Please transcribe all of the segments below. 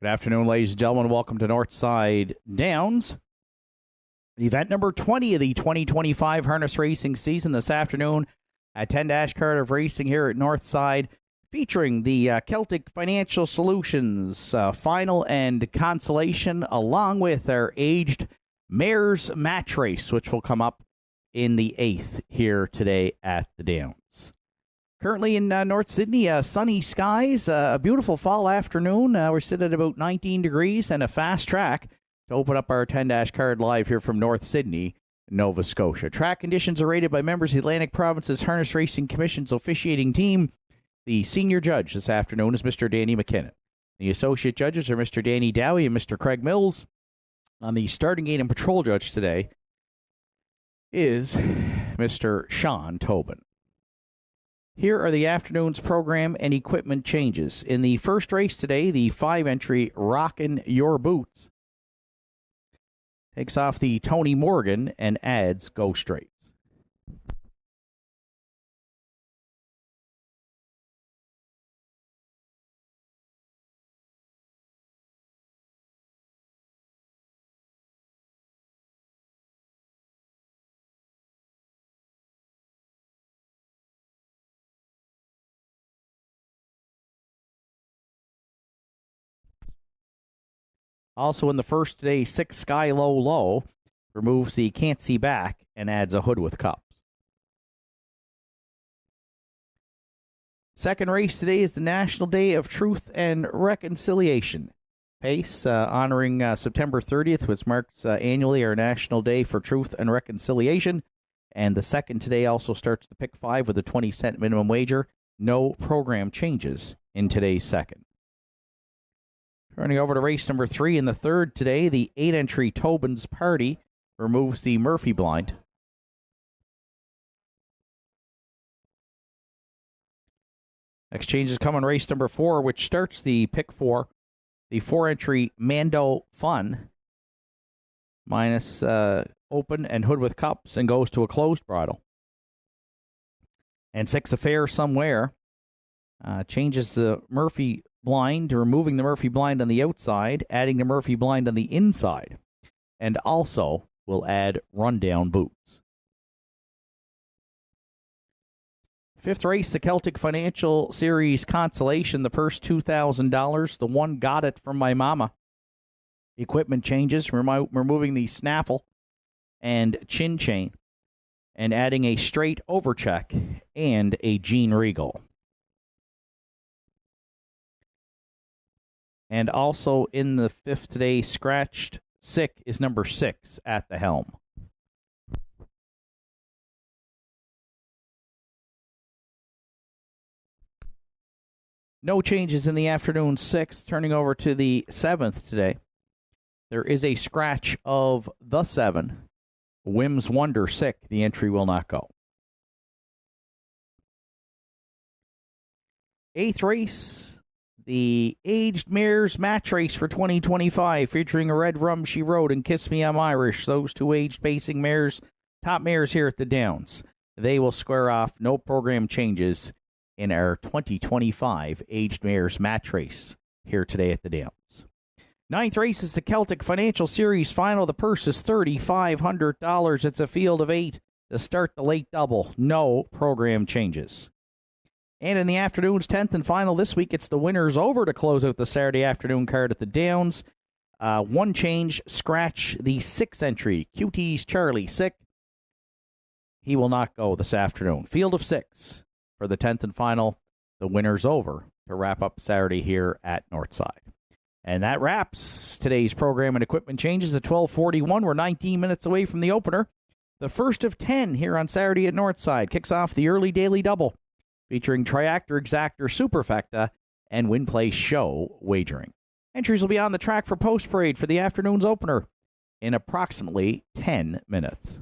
Good afternoon, ladies and gentlemen. Welcome to Nortside Downs. Event number 20 of the 2025 harness racing season this afternoon at 10-Card of Racing here at Northside, featuring the Celtic Financial Solutions final and Consolation, along with our aged Mares Match Race, which will come up in the 8th here today at the Downs. Currently in North Sydney, sunny skies, a beautiful fall afternoon. We're sitting at about 19 degrees and a fast track to open up our 10-Card live here from North Sydney, Nova Scotia. Track conditions are rated by members of the Atlantic Province's Harness Racing Commission's officiating team. The senior judge this afternoon is Mr. Danny McKinnon. The associate judges are Mr. Danny Dowie and Mr. Craig Mills. On the starting gate and patrol judge today is Mr. Sean Tobin. Here are the afternoon's program and equipment changes. In the first race today, the 5-entry Rockin' Your Boots takes off the Tony Morgan and adds Go Straights. Also in the first today, 6 Sky Low Low removes the Can't See Back and adds a Hood with Cups. Second race today is the National Day of Truth and Reconciliation. Pace, honoring September 30th, which marks annually our National Day for Truth and Reconciliation. And the second today also starts the Pick 5 with a 20-cent minimum wager. No program changes in today's second. Turning over to race number 3 in the third today, the 8-entry Tobin's Party removes the Murphy blind. Next changes come in race number 4, which starts the pick 4. The 4-entry Mando Fun minus open and Hood with Cups and goes to a closed bridle. And 6 Affair Somewhere changes the Murphy blind to removing the Murphy blind on the outside, adding the Murphy blind on the inside, and also will add Rundown Boots. Fifth race, the Celtic Financial Series Consolation, the purse $2,000. The one got it from my mama. Equipment changes, removing the snaffle and chin chain, and adding a straight overcheck and a Gene Regal. And also in the fifth today, scratched sick is number 6 at the helm. No changes in the afternoon 6th. Turning over to the 7th today. There is a scratch of the 7. Whims Wonder sick. The entry will not go. 8th race. The Aged Mares Match Race for 2025, featuring a Red Rum She Rode and Kiss Me I'm Irish. Those two aged pacing mares, top mares here at the Downs. They will square off. No program changes in our 2025 Aged Mares Match Race here today at the Downs. 9th race is the Celtic Financial Series final. The purse is $3,500. It's a field of 8 to start the late double. No program changes. And in the afternoon's 10th and final this week, it's the winners over to close out the Saturday afternoon card at the Downs. One change, scratch the 6th entry, QT's Charlie sick. He will not go this afternoon. Field of 6 for the 10th and final, the winners over to wrap up Saturday here at Northside. And that wraps today's program and equipment changes at 12:41. We're 19 minutes away from the opener. The first of 10 here on Saturday at Northside kicks off the early daily double, featuring Triactor, Exactor, Superfecta, and Win Place Show wagering. Entries will be on the track for Post Parade for the afternoon's opener in approximately 10 minutes.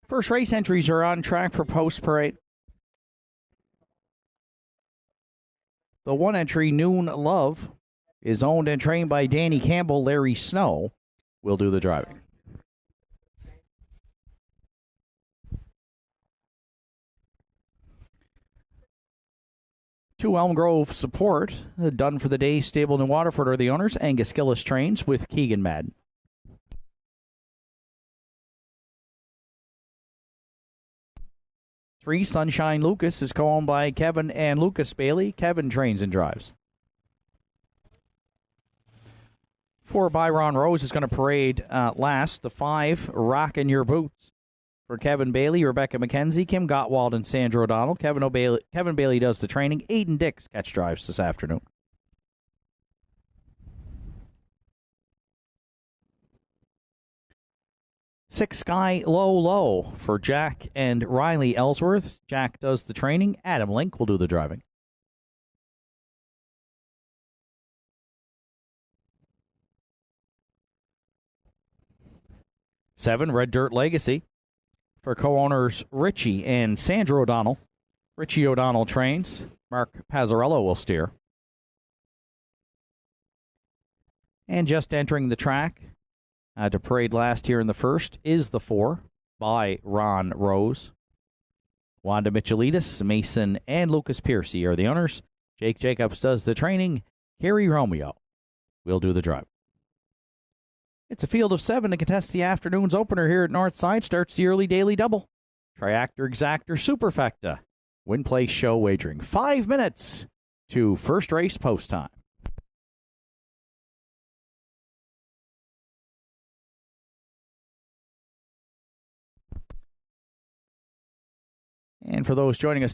First race entries are on track for post parade. The one entry, Noon Love, is owned and trained by Danny Campbell. Larry Snow will do the driving. Two Elm Grove support, done for the day. Stable New Waterford are the owners. Angus Gillis trains with Keegan Madden. 3, Sunshine Lucas, is co-owned by Kevin and Lucas Bailey. Kevin trains and drives. 4, Byron Rose, is going to parade last. The 5, Rockin' Your Boots, for Kevin Bailey, Rebecca McKenzie, Kim Gottwald, and Sandra O'Donnell. Kevin Bailey does the training. Aiden Dix catch drives this afternoon. 6, Sky Low Low, for Jack and Riley Ellsworth. Jack does the training. Adam Link will do the driving. 7, Red Dirt Legacy, for co-owners Richie and Sandra O'Donnell. Richie O'Donnell trains. Mark Pazzarello will steer. And just entering the track to parade last here in the first is the 4, by Ron Rose. Wanda Michelitis, Mason, and Lucas Piercy are the owners. Jake Jacobs does the training. Kerry Romeo will do the drive. It's a field of 7 to contest the afternoon's opener here at Northside. Starts the early daily double. Triactor Exactor Superfecta. Win Place Show wagering. 5 minutes to first race post time. And for those joining us,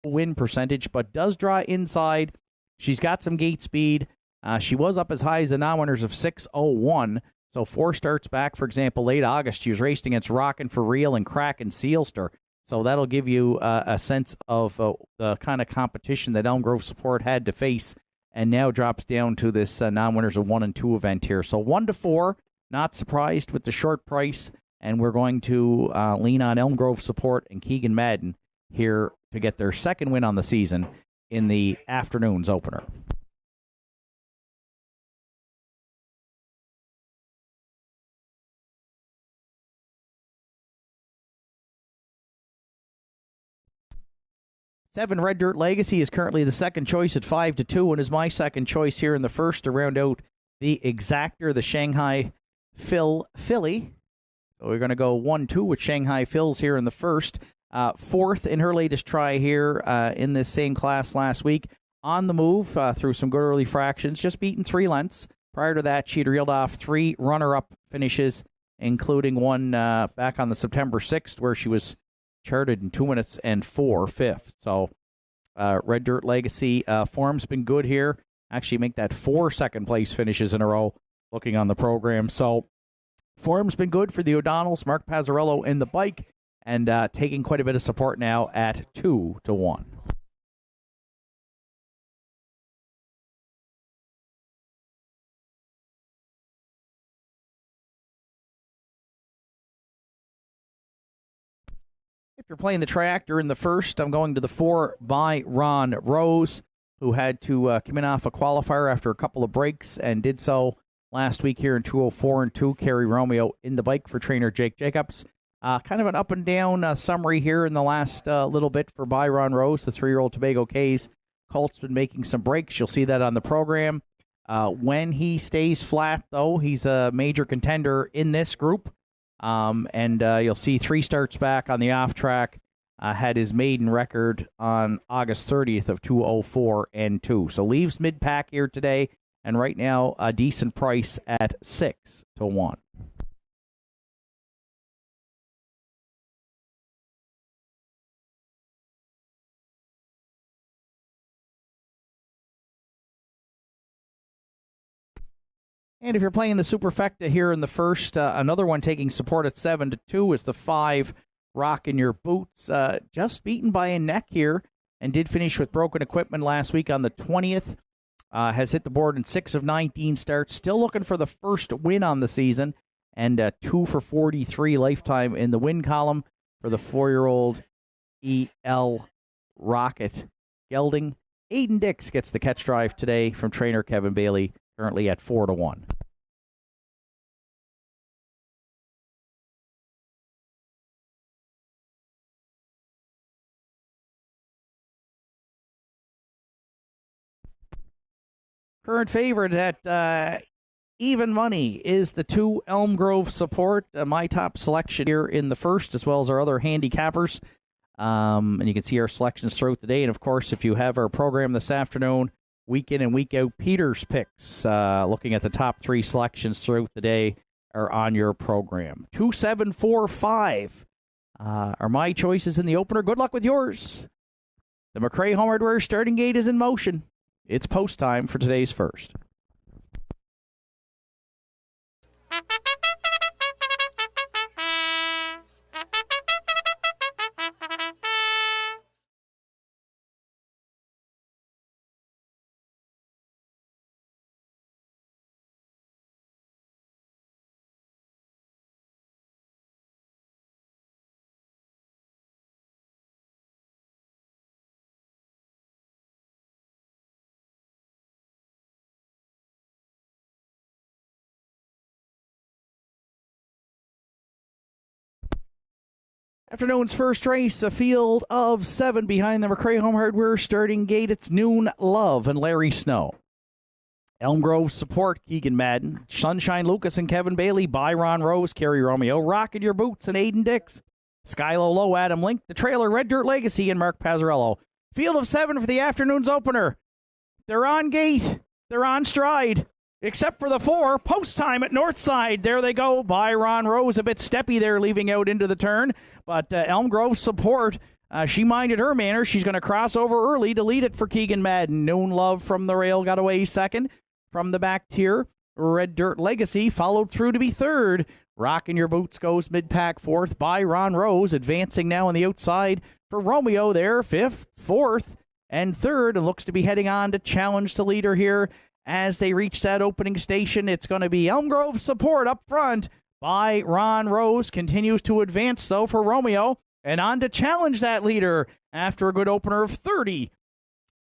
win percentage, but does draw inside. She's got some gate speed. She was up as high as the non-winners of 6:01. So 4 starts back, for example, late August, she was racing against Rockin' for Real and Kraken Sealster. So that'll give you a sense of the kind of competition that Elm Grove Support had to face, and now drops down to this non-winners of 1 and 2 event here. So 1 to 4, not surprised with the short price, and we're going to lean on Elm Grove Support and Keegan Madden here to get their second win on the season in the afternoon's opener. Seven, Red Dirt Legacy, is currently the second choice at 5 to 2, and is my second choice here in the first to round out the Exactor, the Shanghai Filly. So we're going to go 1-2 with Shanghai Phils here in the first. 4th in her latest try here in this same class last week. On the move through some good early fractions, just beaten 3 lengths. Prior to that, she'd reeled off 3 runner-up finishes, including one back on the September 6th, where she was charted in 2 minutes and 4 fifths. So Red Dirt Legacy form's been good here. Actually make that 4 second-place finishes in a row, looking on the program. So form's been good for the O'Donnells, Mark Pazzarello in the bike, and taking quite a bit of support now at 2 to 1. If you're playing the tractor in the first, I'm going to the 4 by Ron Rose, who had to come in off a qualifier after a couple of breaks and did so last week here in 204 and 2. Kerry Romeo in the bike for trainer Jake Jacobs. Kind of an up and down summary here in the last little bit for Byron Rose, the 3-year-old Tobago K's. Colt's been making some breaks. You'll see that on the program. When he stays flat, though, he's a major contender in this group. And you'll see 3 starts back on the off track. Had his maiden record on August 30th of 204 and 2. So leaves mid-pack here today, and right now a decent price at 6 to 1. And if you're playing the Superfecta here in the first, another one taking support at 7 to 2 is the 5 Rockin' Your Boots. Just beaten by a neck here and did finish with broken equipment last week on the 20th. Has hit the board in 6 of 19 starts. Still looking for the first win on the season. And 2 for 43 lifetime in the win column for the 4-year-old E.L. Rocket gelding. Aiden Dix gets the catch drive today from trainer Kevin Bailey, currently at 4 to 1. Current favorite at even money is the 2 Elm Grove Support, my top selection here in the first, as well as our other handicappers. And you can see our selections throughout the day. And, of course, if you have our program this afternoon, week in and week out, Peter's picks, looking at the top 3 selections throughout the day, are on your program. 2, 7, 4, 5 are my choices in the opener. Good luck with yours. The McRae Home Hardware starting gate is in motion. It's post time for today's first. Afternoon's first race, a field of 7 behind the McRae Home Hardware starting gate. It's Noon Love and Larry Snow. Elm Grove Support, Keegan Madden. Sunshine Lucas and Kevin Bailey. Byron Rose, Kerry Romeo. Rockin' Your Boots and Aiden Dix. Skylo Low, Adam Link. The Trailer, Red Dirt Legacy, and Mark Pazzarello. Field of 7 for the afternoon's opener. They're on gate. They're on stride. Except for the 4, post time at Nortside. There they go. Byron Rose, a bit steppy there, leaving out into the turn. But Elm Grove Support, she minded her manners. She's going to cross over early to lead it for Keegan Madden. Noon Love from the rail got away second. From the back tier, Red Dirt Legacy followed through to be third. Rockin' Your Boots goes mid-pack fourth. Byron Rose advancing now on the outside for Romeo there, fifth, fourth, and third. And looks to be heading on to challenge the leader here. As they reach that opening station, it's going to be Elm Grove Support up front by Ron Rose. Continues to advance, though, for Romeo. And on to challenge that leader after a good opener of 30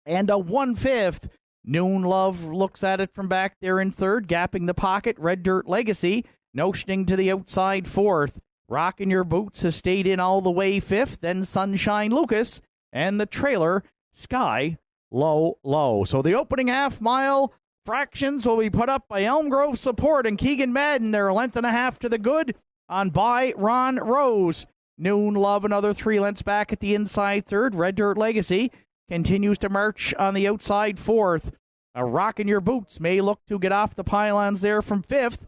and a 1/5. Noon Love looks at it from back there in third, gapping the pocket. Red Dirt Legacy notioning to the outside fourth. Rockin' Your Boots has stayed in all the way fifth. Then Sunshine Lucas and the Trailer Sky Low. So the opening half-mile fractions will be put up by Elm Grove Support and Keegan Madden. They're a length and a half to the good on by Ron Rose. Noon Love another 3 lengths back at the inside third. Red Dirt Legacy continues to march on the outside fourth. Rockin' Your Boots may look to get off the pylons there from fifth.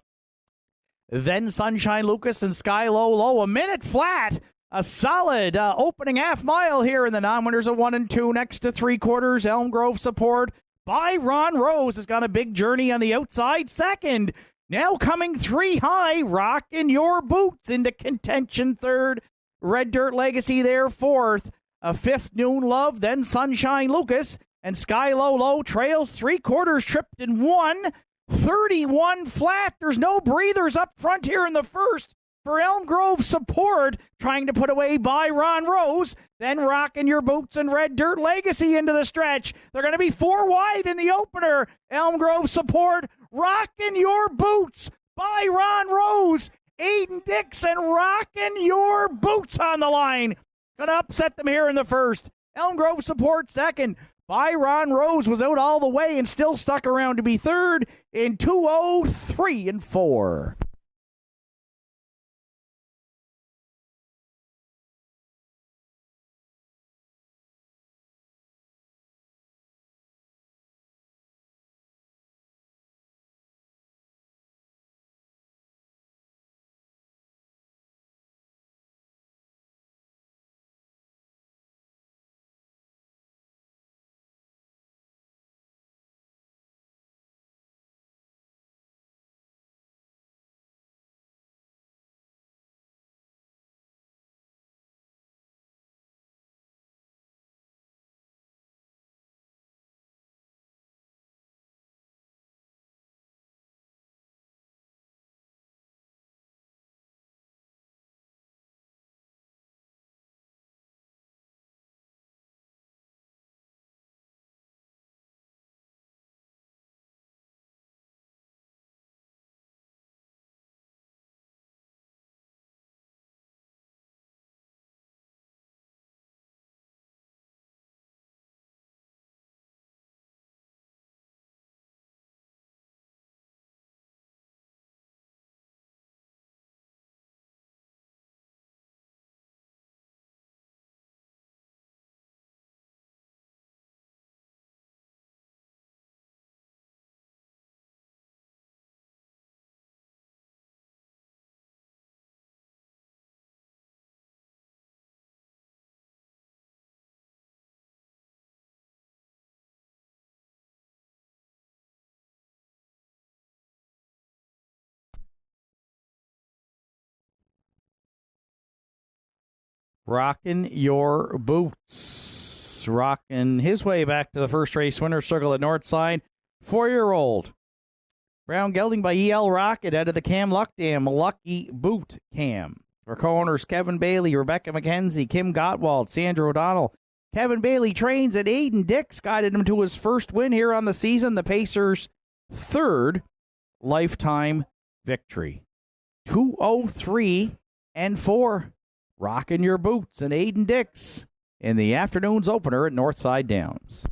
Then Sunshine Lucas and Sky Low, a minute flat. A solid opening half mile here in the non-winners of 1 and 2 next to 3/4. Elm Grove Support by Ron Rose has got a big journey on the outside second. Now coming 3 high, Rockin' Your Boots into contention third. Red Dirt Legacy there fourth. A fifth, Noon Love, then Sunshine Lucas, and Sky Low trails 3/4 tripped in 1. 31 flat. There's no breathers up front here in the first. for Elm Grove Support, trying to put away by Ron Rose. Then Rockin' Your Boots and Red Dirt Legacy into the stretch. They're going to be 4 wide in the opener. Elm Grove Support, Rockin' Your Boots by Ron Rose. Aiden Dixon, Rockin' Your Boots on the line. Going to upset them here in the first. Elm Grove Support second. Byron Rose was out all the way and still stuck around to be third in 2:03 and 4. Rockin' Your Boots. Rocking his way back to the first race winner circle at Nortside. 4-year-old. Brown gelding by E.L. Rocket out of the Cam Luck Dam. Lucky Boot Cam. For co-owners Kevin Bailey, Rebecca McKenzie, Kim Gottwald, Sandra O'Donnell. Kevin Bailey trains at Aiden Dix. Guided him to his first win here on the season. The Pacers' third lifetime victory. 2:03 and 4. Rockin' Your Boots and Aiden Dix in the afternoon's opener at Northside Downs.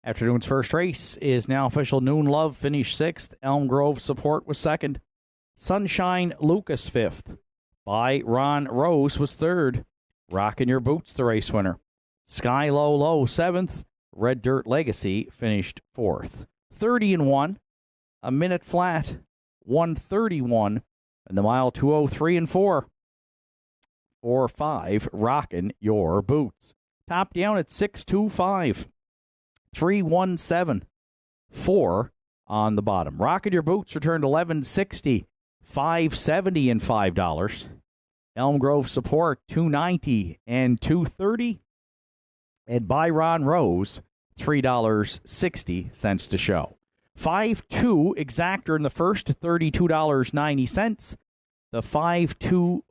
Afternoon's first race is now official. Noon Love finished 6th. Elm Grove Support was 2nd. Sunshine Lucas 5th. By Ron Rose was 3rd. Rockin' Your Boots, the race winner. Sky Low Low 7th. Red Dirt Legacy finished 4th. 30 and 1. A minute flat. 131. And the mile 2:03 and 4. 4-5. Rockin' Your Boots. Top down at 625. 317. 4 on the bottom. Rocket Your Boots returned 1160. 570 and $5. Elm Grove Support 290 and 230. And Byron Rose $3.60 to show. 5-2 Exactor in the first, $32.90. The 5-2-4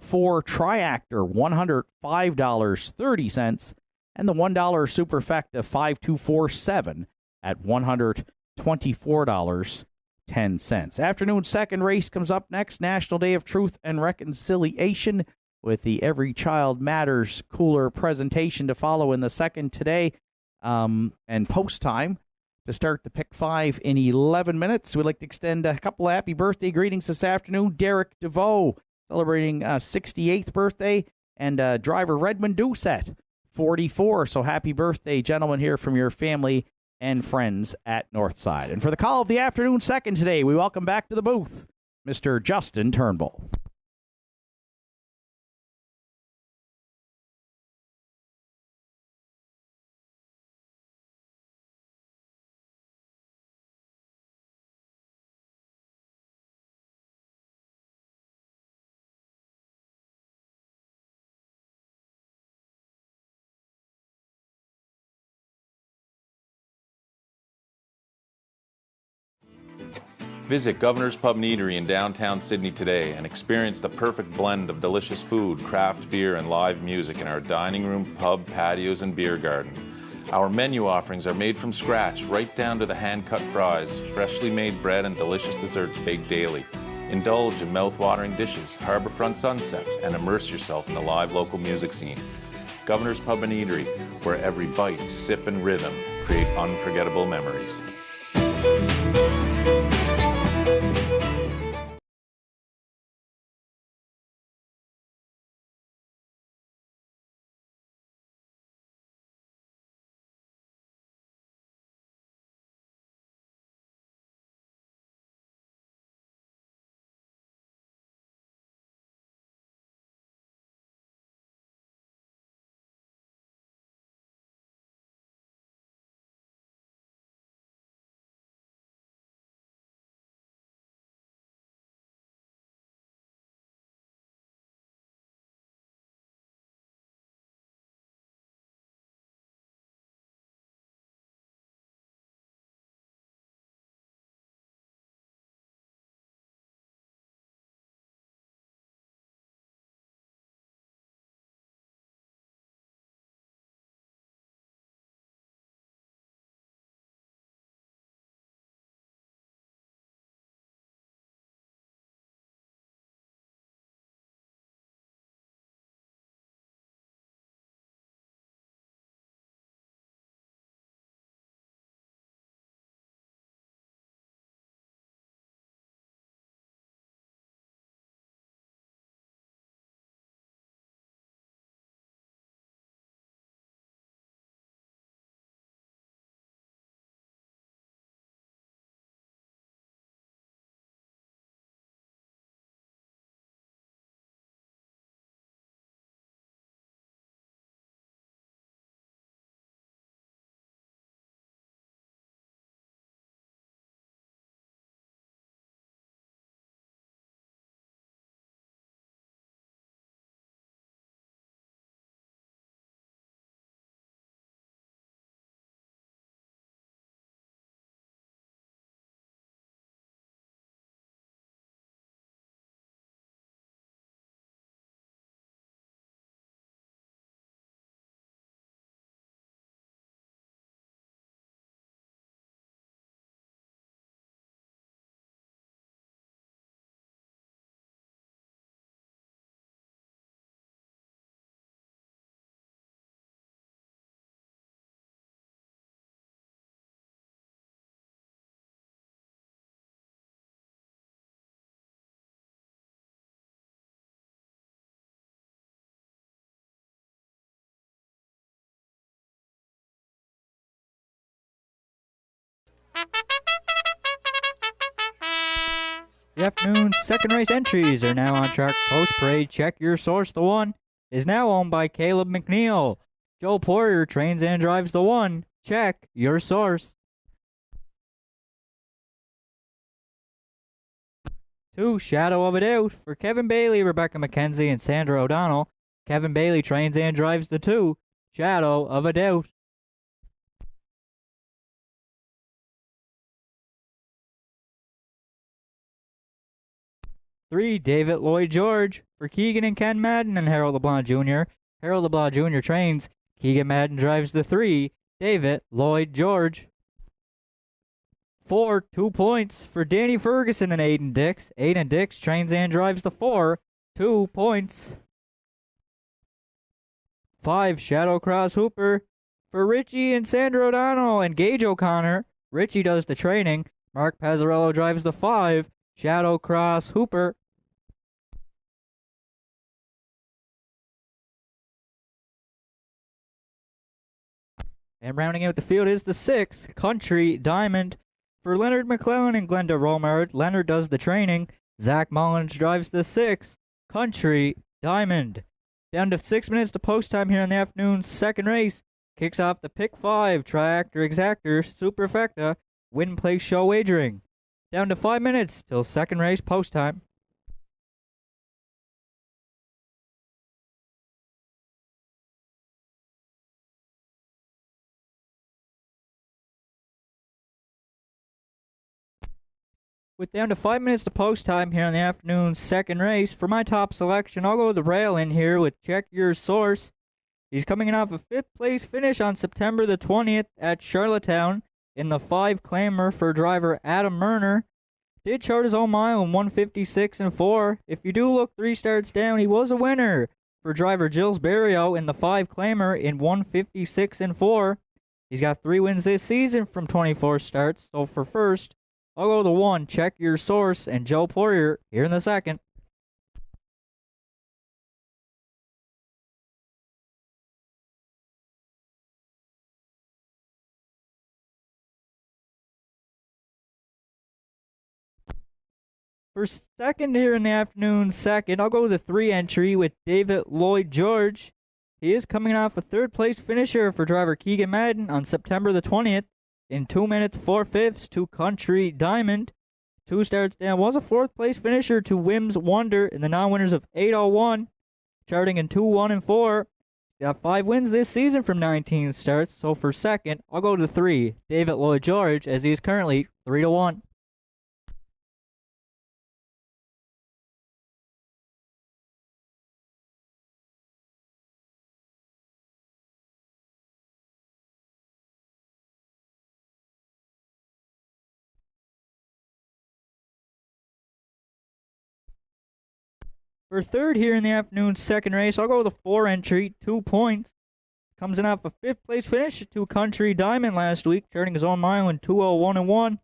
Triactor, $105.30. And the $1 Superfecta 5247 at $124.10. Afternoon second race comes up next. National Day of Truth and Reconciliation with the Every Child Matters cooler presentation to follow in the second today. And post time to start the pick 5 in 11 minutes. We'd like to extend a couple of happy birthday greetings this afternoon. Derek DeVoe celebrating 68th birthday, and driver Redmond Doucette, 44. So happy birthday, gentlemen, here from your family and friends at Northside. And for the call of the afternoon second today, we welcome back to the booth Mr. Justin Turnbull. Visit Governor's Pub and Eatery in downtown Sydney today and experience the perfect blend of delicious food, craft beer, and live music in our dining room, pub, patios, and beer garden. Our menu offerings are made from scratch, right down to the hand-cut fries, freshly made bread, and delicious desserts baked daily. Indulge in mouth-watering dishes, harborfront sunsets, and immerse yourself in the live local music scene. Governor's Pub and Eatery, where every bite, sip, and rhythm create unforgettable memories. Good afternoon. Second race entries are now on track. Post parade, check your source. The one is now owned by Caleb McNeil. Joe Poirier trains and drives the 1. Check your source. 2. Shadow of a Doubt for Kevin Bailey, Rebecca McKenzie, and Sandra O'Donnell. Kevin Bailey trains and drives the 2. Shadow of a Doubt. Three, David Lloyd George for Keegan and Ken Madden and Harold LeBlanc Jr. Harold LeBlanc Jr. trains. Keegan Madden drives the 3. David Lloyd George. 4, 2 points for Danny Ferguson and Aiden Dix. Aiden Dix trains and drives the 4. 2 points. 5, Shadow Cross Hooper for Richie and Sandra O'Donnell and Gage O'Connor. Richie does the training. Mark Pazzarello drives the 5. Shadow Cross Hooper. And rounding out the field is the 6, Country Diamond for Leonard McClellan and Glenda Romard. Leonard does the training. Zach Mullins drives the 6, Country Diamond. Down to 6 minutes to post time here in the afternoon. Second race kicks off the Pick 5 Triactor Exactor Superfecta Win Place Show Wagering. Down to 5 minutes till second race post time. With down to 5 minutes to post time here in the afternoon, second race, for my top selection, I'll go to the rail in here with Check Your Source. He's coming in off a 5th place finish on September the 20th at Charlottetown in the 5 claimer for driver Adam Murner. Did chart his own mile in 156-4. If you do look 3 starts down, he was a winner for driver Gilles Barrio in the 5 claimer in 156-4. He's got 3 wins this season from 24 starts, so for first, I'll go to the 1, Check Your Source, and Joe Poirier here in the second. For second here in the afternoon, second, I'll go with the 3 entry with David Lloyd George. He is coming off a 3rd place finisher for driver Keegan Madden on September the 20th in 2 minutes 4/5 to Country Diamond. 2 starts down, was a 4th place finisher to Whims Wonder in the non-winners of 8:01, charting in 2-1-4. Got 5 wins this season from 19 starts, so for second, I'll go to 3, David Lloyd George, as he is currently 3-1. For third here in the afternoon, second race, I'll go with a 4 entry, 2 points. Comes in off a 5th place finish to Country Diamond last week, charting his own mile in 2:01-1.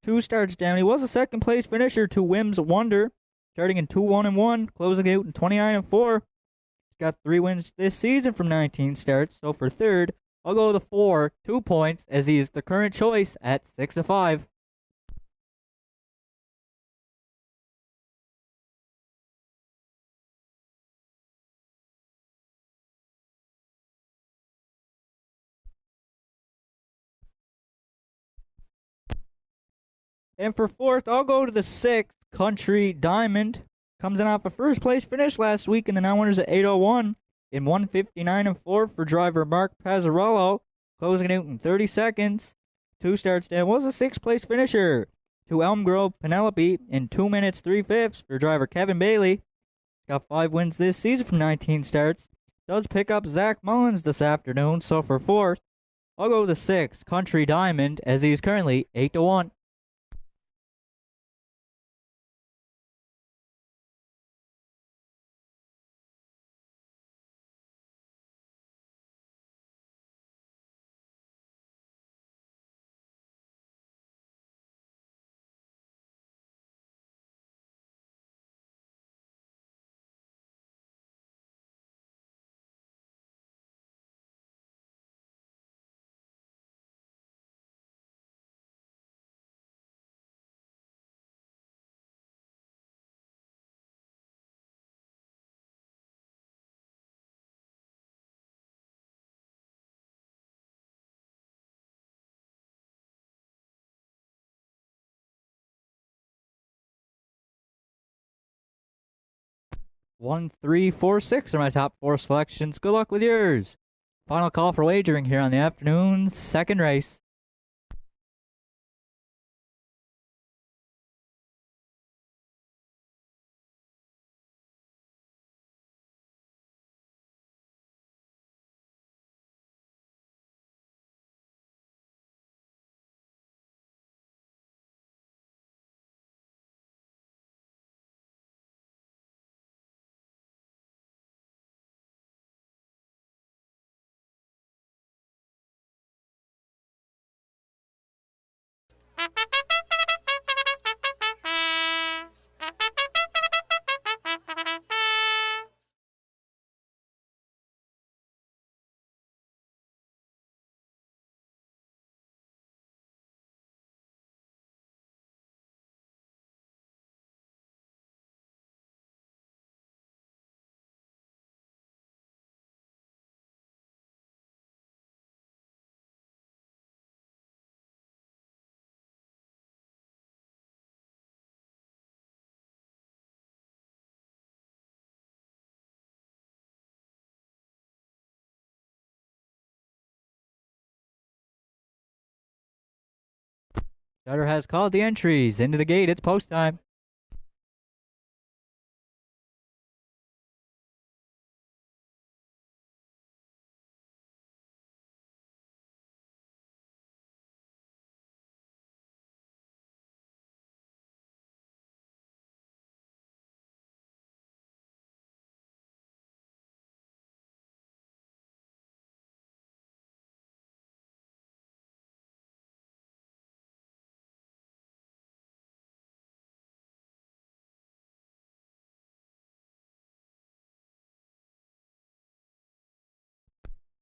2 starts down. He was a 2nd place finisher to Whims Wonder, charting in 2-1-1, closing out in 29-4. He's got 3 wins this season from 19 starts, so for third, I'll go with a 4, 2 points, as he is the current choice at 6-5. And for fourth, I'll go to the 6, Country Diamond. Comes in off a 1st place finish last week in the non-winners at 8:01 in 159-4 for driver Mark Pazzarello, closing out in 30 seconds. 2 starts down, was a 6th place finisher to Elm Grove Penelope in 2 minutes 3/5 for driver Kevin Bailey. Got 5 wins this season from 19 starts. Does pick up Zach Mullins this afternoon, so for fourth, I'll go to the 6, Country Diamond, as he's currently 8-1. 1, 3, 4, 6 are my top 4 selections. Good luck with yours. Final call for wagering here on the afternoon second race. Starter has called the entries. Into the gate, it's post time.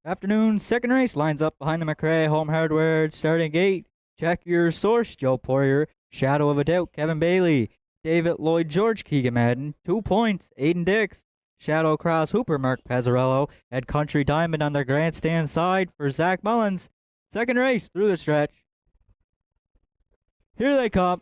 Afternoon second race lines up behind the McRae Home Hardware starting gate. Check your source, Joe Poirier. Shadow of a Doubt, Kevin Bailey. David Lloyd George, Keegan Madden. 2 points, Aiden Dix. Shadow Cross Hooper, Mark Pazzarello. And Country Diamond on the grandstand side for Zach Mullins. Second race through the stretch. Here they come.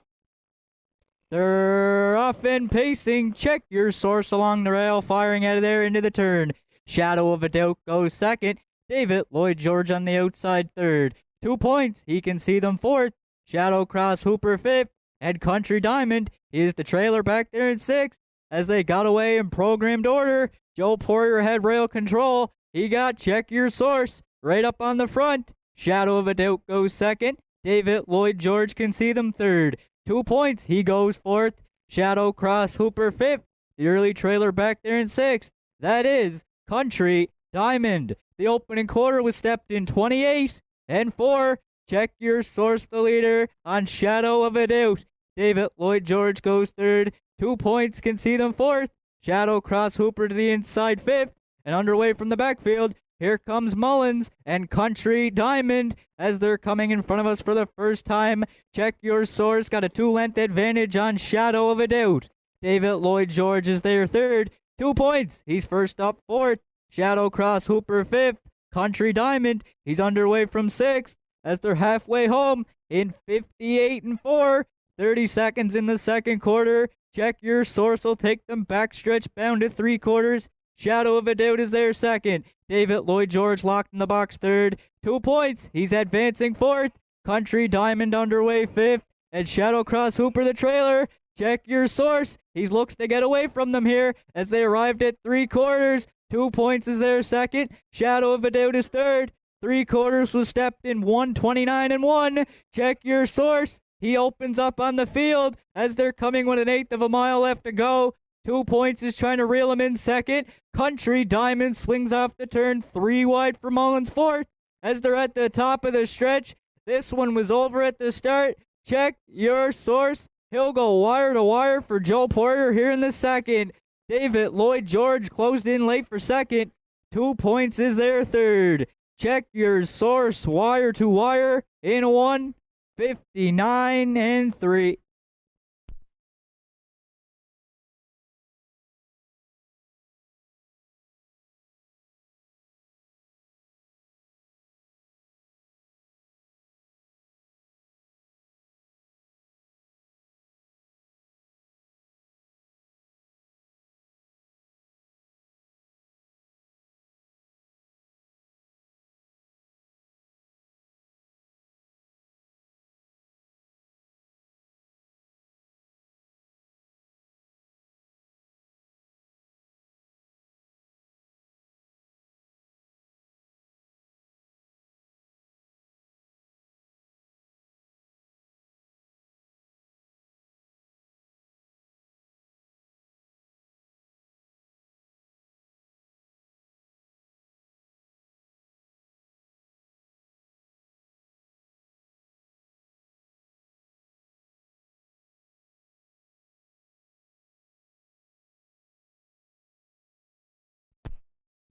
They're off and pacing. Check your source along the rail, firing out of there into the turn. Shadow of a Doubt goes second. David Lloyd George on the outside third. 2 points. He can see them fourth. Shadow Cross Hooper fifth. And Country Diamond is the trailer back there in sixth. As they got away in programmed order, Joe Poirier had rail control. He got Check Your Source right up on the front. Shadow of a Doubt goes second. David Lloyd George can see them third. 2 points. He goes fourth. Shadow Cross Hooper fifth. The early trailer back there in sixth. That is Country Diamond. The opening quarter was stepped in 28-4. Check Your Source, the leader on Shadow of a Doubt. David Lloyd George goes third. 2 points, can see them fourth. Shadow Cross Hooper to the inside fifth. And underway from the backfield, here comes Mullins and Country Diamond as they're coming in front of us for the first time. Check Your Source got a 2-length advantage on Shadow of a Doubt. David Lloyd George is there third. 2 points. He's first up fourth. Shadow Cross Hooper fifth. Country Diamond, he's underway from sixth as they're halfway home in 58-4. 30 seconds in the second quarter. Check Your Source will take them backstretch bound to 3/4. Shadow of a Doubt is there second. David Lloyd George locked in the box third. 2 points. He's advancing fourth. Country Diamond underway fifth. And Shadow Cross Hooper the trailer. Check Your Source. He looks to get away from them here as they arrived at 3/4. 2 points is there second. Shadow of a Doubt is third. 3/4 was stepped in 1:29-1. Check Your Source. He opens up on the field as they're coming with 1/8 of a mile left to go. 2 points is trying to reel him in second. Country Diamond swings off the turn 3 wide for Mullins fourth as they're at the top of the stretch. This one was over at the start. Check Your Source. He'll go wire to wire for Joe Poirier here in the second. David Lloyd George closed in late for second. 2 points is their third. Check Your Source wire to wire in 1:59-3.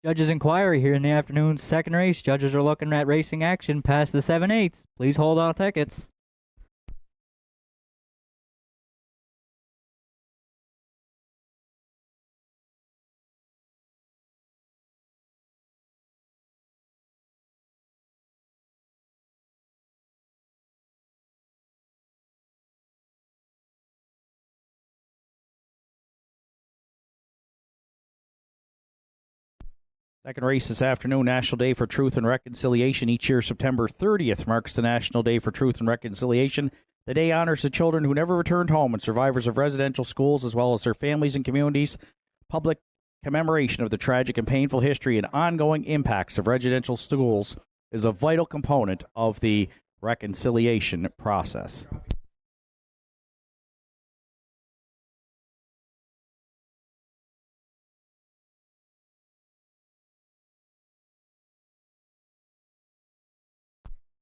Judges' inquiry here in the afternoon. Second race. Judges are looking at racing action past the 7/8. Please hold all tickets. Second race this afternoon, National Day for Truth and Reconciliation. Each year, September 30th marks the National Day for Truth and Reconciliation. The day honors the children who never returned home and survivors of residential schools, as well as their families and communities. Public commemoration of the tragic and painful history and ongoing impacts of residential schools is a vital component of the reconciliation process.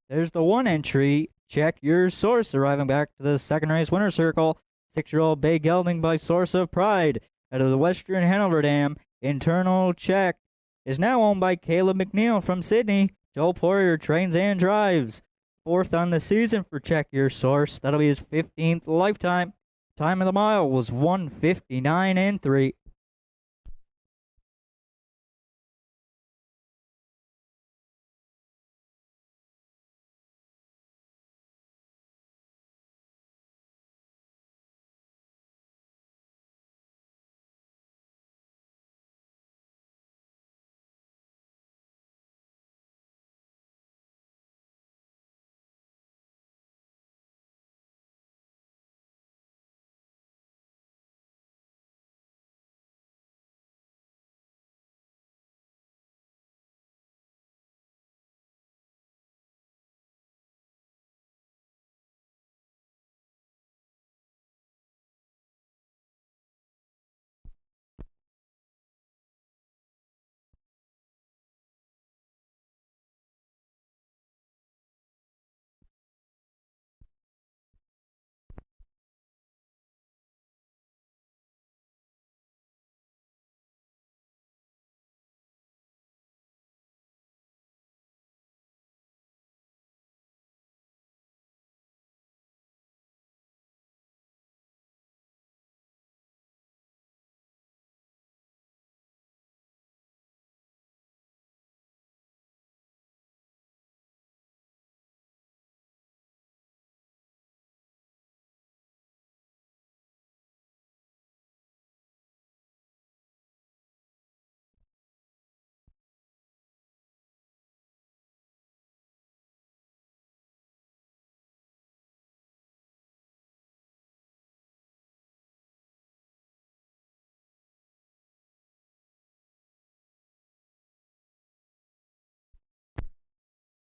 There's the one entry. Check your source. Arriving back to the second race winner circle. 6-year-old Bay Gelding by Source of Pride out of the Western Hanover Dam. Internal check is now owned by Caleb McNeil from Sydney. Joe Poirier trains and drives. Fourth on the season for Check Your Source. That'll be his 15th lifetime. Time of the mile was 1:59 and 3.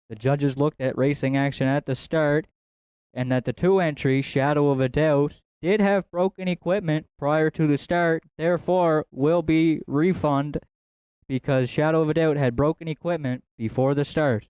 The judges looked at racing action at the start, and that the two entry, Shadow of a Doubt, did have broken equipment prior to the start, therefore will be refunded because Shadow of a Doubt had broken equipment before the start.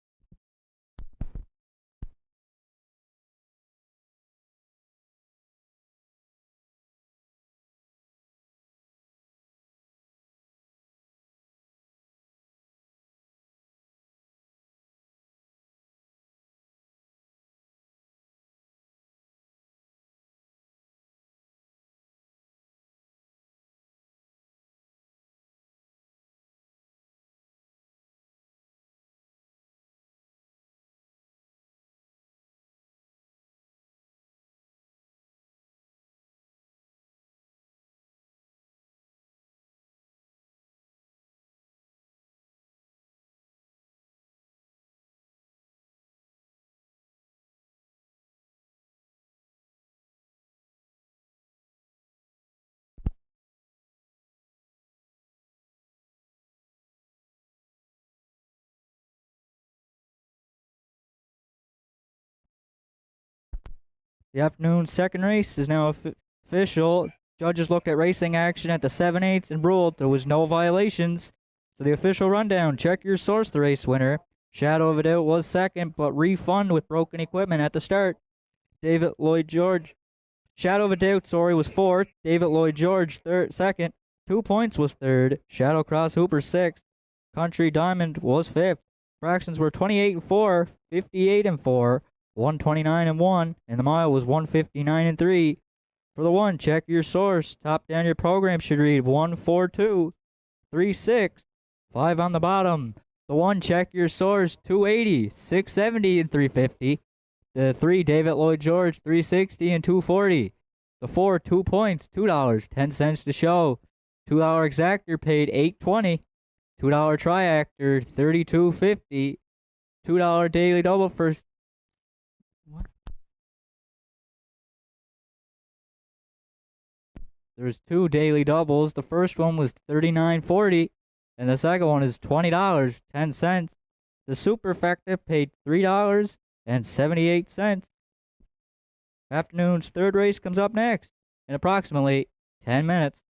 The afternoon second race is now official. Judges looked at racing action at the 7/8 and ruled there was no violations. So the official rundown, Check Your Source, the race winner. Shadow of a Doubt was second, but refund with broken equipment at the start. David Lloyd George. Shadow of a Doubt, was fourth. David Lloyd George, second. 2 points was third. Shadow Cross Hooper, sixth. Country Diamond was 5th. Fractions were 28-4, 58-4, 129-1, and the mile was 159-3. For the 1, check your source. Top down your program should read 142, 36, 5 on the bottom. The 1, check your source, 280, 670, and 350. The 3, David Lloyd George, 360 and 240. The 4, 2 points, $2, 10 cents to show. $2 exactor paid $8.20. $2 triactor, $32.50. $2 daily double for what? There's 2 daily doubles. The first one was $39.40, and the second one is $20, 10 cents. The superfecta paid $3.78. Afternoon's third race comes up next in approximately 10 minutes.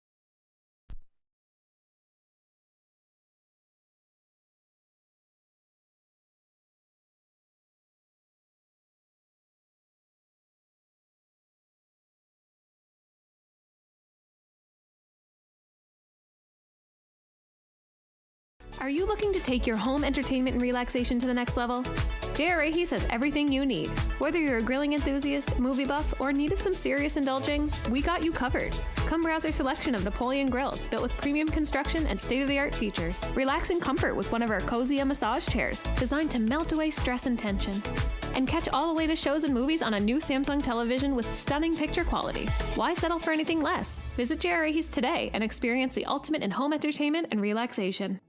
Are you looking to take your home entertainment and relaxation to the next level? J.R. Rahey's has everything you need. Whether you're a grilling enthusiast, movie buff, or in need of some serious indulging, we got you covered. Come browse our selection of Napoleon grills built with premium construction and state-of-the-art features. Relax in comfort with one of our cozy massage chairs designed to melt away stress and tension. And catch all the latest shows and movies on a new Samsung television with stunning picture quality. Why settle for anything less? Visit J.R. Rahey's today and experience the ultimate in home entertainment and relaxation.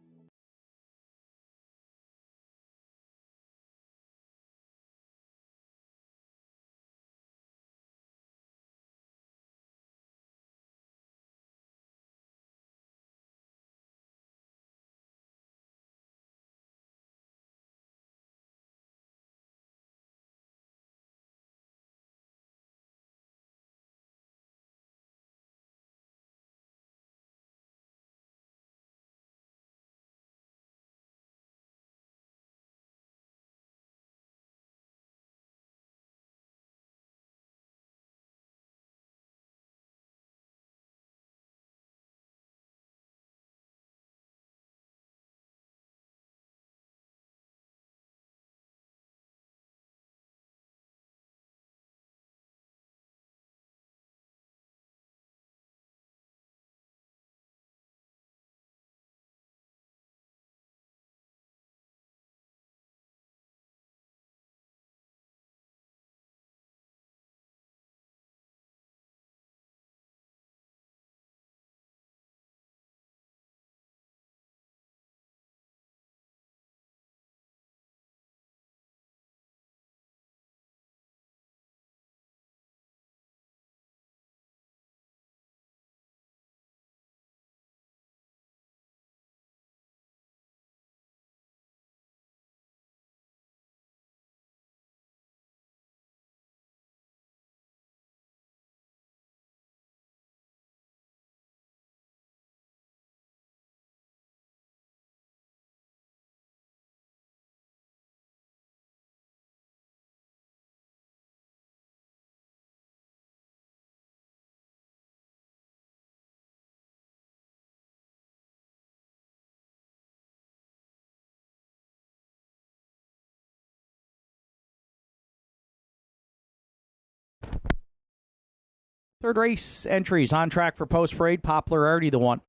Third race entries on track for post parade. Poplar already the 1.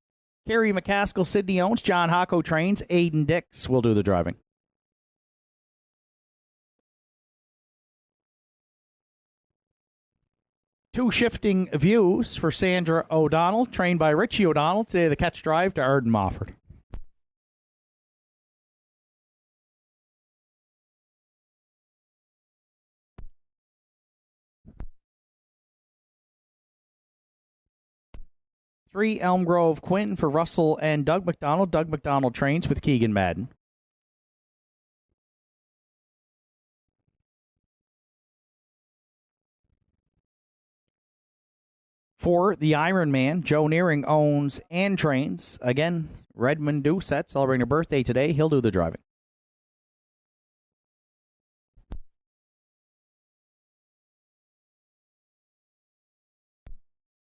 Kerry McCaskill, Sydney owns. John Hocko trains. Aiden Dix will do the driving. Two shifting views for Sandra O'Donnell, trained by Richie O'Donnell. Today the catch drive to Arden Mofford. Three, Elm Grove Quinton for Russell and Doug McDonald. Doug McDonald trains with Keegan Madden. 4, the Iron Man. Joe Nearing owns and trains. Again, Redmond Doucette celebrating a birthday today. He'll do the driving.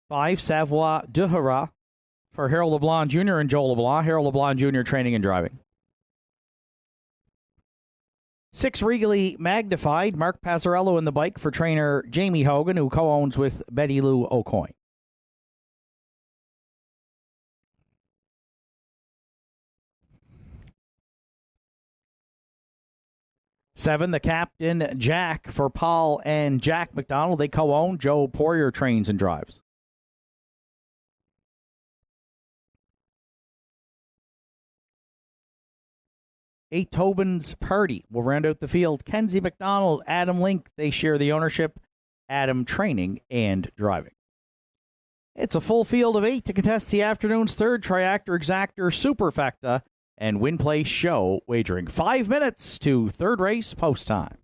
5, Savoie Duhara for Harold LeBlanc Jr. and Joel LeBlanc. Harold LeBlanc Jr. training and driving. 6 Regally Magnified, Mark Pazzarello in the bike for trainer Jamie Hogan, who co-owns with Betty Lou O'Coin. Seven, the Captain Jack for Paul and Jack McDonald. They co-own. Joe Poirier trains and drives. 8, Tobin's Party will round out the field. Kenzie McDonald, Adam Link, they share the ownership. Adam training and driving. It's a full field of 8 to contest the afternoon's third Triactor Exactor Superfecta and Win Place Show wagering. 5 minutes to third race post time.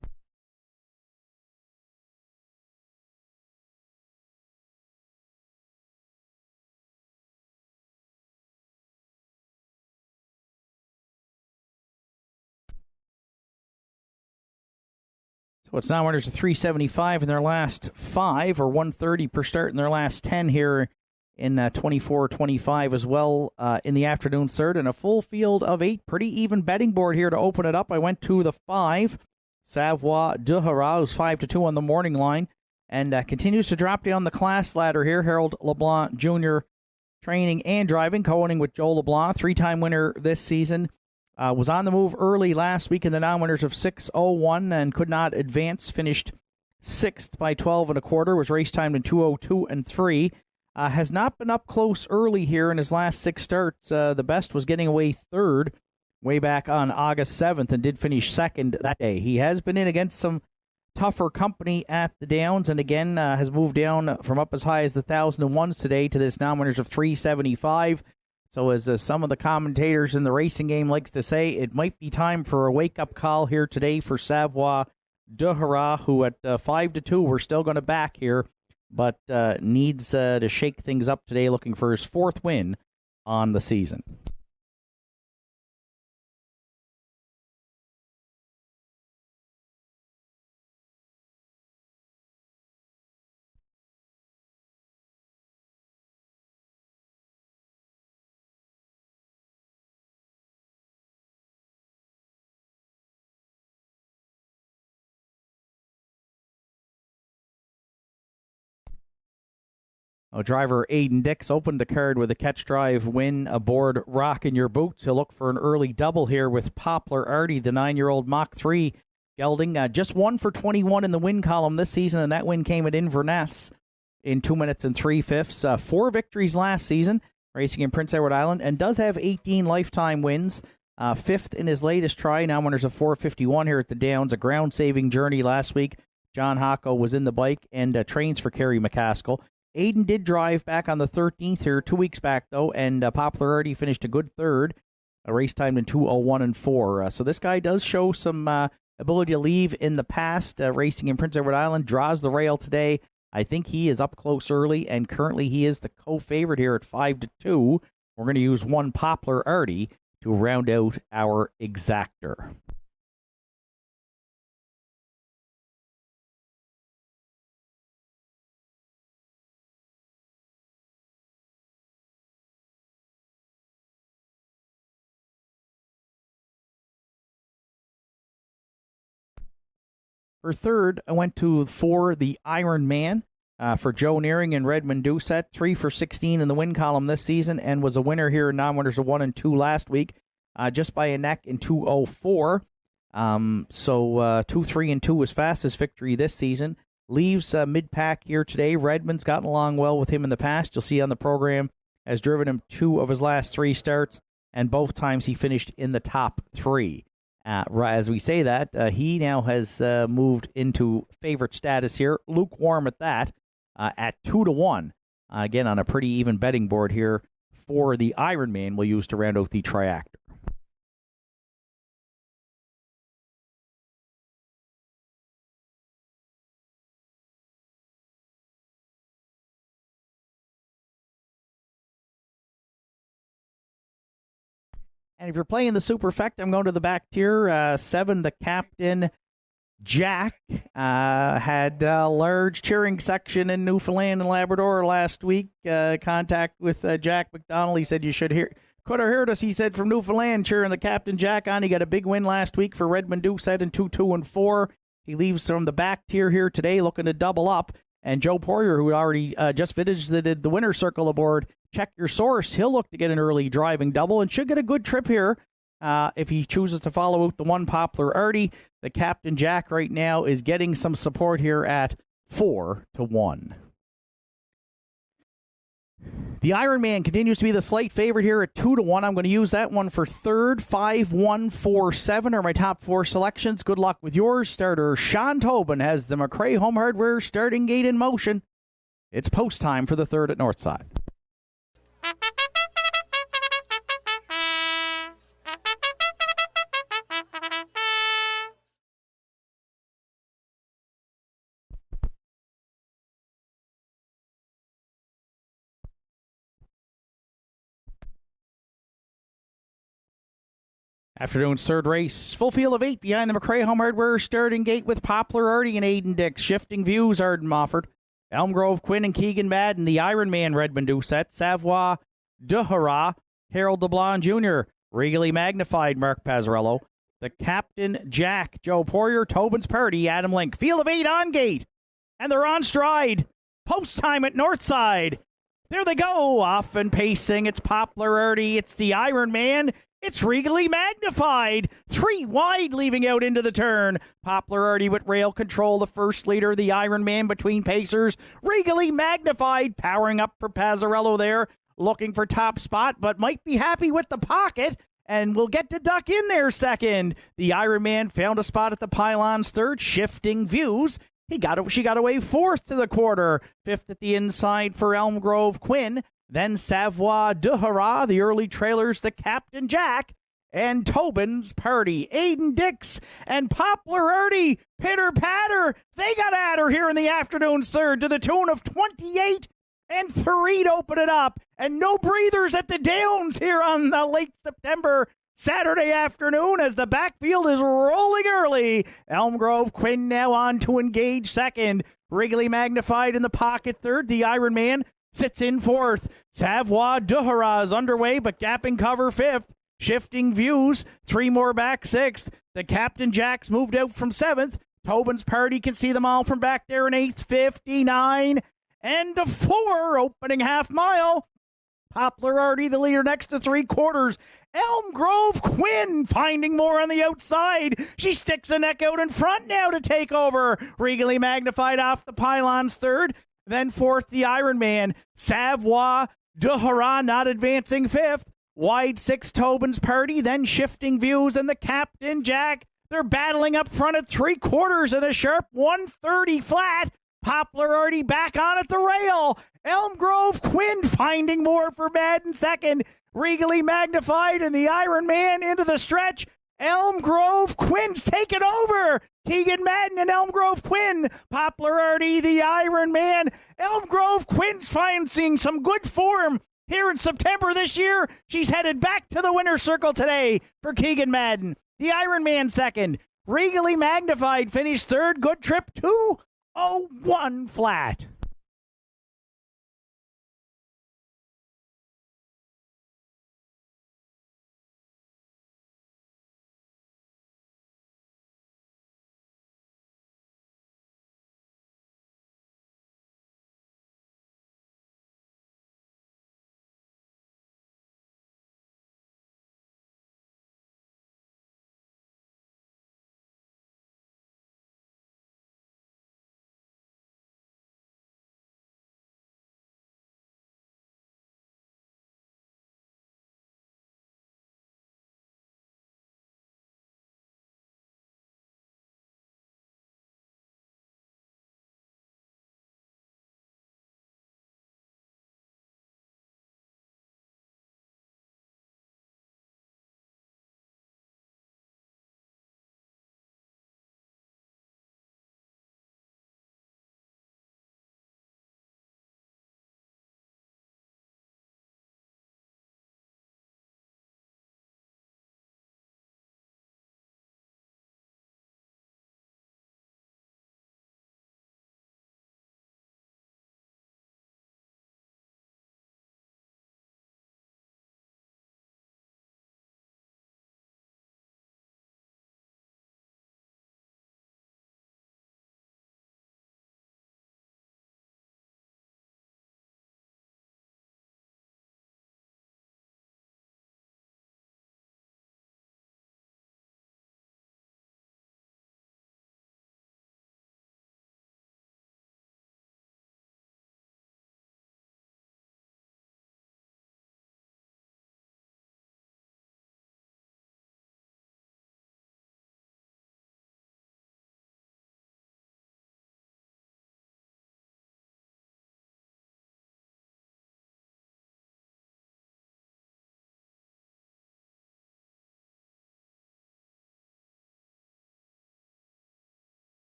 So it's now winners of 375 in their last 5, or 130 per start in their last 10 here in 24-25 as well in the afternoon's third, and a full field of 8. Pretty even betting board here to open it up. I went to the 5, Savoie de Hara, who's 5-2 on the morning line, and continues to drop down the class ladder here. Harold LeBlanc Jr. training and driving, co-owning with Joel LeBlanc, 3-time winner this season. Was on the move early last week in the non-winners of 6:01 and could not advance. Finished 6th by 12 1/4. Was race timed in 2:02 and 3. Has not been up close early here in his last 6 starts. The best was getting away 3rd way back on August 7th and did finish 2nd that day. He has been in against some tougher company at the Downs and again has moved down from up as high as the 1,001s today to this non-winners of 375. So as some of the commentators in the racing game likes to say, it might be time for a wake-up call here today for Savoie de Hara, who at 5-2 we're still going to back here, but needs to shake things up today, looking for his 4th win on the season. Driver Aiden Dix opened the card with a catch drive win aboard Rockin' Your Boots. He'll look for an early double here with Poplar Artie, the 9-year-old Mach 3 gelding. Just 1 for 21 in the win column this season, and that win came at Inverness in 2 minutes and 3/5. 4 victories last season, racing in Prince Edward Island, and does have 18 lifetime wins. 5th in his latest try, now winners of 451 here at the Downs. A ground-saving journey last week. John Hocko was in the bike and trains for Kerry McCaskill. Aiden did drive back on the 13th here 2 weeks back, though, and Popularity finished a good 3rd, a race timed in 2:01 and 4. So this guy does show some ability to leave in the past, racing in Prince Edward Island, draws the rail today. I think he is up close early, and currently he is the co-favorite here at 5-2. We're going to use 1 Poplar Artie to round out our exactor. For 3rd, I went to 4, the Iron Man, for Joe Nearing and Redmond Doucette. 3 for 16 in the win column this season and was a winner here in non-winners of 1 and 2 last week, just by a neck in 2:04. So 2, 3, and 2 was fastest victory this season. Leaves mid-pack here today. Redmond's gotten along well with him in the past. You'll see on the program has driven him 2 of his last 3 starts, and both times he finished in the top 3. As we say that, he now has moved into favorite status here, lukewarm at that, at 2-1. Again, on a pretty even betting board here for the Iron Man we'll use to round out the Triactor. And if you're playing the Superfecta, I'm going to the back tier. 7, the Captain Jack. Had a large cheering section in Newfoundland and Labrador last week. Contact with Jack McDonald. He said you should Could have heard us, he said, from Newfoundland, cheering the Captain Jack on. He got a big win last week for Redmond Doucette in 2-2-4. He leaves from the back tier here today, looking to double up. And Joe Poirier, who already just visited the winner's circle aboard, check your source. He'll look to get an early driving double and should get a good trip here if he chooses to follow out the one Poplar Artie. The Captain Jack right now is getting some support here at 4-1. The Ironman continues to be the slight favorite here at 2-1. I'm going to use that one for third. 5-1-4-7 are my top four selections. Good luck with yours. Starter Sean Tobin has the McRae Home Hardware starting gate in motion. It's post time for the third at Nortside. Afternoon's third race, full field of 8 behind the McRae Home Hardware starting gate with Poplar Artie and Aiden Dix. Shifting views, Arden Mofford. Elm Grove, Quinn and Keegan Madden, the Ironman Redmond Doucette, Savoie, Duhara, Harold DeBlanc Jr., Regally Magnified, Mark Pazzarello, the Captain Jack, Joe Poirier, Tobin's Party, Adam Link. Field of 8 on gate, and they're on stride. Post time at Nortside. There they go, off and pacing. It's Poplar Artie, it's the Ironman. It's Regally Magnified. 3 wide leaving out into the turn. Poplar Artie with rail control, the first leader, the Ironman between pacers. Regally Magnified powering up for Pazzarello there, looking for top spot, but might be happy with the pocket, and will get to duck in there second. The Ironman found a spot at the pylons third, shifting views. She got away fourth to the quarter. Fifth at the inside for Elm Grove Quinn. Then Savoie Duhara, the early trailers, the Captain Jack, and Tobin's Party. Aiden Dix and Poplar Artie, pitter-patter. They got at her here in the afternoon's third to the tune of 28 and 3 to open it up. And no breathers at the Downs here on the late September Saturday afternoon as the backfield is rolling early. Elm Grove Quinn now on to engage second. Regally Magnified in the pocket third. The Ironman sits in fourth. Savoie Duhara is underway, but gapping cover fifth. Shifting views, 3 more back sixth. The Captain Jack's moved out from seventh. Tobin's Party can see them all from back there in eighth. 59 and a 4 opening half mile. Poplar Artie, the leader, next to 3/4. Elm Grove Quinn finding more on the outside. She sticks a neck out in front now to take over. Regally Magnified off the pylons third. Then fourth, the Ironman. Savoie Duhara not advancing fifth. Wide six, Tobin's Party. Then shifting views and the Captain Jack. They're battling up front at 3/4 and a sharp 130 flat. Poplar Artie back on at the rail. Elm Grove Quinn finding more for Madden second. Regally Magnified and the Ironman into the stretch. Elm Grove Quinn's taken over. Keegan Madden and Elm Grove Quinn. Poplar Artie, the Ironman. Elm Grove Quinn's finding some good form here in September this year. She's headed back to the winner's circle today for Keegan Madden. The Ironman second. Regally Magnified finished third. Good trip, 2:01 flat.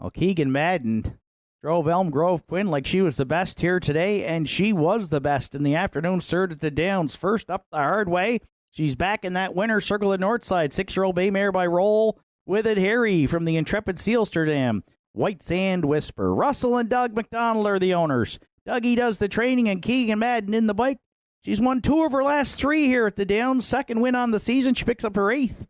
Well, Keegan Madden drove Elm Grove Quinn like she was the best here today, and she was the best in the afternoon third at the Downs. First up the hard way. She's back in that winner's circle at Nortside. 6-year-old bay mare by Roll with it. Harry from the Intrepid Sealsterdam. White Sand Whisper. Russell and Doug McDonald are the owners. Dougie does the training, and Keegan Madden in the bike. She's won 2 of her last 3 here at the Downs. Second win on the season. She picks up her 8th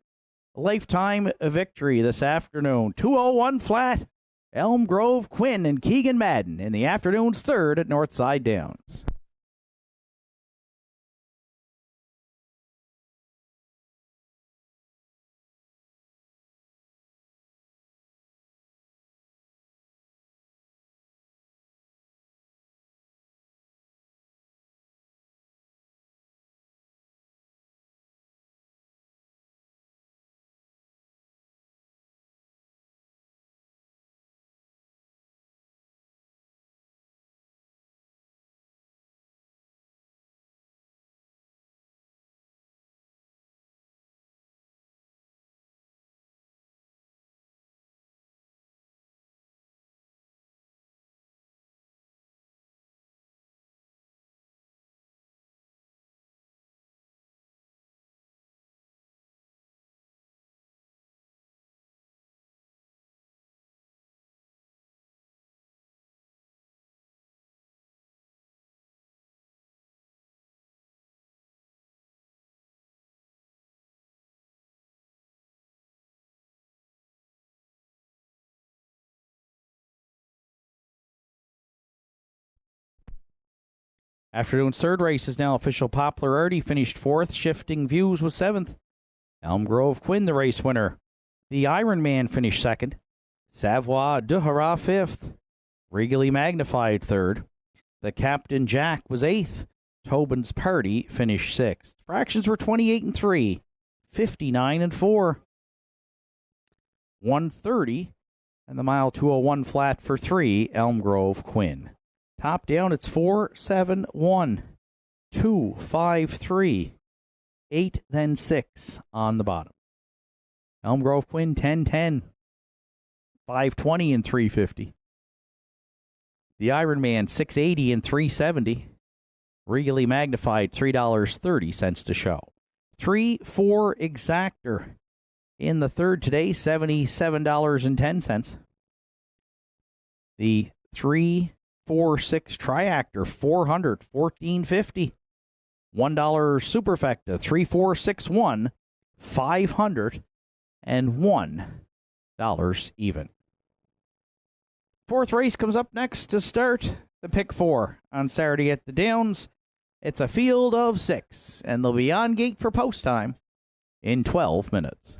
lifetime victory this afternoon. 2:01 flat. Elm Grove Quinn and Keegan Madden in the afternoon's third at Northside Downs. Afternoon's third race is now official. Popularity finished 4th. Shifting Views was 7th. Elm Grove Quinn, the race winner. The Iron Man finished 2nd. Savoie de Hara 5th. Regally Magnified 3rd. The Captain Jack was 8th. Tobin's Party finished 6th. Fractions were 28 and 3, 59 and 4. 130 and the mile 2:01 flat for 3, Elm Grove Quinn. Top down, it's 4, 7, 1, 2, 5, 3, 8, then 6 on the bottom. Elm Grove Quinn 10-10, 520 and 350. The Iron Man 680 and 370. Regally Magnified $3.30 to show. 3-4 Exactor in the third today, $77.10. The 3-4-6 Triactor, $400, $14.50. $1 Superfecta, 3-4-6-1, $501 even. Fourth race comes up next to start the Pick 4 on Saturday at the Downs. It's a field of 6, and they'll be on gate for post time in 12 minutes.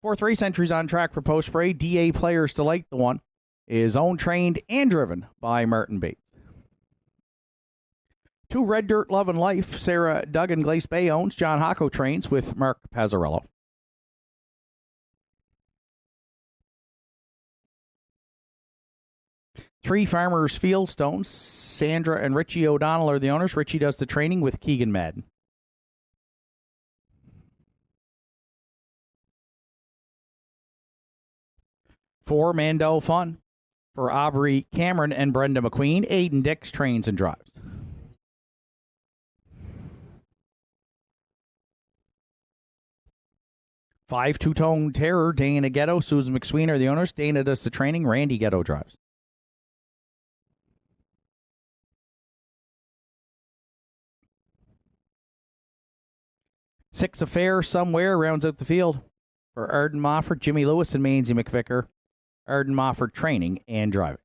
Fourth race entries on track for Post Parade. DA Players Delight, the one, is owned, trained, and driven by Martin Bates. 2 Red Dirt Love and Life, Sarah Duggan Glace Bay owns. John Hocko trains with Mark Pazzarello. 3 Farmers Fieldstones, Sandra and Richie O'Donnell are the owners. Richie does the training with Keegan Madden. 4 Mando Fun for Aubrey Cameron and Brenda McQueen. Aiden Dix trains and drives. 5 Two-Tone Terror, Dana Ghetto, Susan McSween are the owners. Dana does the training. Randy Ghetto drives. 6 Affair Somewhere rounds out the field for Arden Mofford, Jimmy Lewis, and Mainsy McVicker. Arden Mofford training and driving.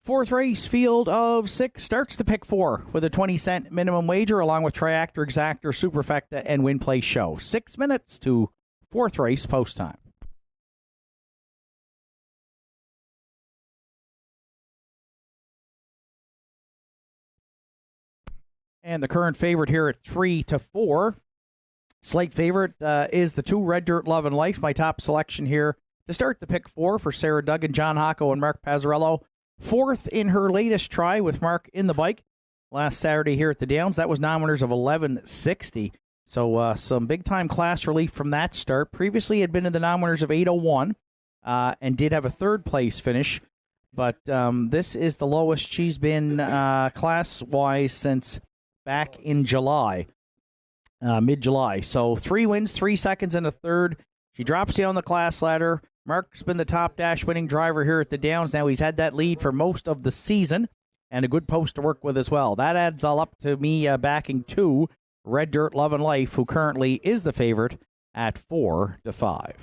4th race, field of 6, starts the pick 4 with a 20-cent minimum wager along with Triactor, Exactor, Superfecta, and Win Play Show. 6 minutes to 4th race post time. And the current favorite here at 3-4. Slight favorite is the 2 Red Dirt Love and Life. My top selection here to start the pick 4 for Sarah Duggan, John Hocko, and Mark Pazzarello. 4th in her latest try with Mark in the bike last Saturday here at the Downs. That was non-winners of 1160. So some big-time class relief from that start. Previously had been in the non-winners of 801 and did have a 3rd place finish. But this is the lowest she's been class-wise since back in July, mid-July. So 3 wins, 3 seconds, and a 3rd. She drops down the class ladder. Mark's been the top dash winning driver here at the Downs. Now he's had that lead for most of the season and a good post to work with as well. That adds all up to me backing 2 Red Dirt Love and Life, who currently is the favorite at 4-5.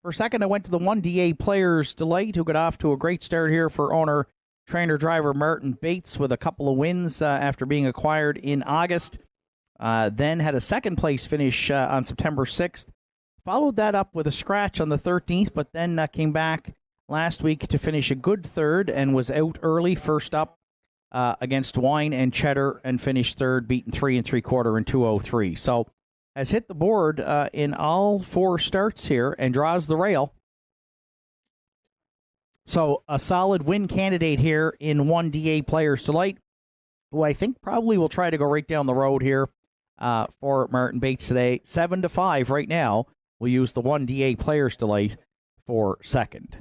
For second, I went to the 1 DA Players Delight, who got off to a great start here for owner trainer-driver Martin Bates with a couple of wins after being acquired in August. Then had a 2nd place finish on September 6th. Followed that up with a scratch on the 13th, but then came back last week to finish a good 3rd and was out early, first up against Wine and Cheddar, and finished 3rd, beaten 3 3/4 in 2:03. So has hit the board in all 4 starts here and draws the rail. So a solid win candidate here in 1 DA Players Delight, who I think probably will try to go right down the road here for Martin Bates today. 7-5 right now. We'll use the 1 DA Players Delight for second.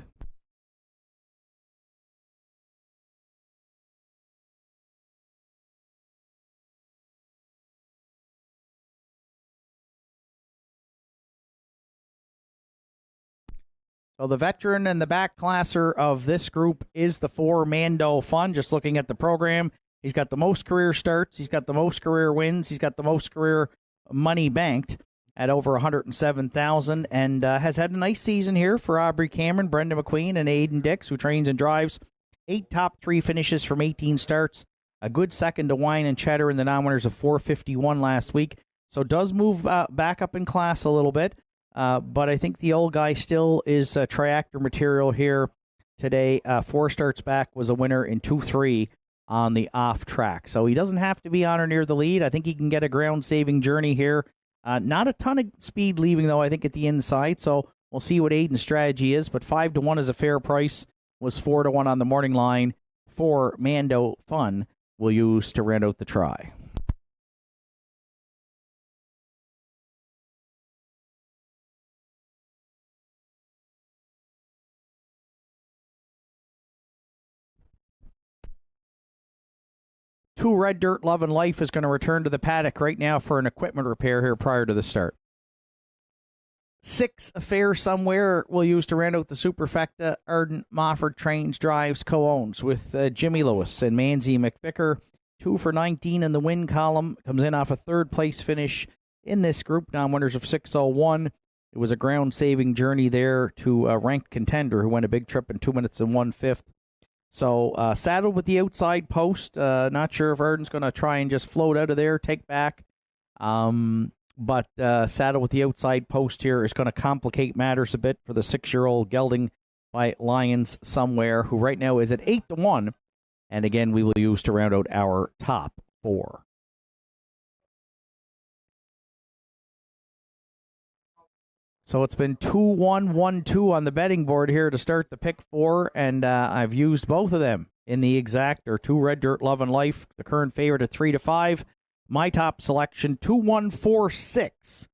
So the veteran and the backclasser of this group is the 4 Mando Fun. Just looking at the program, he's got the most career starts, he's got the most career wins, he's got the most career money banked at over 107,000, and has had a nice season here for Aubrey Cameron, Brenda McQueen, and Aiden Dix, who trains and drives. 8 top 3 finishes from 18 starts. A good second to Wine and Cheddar in the non-winners of 451 last week. So does move back up in class a little bit. But I think the old guy still is triactor material here today. 4 starts back, was a winner in 2-3 on the off track. So he doesn't have to be on or near the lead. I think he can get a ground-saving journey here. Not a ton of speed leaving, though, I think, at the inside. So we'll see what Aiden's strategy is. But 5-1 is a fair price. Was 4-1 on the morning line for Mando Fun. We'll use to round out the try. Two Red Dirt Love and Life is going to return to the paddock right now for an equipment repair here prior to the start. 6 Affair Somewhere we'll use to round out the Superfecta. Arden Mofford trains, drives, co-owns with Jimmy Lewis and Mainsy McVicker. 2 for 19 in the win column. Comes in off a 3rd place finish in this group. Non-winners of 6:01. It was a ground-saving journey there to a ranked contender who went a big trip in 2 minutes and 1/5. So saddled with the outside post. Not sure if Arden's going to try and just float out of there, take back. But saddled with the outside post here is going to complicate matters a bit for the 6-year-old gelding by Lions Somewhere, who right now is at 8-1. And again, we will use to round out our top 4. So it's been 2-1, 1-2 on the betting board here to start the pick 4, and I've used both of them in the exactor. 2 Red Dirt Love and Life, the current favorite at 3-5. My top selection, 2-1-4-6,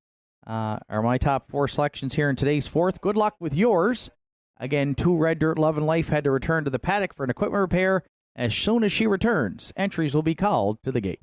are my top 4 selections here in today's 4th. Good luck with yours. Again, 2 Red Dirt Love and Life had to return to the paddock for an equipment repair. As soon as she returns, entries will be called to the gate.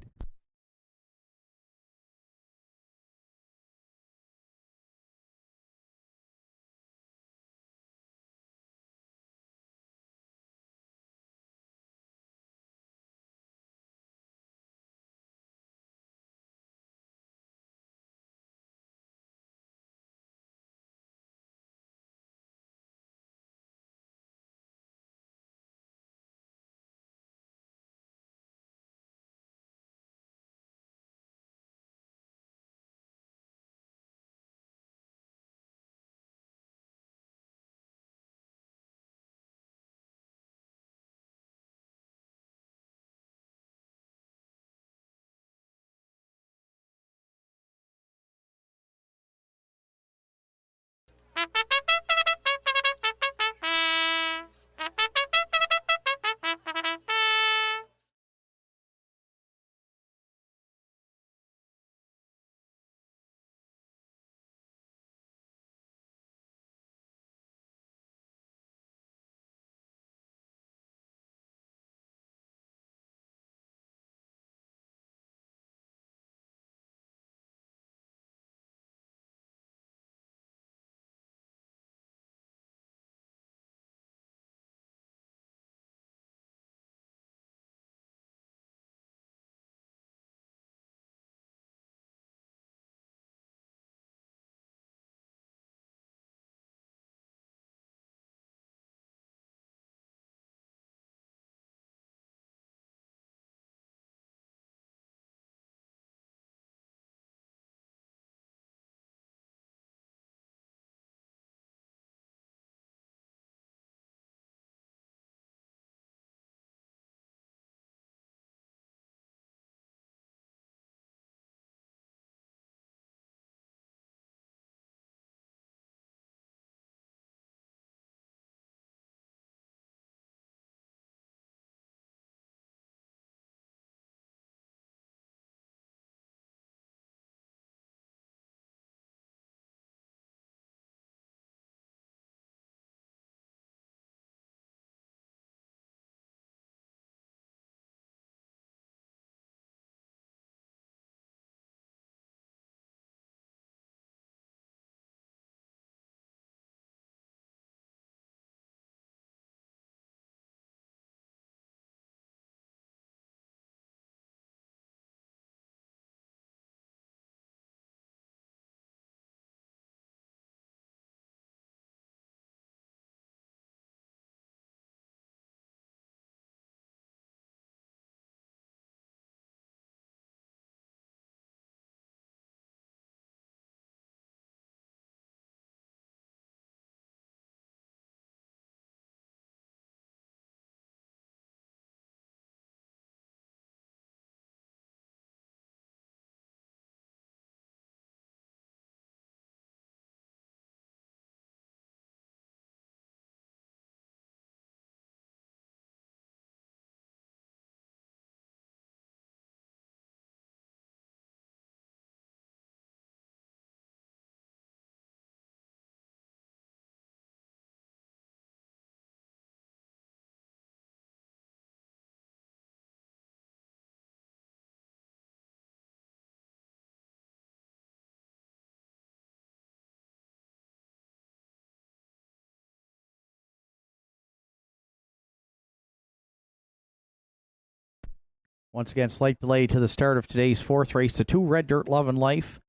Once again, slight delay to the start of today's 4th race. The 2 Red Dirt Love and Life.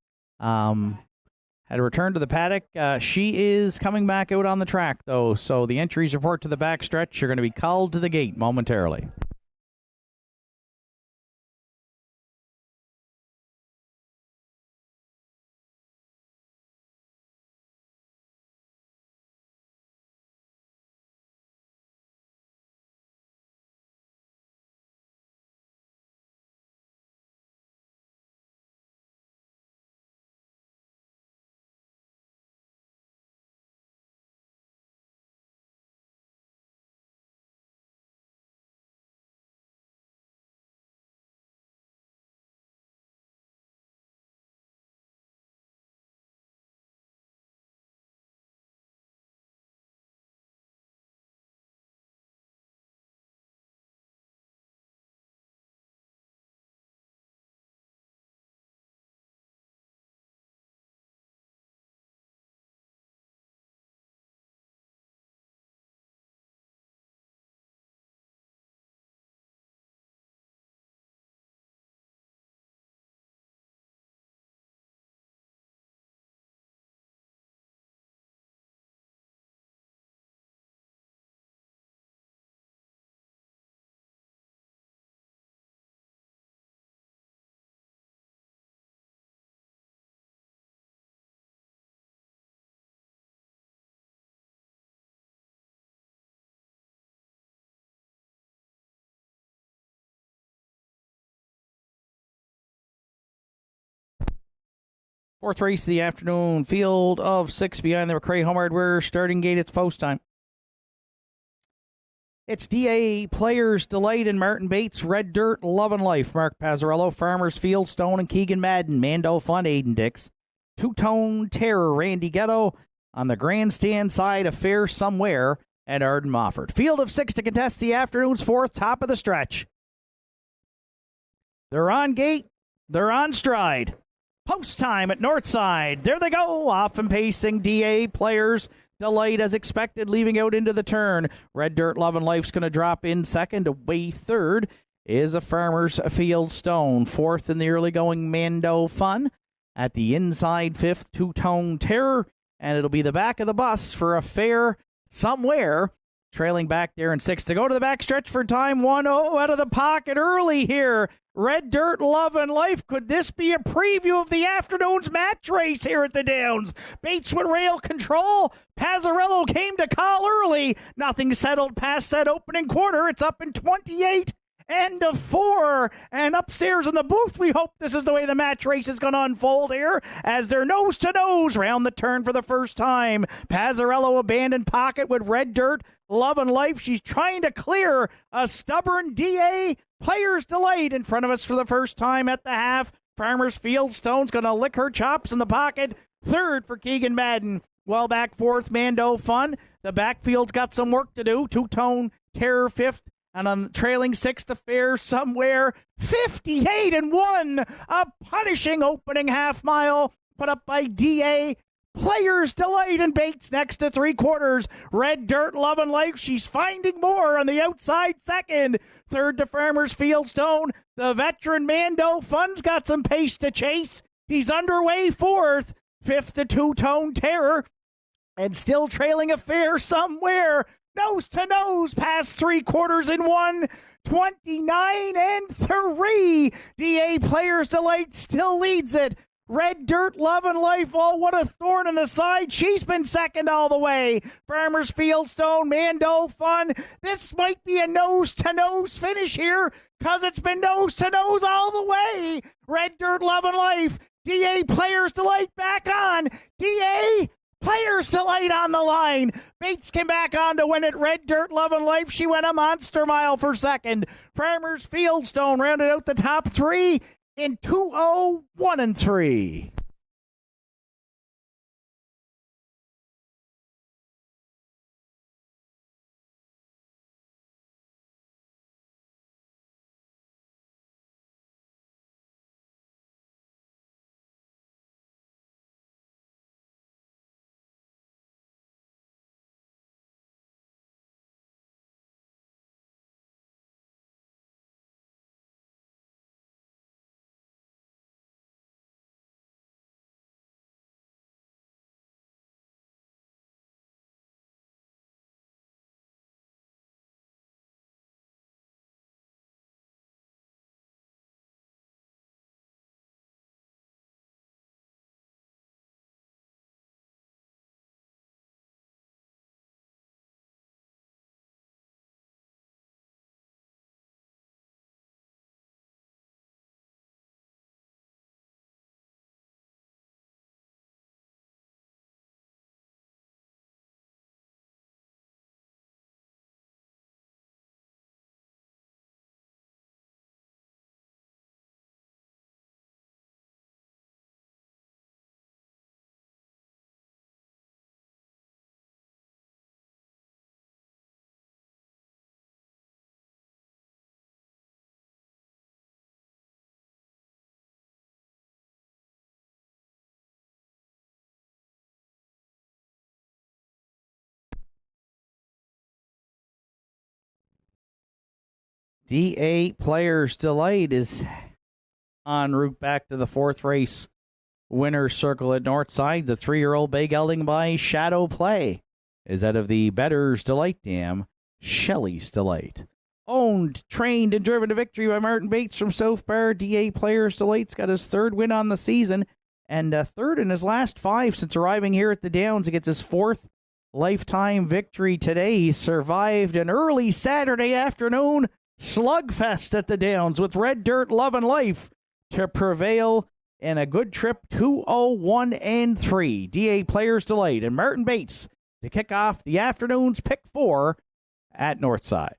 had returned to the paddock. She is coming back out on the track, though, so the entries report to the backstretch are going to be called to the gate momentarily. Fourth race of the afternoon, field of 6 behind the McRae Home Hardware starting gate. It's post time. It's DA Players Delight and Martin Bates, Red Dirt, Love and Life, Mark Pazzarello, Farmers Field, Stone and Keegan Madden, Mando Fun, Aiden Dix, Two-Tone Terror, Randy Ghetto, on the grandstand side, Affair Somewhere, and Arden Mofford. Field of 6 to contest the afternoon's fourth, top of the stretch. They're on gate, they're on stride. Post time at Nortside. There they go, off and pacing. DA Players Delight as expected, leaving out into the turn. Red Dirt Love and Life's going to drop in second. Away third is a Farmers Field Stone. Fourth in the early going, Mando Fun. At the inside, fifth, Two-Tone Terror. And it'll be the back of the bus for Affair Somewhere. Trailing back there in sixth to go to the backstretch for time 1-0 out of the pocket early here. Red Dirt, Love and Life. Could this be a preview of the afternoon's match race here at the Downs? Bates with rail control. Pazzarello came to call early. Nothing settled past that opening quarter. It's up in 28. End of 4. And upstairs in the booth, we hope this is the way the match race is going to unfold here as they're nose to nose round the turn for the first time. Pazzarello abandoned pocket with Red Dirt, Love and Life. She's trying to clear a stubborn DA Players Delight in front of us for the first time at the half. Farmers Field Stone's going to lick her chops in the pocket. Third for Keegan Madden. Well back fourth, Mando Fun. The backfield's got some work to do. Two-Tone Terror fifth. And on trailing sixth, Affair Somewhere, 58-1. A punishing opening half mile put up by DA Players Delight and Bates next to three quarters. Red Dirt, Love and Life. She's finding more on the outside second. Third to Farmers Field Stone. The veteran Mando Fun's got some pace to chase. He's underway fourth. Fifth to Two-Tone Terror. And still trailing Affair Somewhere. Nose to nose past three quarters in 1:29-3. DA Players Delight still leads it. Red Dirt, Love and Life, oh, what a thorn in the side. She's been second all the way. Farmers Field Stone, Mando Fun. This might be a nose-to-nose finish here because it's been nose-to-nose all the way. Red Dirt, Love and Life. DA Players Delight back on. DA Players Delight on the line. Bates came back on to win it. Red Dirt, Love and Life. She went a monster mile for second. Farmers Field Stone rounded out the top three in 2:01-3. D8 Players Delight is en route back to the fourth race winner's circle at Nortside. The 3-year-old bay gelding by Shadow Play is out of the Better's Delight dam, Shelley's Delight. Owned, trained, and driven to victory by Martin Bates from South Bar. D8 Players Delight's got his third win on the season and third in his last 5 since arriving here at the Downs. He gets his 4th lifetime victory today. He survived an early Saturday afternoon slugfest at the Downs with Red Dirt Love and Life to prevail in a good trip 201 and 3. D8 Players Delight and Martin Bates to kick off the afternoon's pick 4 at Northside.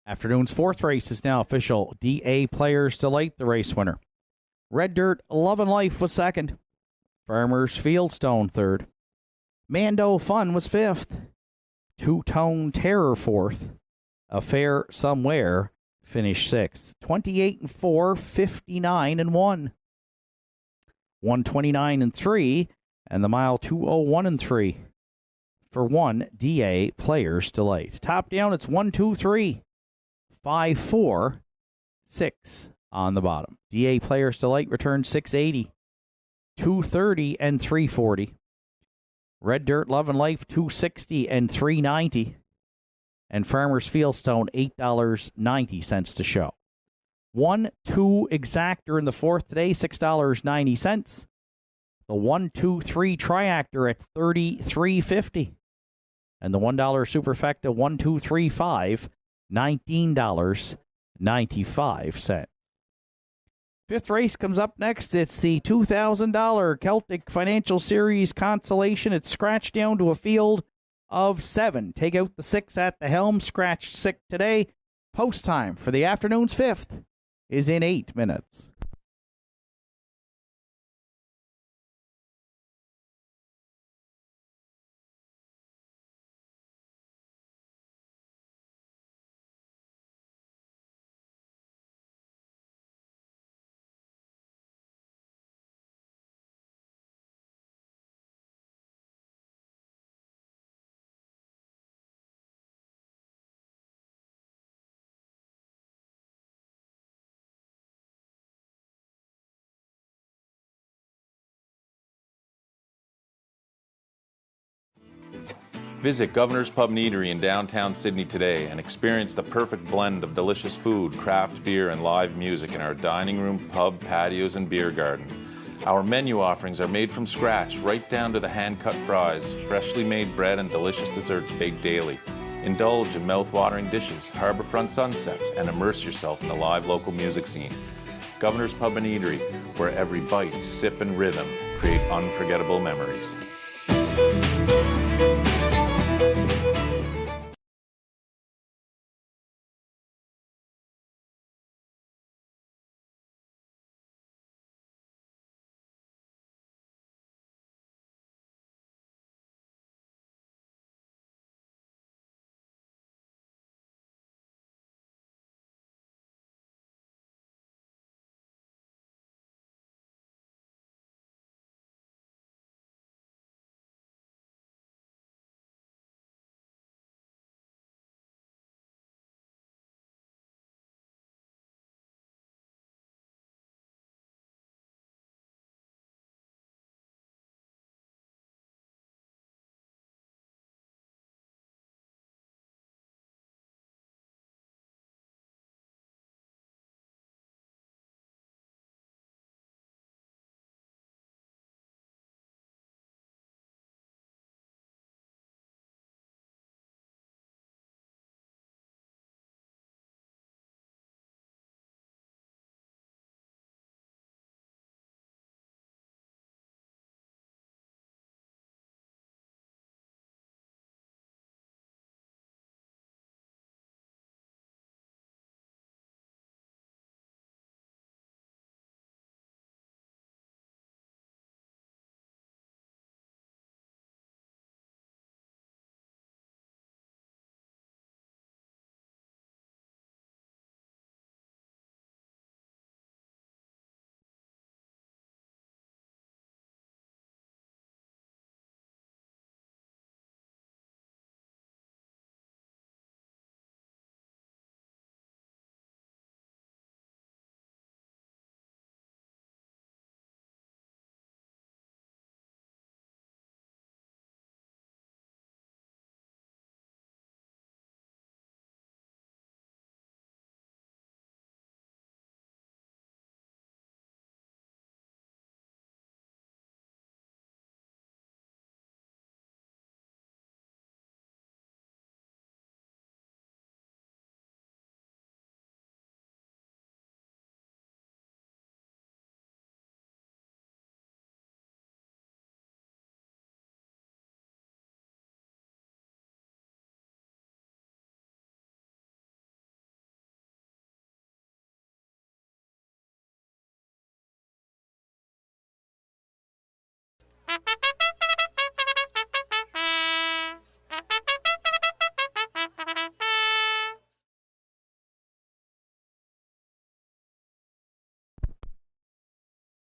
Afternoon's 4th race is now official. D8 Players Delight, the race winner. Red Dirt Love and Life was 2nd. Farmers Fieldstone 3rd. Mando Fun was 5th. Two-Tone Terror 4th. Affair Somewhere finished 6th. 28 and 4, 59 and 1. 129 and 3, and the mile 201 and 3. For 1 D8 Players Delight. Top down, it's 1, 2, 3. 5, 4, 6 on the bottom. D8 Players Delight returned 680, 230, and 340. Red Dirt Love and Life 260 and 390. And Farmers Fieldstone $8.90 to show. 1, 2 exactor in the 4th today, $6.90. The 1, 2, 3 triactor at $33.50. And the $1 superfecta 1, 2, 3, 5. $19.95. 5th race comes up next. It's the $2,000 Celtic Financial Series Consolation. It's scratched down to a field of 7. Take out the 6 at the helm. Scratched 6 today. Post time for the afternoon's 5th is in 8 minutes. Visit Governor's Pub and Eatery in downtown Sydney today and experience the perfect blend of delicious food, craft beer, and live music in our dining room, pub, patios, and beer garden. Our menu offerings are made from scratch, right down to the hand-cut fries, freshly made bread, and delicious desserts baked daily. Indulge in mouth-watering dishes, harborfront sunsets, and immerse yourself in the live local music scene. Governor's Pub and Eatery, where every bite, sip, and rhythm create unforgettable memories.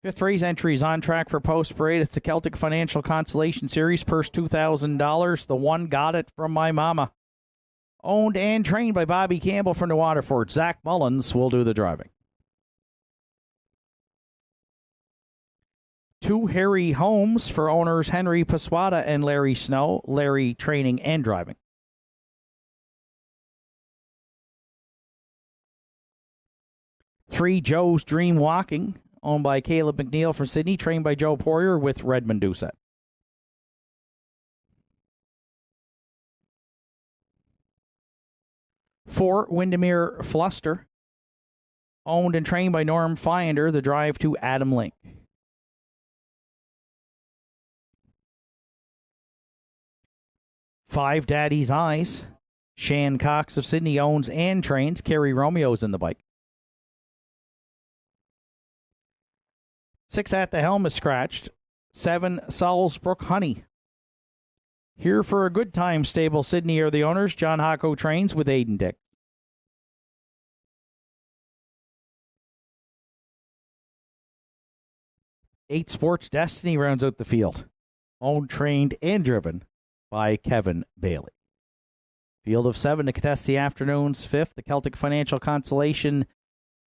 Fifth race entry is on track for post parade. It's the Celtic Financial Consolation Series. Purse $2,000. The one got it from my mama. Owned and trained by Bobby Campbell from New Waterford. Zach Mullins will do the driving. Two Harry Homes for owners Henry Paswata and Larry Snow. Larry training and driving. Three Joe's Dream Walking, owned by Caleb McNeil from Sydney, trained by Joe Poirier with Redmond Doucette. Four Windermere Fluster, owned and trained by Norm Finder, the drive to Adam Link. Five Daddy's Eyes, Shan Cox of Sydney owns and trains. Kerry Romeo's in the bike. Six At the Helm is scratched. Seven Salisbrook Honey. Here for a Good Time stable, Sydney are the owners. John Hocko trains with Aiden Dick. Eight Sports Destiny rounds out the field. Owned, trained, and driven by Kevin Bailey. Field of seven to contest the afternoon's fifth. The Celtic Financial Consolation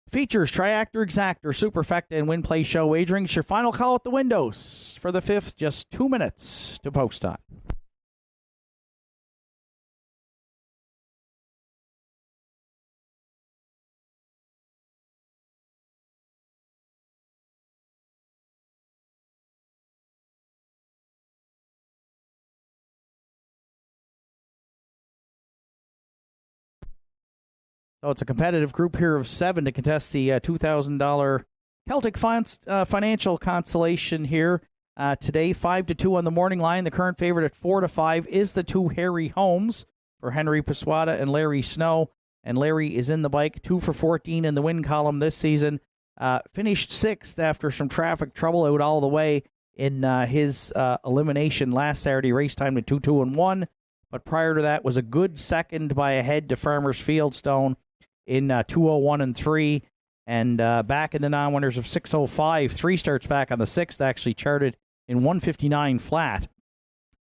features Triactor, Exactor, Superfecta, and Win Play Show wagering. It's your final call at the windows for the fifth. Just 2 minutes to post time. So it's a competitive group here of seven to contest the $2,000 Celtic Financial Consolation here today. 5-2 on the morning line. The current favorite at 4-5 is the two Harry Homes for Henry Paswata and Larry Snow. And Larry is in the bike, 2 for 14 in the win column this season. Finished sixth after some traffic trouble out all the way in his elimination last Saturday. Race time to 2-2-1. But prior to that was a good second by a head to Farmers Fieldstone in 2:01.3, and back in the non-winners of 6:05, 3 starts back on the 6th, actually charted in 1:59 flat.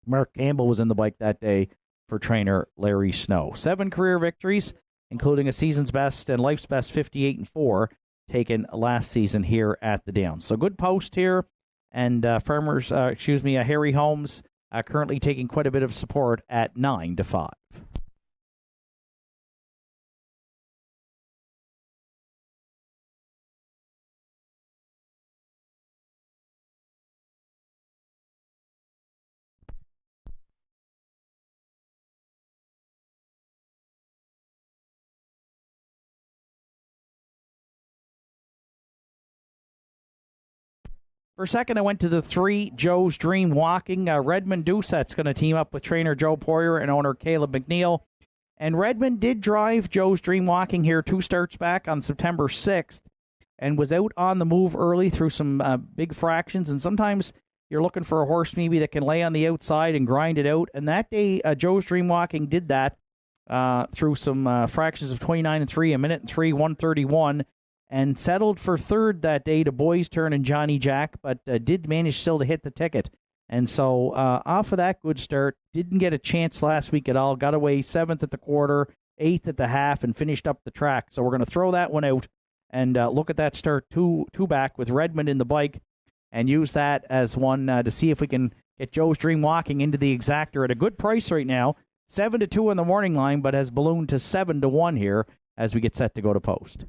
Mark Campbell was in the bike that day for trainer Larry Snow. 7 career victories, including a season's best and life's best 58-4, taken last season here at the Downs. So good post here, and Harry Holmes currently taking quite a bit of support at 9-5. For second, I went to the 3 Joe's Dream Walking. Redmond Doucette's going to team up with trainer Joe Poirier and owner Caleb McNeil. And Redmond did drive Joe's Dream Walking here 2 starts back on September 6th and was out on the move early through some big fractions. And sometimes you're looking for a horse maybe that can lay on the outside and grind it out. And that day, Joe's Dream Walking did that through some fractions of 29-3, a minute and 3, 131. And settled for third that day to Boys Turn and Johnny Jack, but did manage still to hit the ticket. And so off of that good start, didn't get a chance last week at all. Got away 7th at the quarter, 8th at the half, and finished up the track. So we're going to throw that one out and look at that start two back with Redmond in the bike and use that as one to see if we can get Joe's Dream Walking into the Exactor at a good price right now. 7-2 on the morning line, but has ballooned to 7-1 here as we get set to go to post.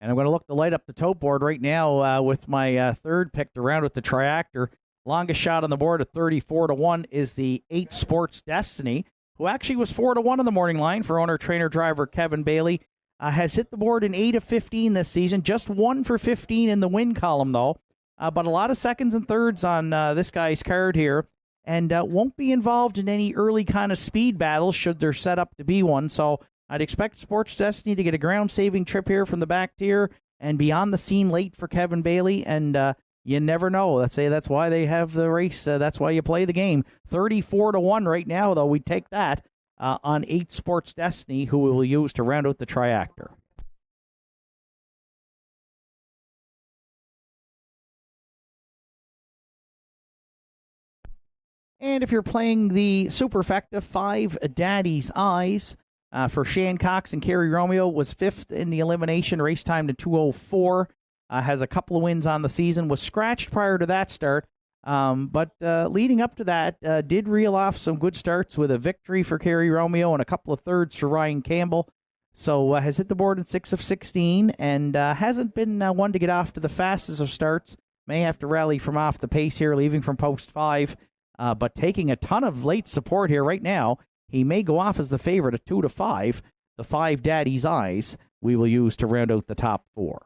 And I'm going to look to light up the tote board right now with my third pick to round with the Triactor. Longest shot on the board at 34-1 is the 8 Sports Destiny, who actually was 4-1 on the morning line for owner-trainer-driver Kevin Bailey. Has hit the board in 8 of 15 this season. Just 1 for 15 in the win column, though. But a lot of seconds and thirds on this guy's card here. And won't be involved in any early kind of speed battles should there set up to be one. So I'd expect Sports Destiny to get a ground-saving trip here from the back tier and be on the scene late for Kevin Bailey and You never know. That's why they have the race. That's why you play the game. 34-1 right now, though. We take that on 8 Sports Destiny, who we will use to round out the triactor. And if you're playing the Superfecta, 5 Daddy's Eyes for Shane Cox and Kerry Romeo was 5th in the elimination, race time to 2:04. Has a couple of wins on the season, was scratched prior to that start, but leading up to that, did reel off some good starts with a victory for Kerry Romeo and a couple of thirds for Ryan Campbell. So has hit the board in 6 of 16 and hasn't been one to get off to the fastest of starts. May have to rally from off the pace here, leaving from post 5. But taking a ton of late support here right now, he may go off as the favorite at 2-5. The 5 Daddy's Eyes we will use to round out the top 4.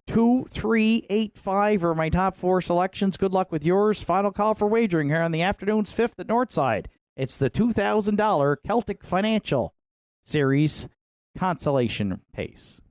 2, 3, 8, 5 are my top 4 selections. Good luck with yours. Final call for wagering here on the afternoon's 5th at Nortside. It's the $2,000 Celtic Financial Series Consolation Pace.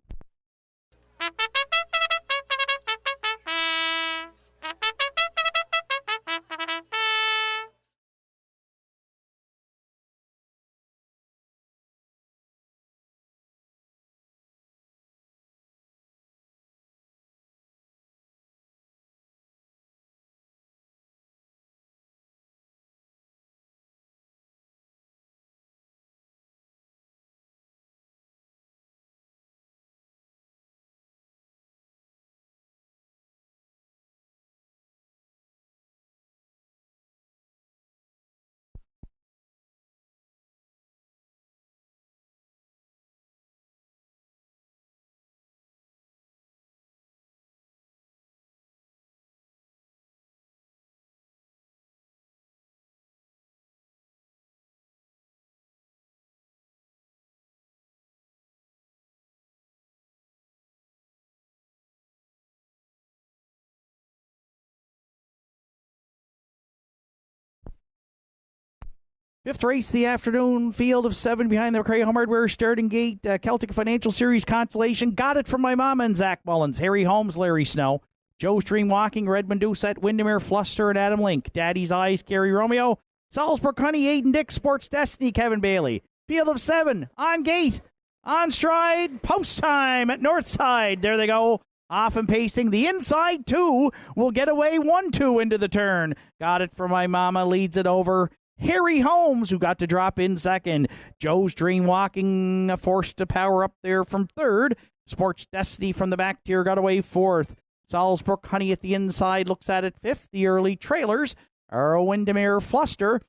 Fifth race of the afternoon, field of 7 behind the McRae Home Hardware starting gate. Celtic Financial Series Consolation. Got it from my mama and Zach Mullins. Harry Holmes, Larry Snow. Joe's Dream Walking, Redmond Doucette, Windermere, Fluster, and Adam Link. Daddy's Eyes, Gary Romeo. Salzburg Honey, Aiden Dick, Sports Destiny, Kevin Bailey. Field of 7, on gate, on stride, post time at Northside. There they go. Off and pacing. The inside 2 will get away 1-2 into the turn. Got it from my mama, leads it over. Harry Holmes, who got to drop in second. Joe's Dream Walking, forced to power up there from third. Sports Destiny from the back tier got away 4th. Salzburg Honey at the inside looks at it 5th. The early trailers are Windermere, Fluster.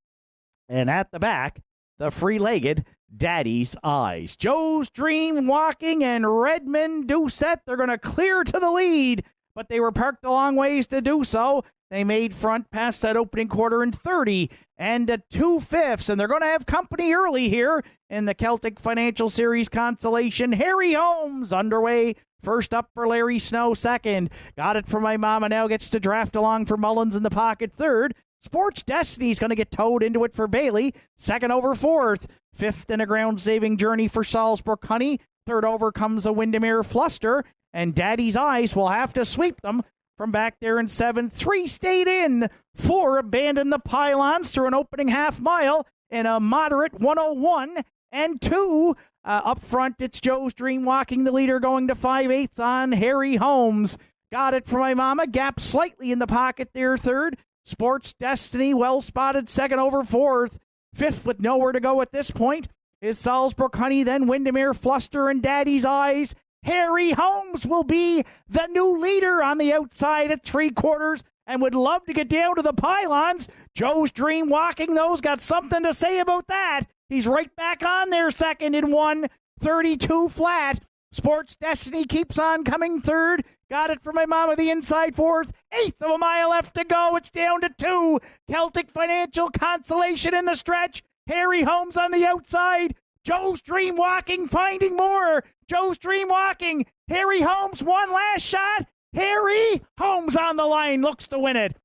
And at the back, the free-legged Daddy's Eyes. Joe's Dream Walking and Redmond Doucette, they're going to clear to the lead, but they were parked a long ways to do so. They made front past that opening quarter in 30 and 2/5, and they're going to have company early here in the Celtic Financial Series Consolation. Harry Holmes underway. First up for Larry Snow, second. Got it from my mama, now gets to draft along for Mullins in the pocket, third. Sports Destiny's going to get towed into it for Bailey. Second over 4th. 5th in a ground-saving journey for Salzburg Honey. Third over comes a Windermere Fluster, and Daddy's Eyes will have to sweep them from back there in 7th. 3 stayed in. 4 abandoned the pylons through an opening half mile in a moderate 1:01. And 2 up front, it's Joe's Dream Walking, the leader, going to 5/8 on Harry Holmes. Got it for my mama. Gap slightly in the pocket there, third. Sports Destiny, well spotted, second over 4th. 5th with nowhere to go at this point is Salzburg Honey, then Windermere Fluster and Daddy's Eyes. Harry Holmes will be the new leader on the outside at 3/4 and would love to get down to the pylons. Joe's Dream Walking, those got something to say about that. He's right back on there, second in 1:32 flat. Sports Destiny keeps on coming third. Got it from my mama, the inside 4th. 1/8 of a mile left to go. It's down to 2. Celtic Financial Consolation in the stretch. Harry Holmes on the outside. Joe's Dream Walking finding more. Joe's Dream Walking. Harry Holmes, one last shot. Harry Holmes on the line, looks to win it.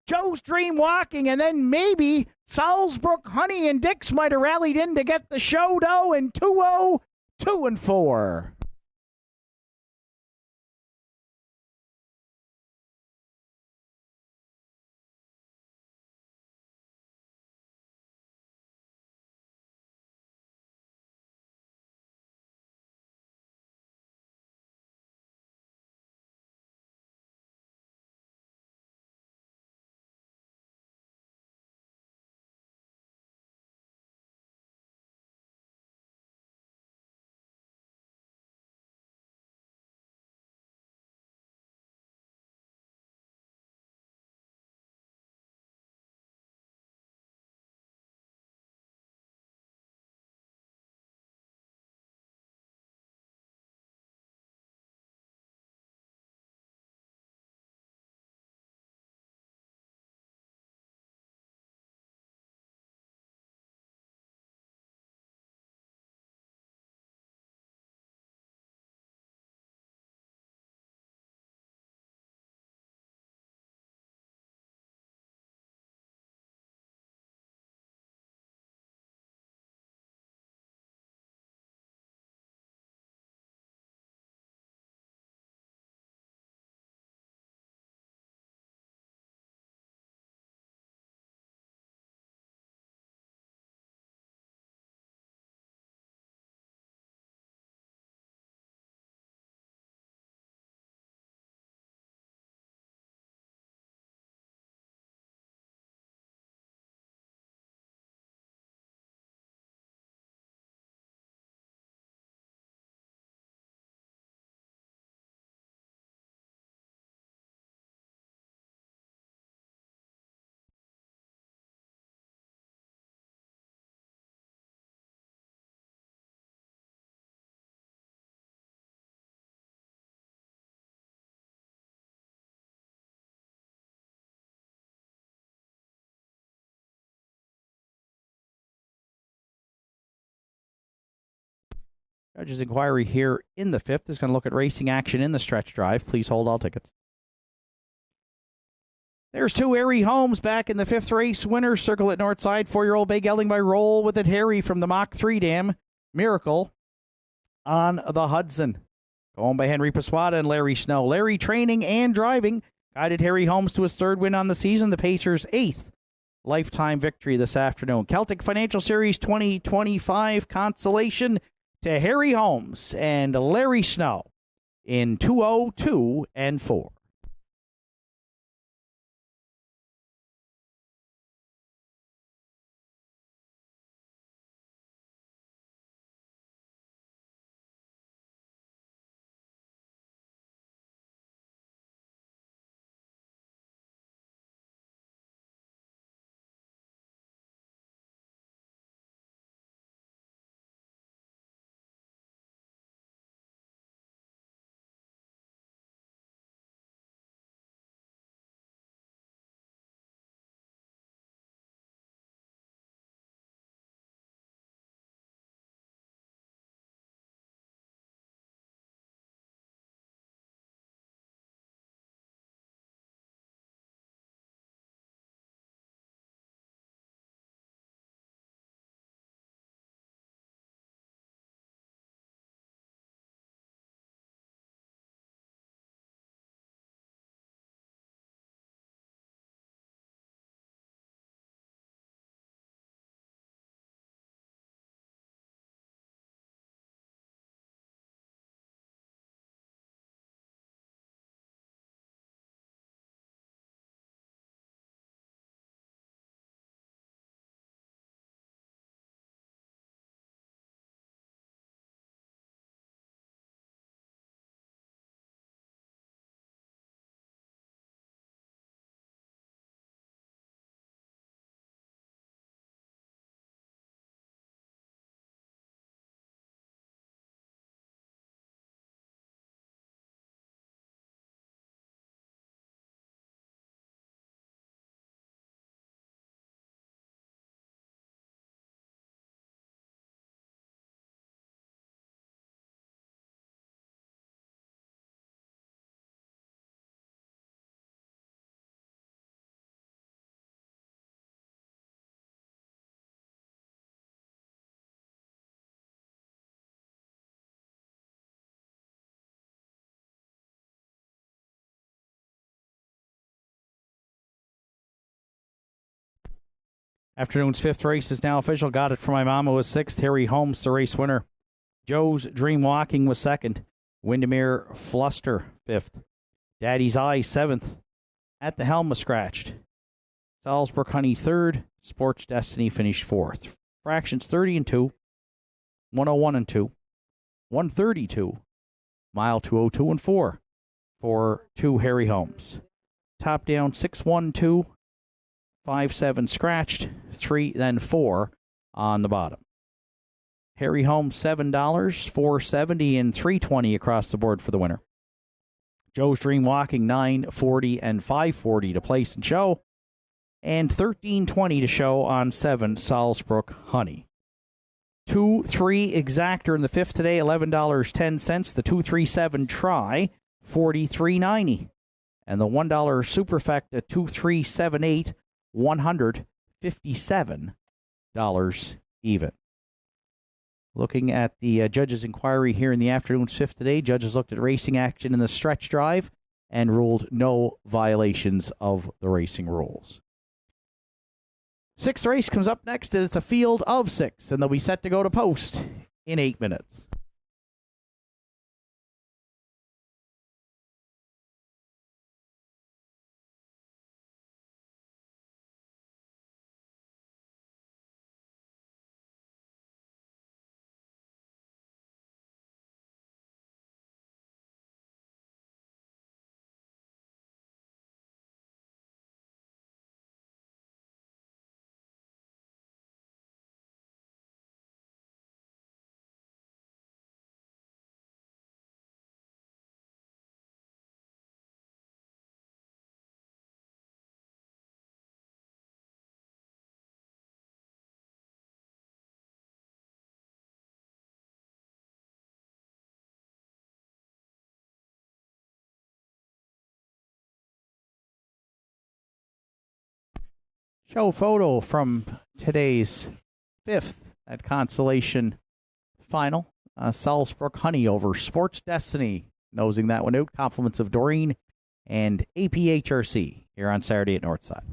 Joe's Dream Walking, and then maybe Salzburg Honey and Dix might have rallied in to get the show, though, in 2-0, 2-4. Judges' inquiry here in the 5th is going to look at racing action in the stretch drive. Please hold all tickets. There's 2 Harry Holmes back in the 5th race. Winner's circle at Nortside. 4-year-old Bay Gelding by Roll with it. Harry from the Mach 3 Dam. Miracle on the Hudson. Going by Henry Pasquada and Larry Snow. Larry training and driving. Guided Harry Holmes to his 3rd win on the season. The Pacers' 8th lifetime victory this afternoon. Celtic Financial Series 2025 Consolation to Harry Holmes and Larry Snow in 202 and 4. Afternoon's 5th race is now official. Got it from my mama was 6th. Harry Holmes, the race winner. Joe's Dream Walking was 2nd. Windermere Fluster, 5th. Daddy's Eye, 7th. At the Helm was scratched. Salzburg Honey, 3rd. Sports Destiny finished 4th. Fractions 30 and 2. 101 and 2. 132. Mile 202 and 4 for 2 Harry Holmes. Top down 612. 5-7 scratched, 3, then 4 on the bottom. Harry Holmes, $7, $4.70 and $3.20 across the board for the winner. Joe's Dream Walking, $9.40 and $5.40 to place and show, and $13.20 to show on 7 Salzburg Honey. 2-3 Exactor in the 5th today, $11.10. The 237 Try, $43.90. And the $1 Superfecta 2378, $157 even. Looking at the judges' inquiry here in the afternoon's 5th today, judges looked at racing action in the stretch drive and ruled no violations of the racing rules. 6th race comes up next, and it's a field of 6, and they'll be set to go to post in 8 minutes. Show photo from today's 5th at Consolation final. Salzburg Honey over Sports Destiny. Nosing that one out. Compliments of Doreen and APHRC here on Saturday at Nortside.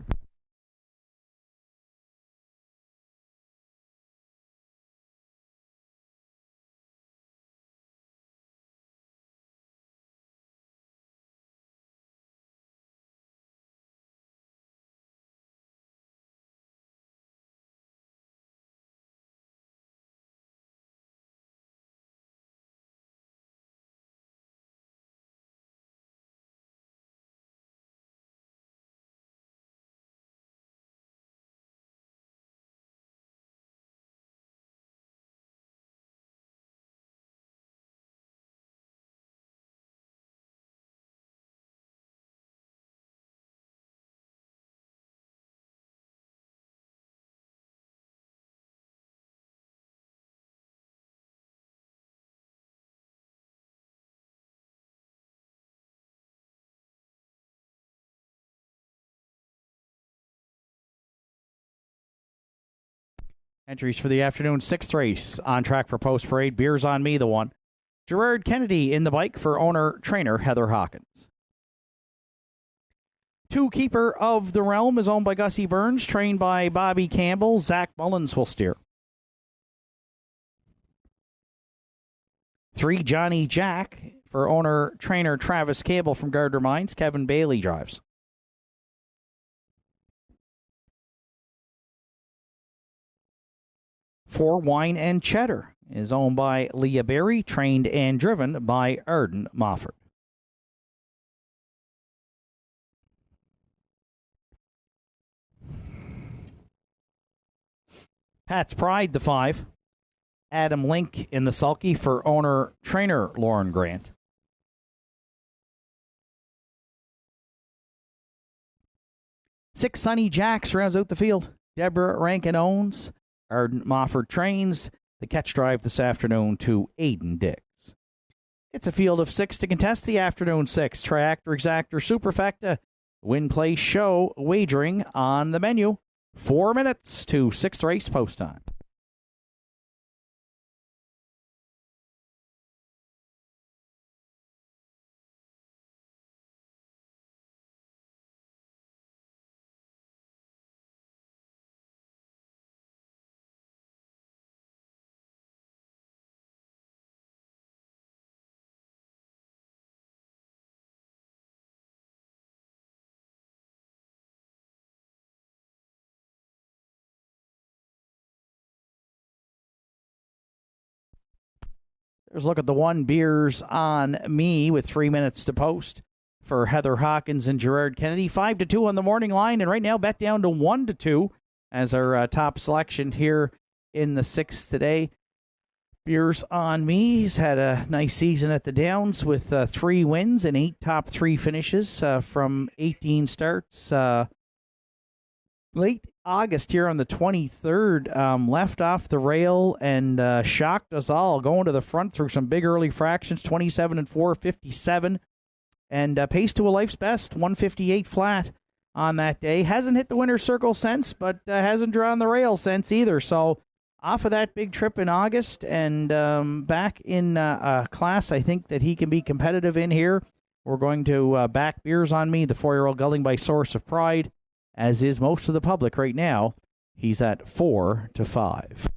Entries for the afternoon 6th race on track for post parade. Beers on Me, the one. Gerard Kennedy in the bike for owner-trainer Heather Hawkins. 2 Keeper of the Realm is owned by Gussie Burns, trained by Bobby Campbell. Zach Mullins will steer. 3 Johnny Jack for owner-trainer Travis Campbell from Gardner Mines. Kevin Bailey drives. 4 Wine and Cheddar is owned by Leah Berry, trained and driven by Arden Mofford. Pat's Pride, the 5. Adam Link in the sulky for owner-trainer Lauren Grant. 6 Sunny Jacks rounds out the field. Deborah Rankin owns. Arden Mofford trains. The catch drive this afternoon to Aiden Dix. It's a field of 6 to contest the afternoon 6. Triactor, Exactor, Superfecta. Win, play, show, wagering on the menu. 4 minutes to 6th race post time. There's a look at the 1 Beers on Me with 3 minutes to post for Heather Hawkins and Gerard Kennedy. 5-2 on the morning line, and right now bet down to 1-2 as our top selection here in the 6th today. Beers on Me. He's had a nice season at the Downs with 3 wins and 8 top 3 finishes from 18 starts. Late August here on the 23rd, left off the rail and shocked us all, going to the front through some big early fractions, 27-4, 57, and paced to a life's best, 158 flat on that day. Hasn't hit the winner's circle since, but hasn't drawn the rail since either. So off of that big trip in August and back in a class I think that he can be competitive in here. We're going to back Beers on Me, the 4-year-old gelding by Source of Pride, as is most of the public right now. He's at 4-5.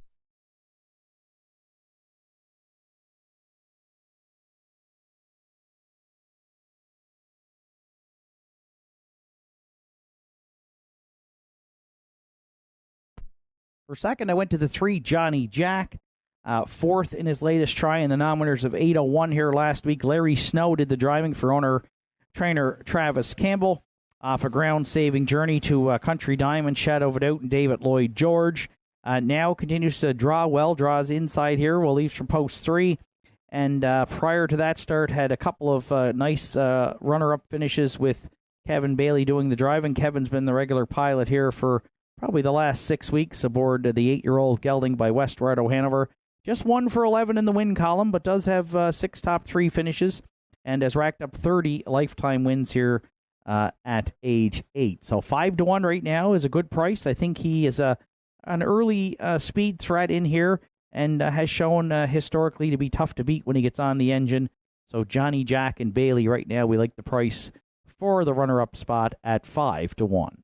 For second, I went to the 3 Johnny Jack. 4th in his latest try in the non-winners of 801 here last week. Larry Snow did the driving for owner-trainer Travis Campbell. Off a ground-saving journey to Country Diamond, Shadow Vidot and David Lloyd George. Now continues to draw well, draws inside here, will leave from post 3. And prior to that start, had a couple of nice runner-up finishes with Kevin Bailey doing the driving. Kevin's been the regular pilot here for probably the last 6 weeks aboard the 8-year-old gelding by Westward Hanover. Just 1 for 11 in the win column, but does have 6 top 3 finishes and has racked up 30 lifetime wins here at age 8. So 5-1 right now is a good price. I think he is an early speed threat in here and has shown historically to be tough to beat when he gets on the engine. So Johnny Jack and Bailey right now, we like the price for the runner-up spot at 5-1.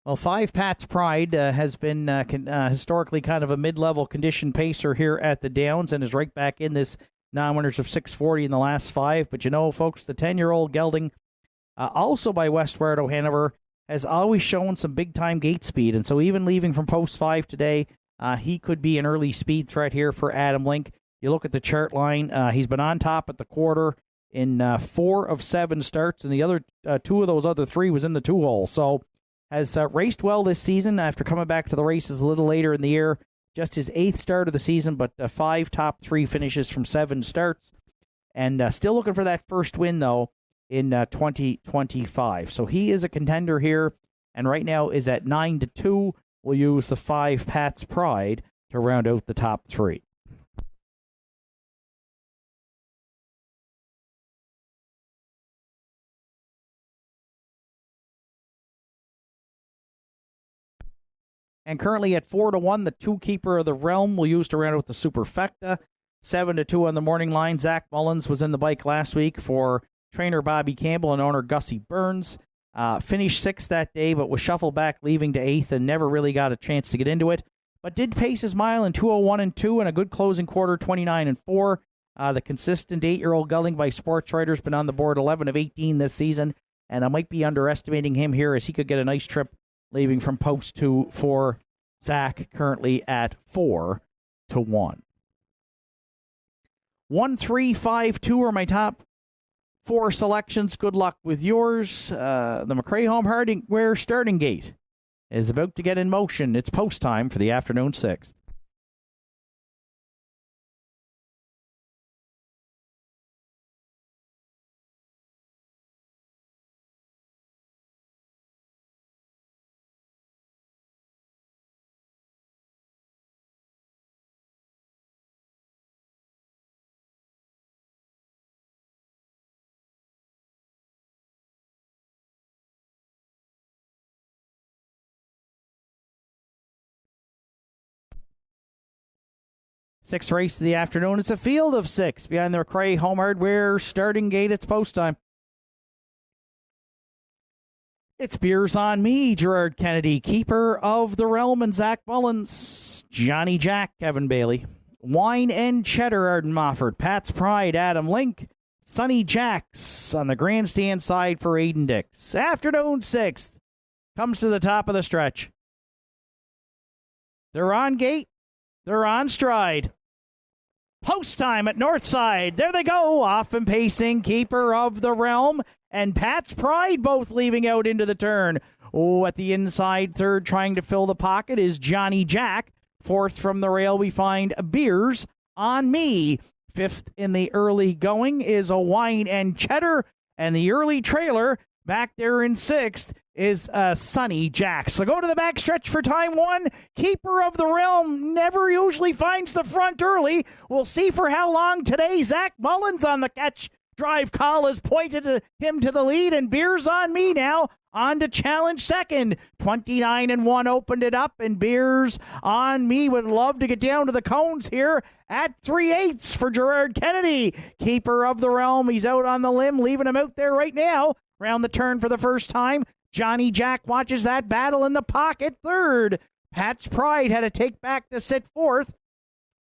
Well, 5 Pat's Pride has been historically kind of a mid-level condition pacer here at the Downs and is right back in this non-winners of 640 in the last 5. But you know, folks, the 10-year-old gelding, also by Westward O'Hanover, has always shown some big-time gate speed. And so even leaving from post 5 today, he could be an early speed threat here for Adam Link. You look at the chart line, he's been on top at the quarter in 4 of 7 starts, and the other 2 of those other 3 was in the 2-hole. So has raced well this season after coming back to the races a little later in the year. Just his 8th start of the season, but 5 top 3 finishes from 7 starts. And still looking for that first win, though, in 2025. So he is a contender here, and right now is at 9-2. We'll use the 5 Pat's Pride to round out the top 3. And currently at 4-1, the 2 Keeper of the Realm will use to round out the Superfecta. 7-2 on the morning line. Zach Mullins was in the bike last week for trainer Bobby Campbell and owner Gussie Burns. Finished 6th that day, but was shuffled back, leaving to 8th, and never really got a chance to get into it. But did pace his mile in 2:01.2 and a good closing quarter, 29-4. The consistent 8-year-old gelding by Sports Writer's been on the board 11 of 18 this season, and I might be underestimating him here as he could get a nice trip leaving from post 2 for Zach, currently at 4-1. 1, 3, 5, 2 are my top 4 selections. Good luck with yours. The McRae Home Hardware starting gate is about to get in motion. It's post time for the afternoon 6th. Sixth race of the afternoon. It's a field of 6 behind the McRae Home Hardware starting gate. It's post time. It's Beers on Me, Gerard Kennedy, Keeper of the Realm, and Zach Mullins. Johnny Jack, Kevin Bailey. Wine and Cheddar, Arden Mofford. Pat's Pride, Adam Link. Sonny Jacks on the grandstand side for Aiden Dix. Afternoon 6th comes to the top of the stretch. They're on gate. They're on stride. Post time at Nortside. There they go. Off and pacing. Keeper of the Realm and Pat's Pride both leaving out into the turn. Oh, at the inside third, trying to fill the pocket is Johnny Jack. 4th from the rail, we find Beers on Me. 5th in the early going is a Wine and Cheddar. And the early trailer back there in 6th is Sonny Jack. So go to the backstretch for time 1. Keeper of the Realm never usually finds the front early. We'll see for how long today. Zach Mullins on the catch. Drive call has pointed him to the lead, and Beers on Me now on to challenge second. 29-1 opened it up, and Beers on Me would love to get down to the cones here at 3/8 for Gerard Kennedy. Keeper of the Realm, he's out on the limb, leaving him out there right now. Round the turn for the first time. Johnny Jack watches that battle in the pocket. 3rd. Pat's Pride had to take back to sit 4th.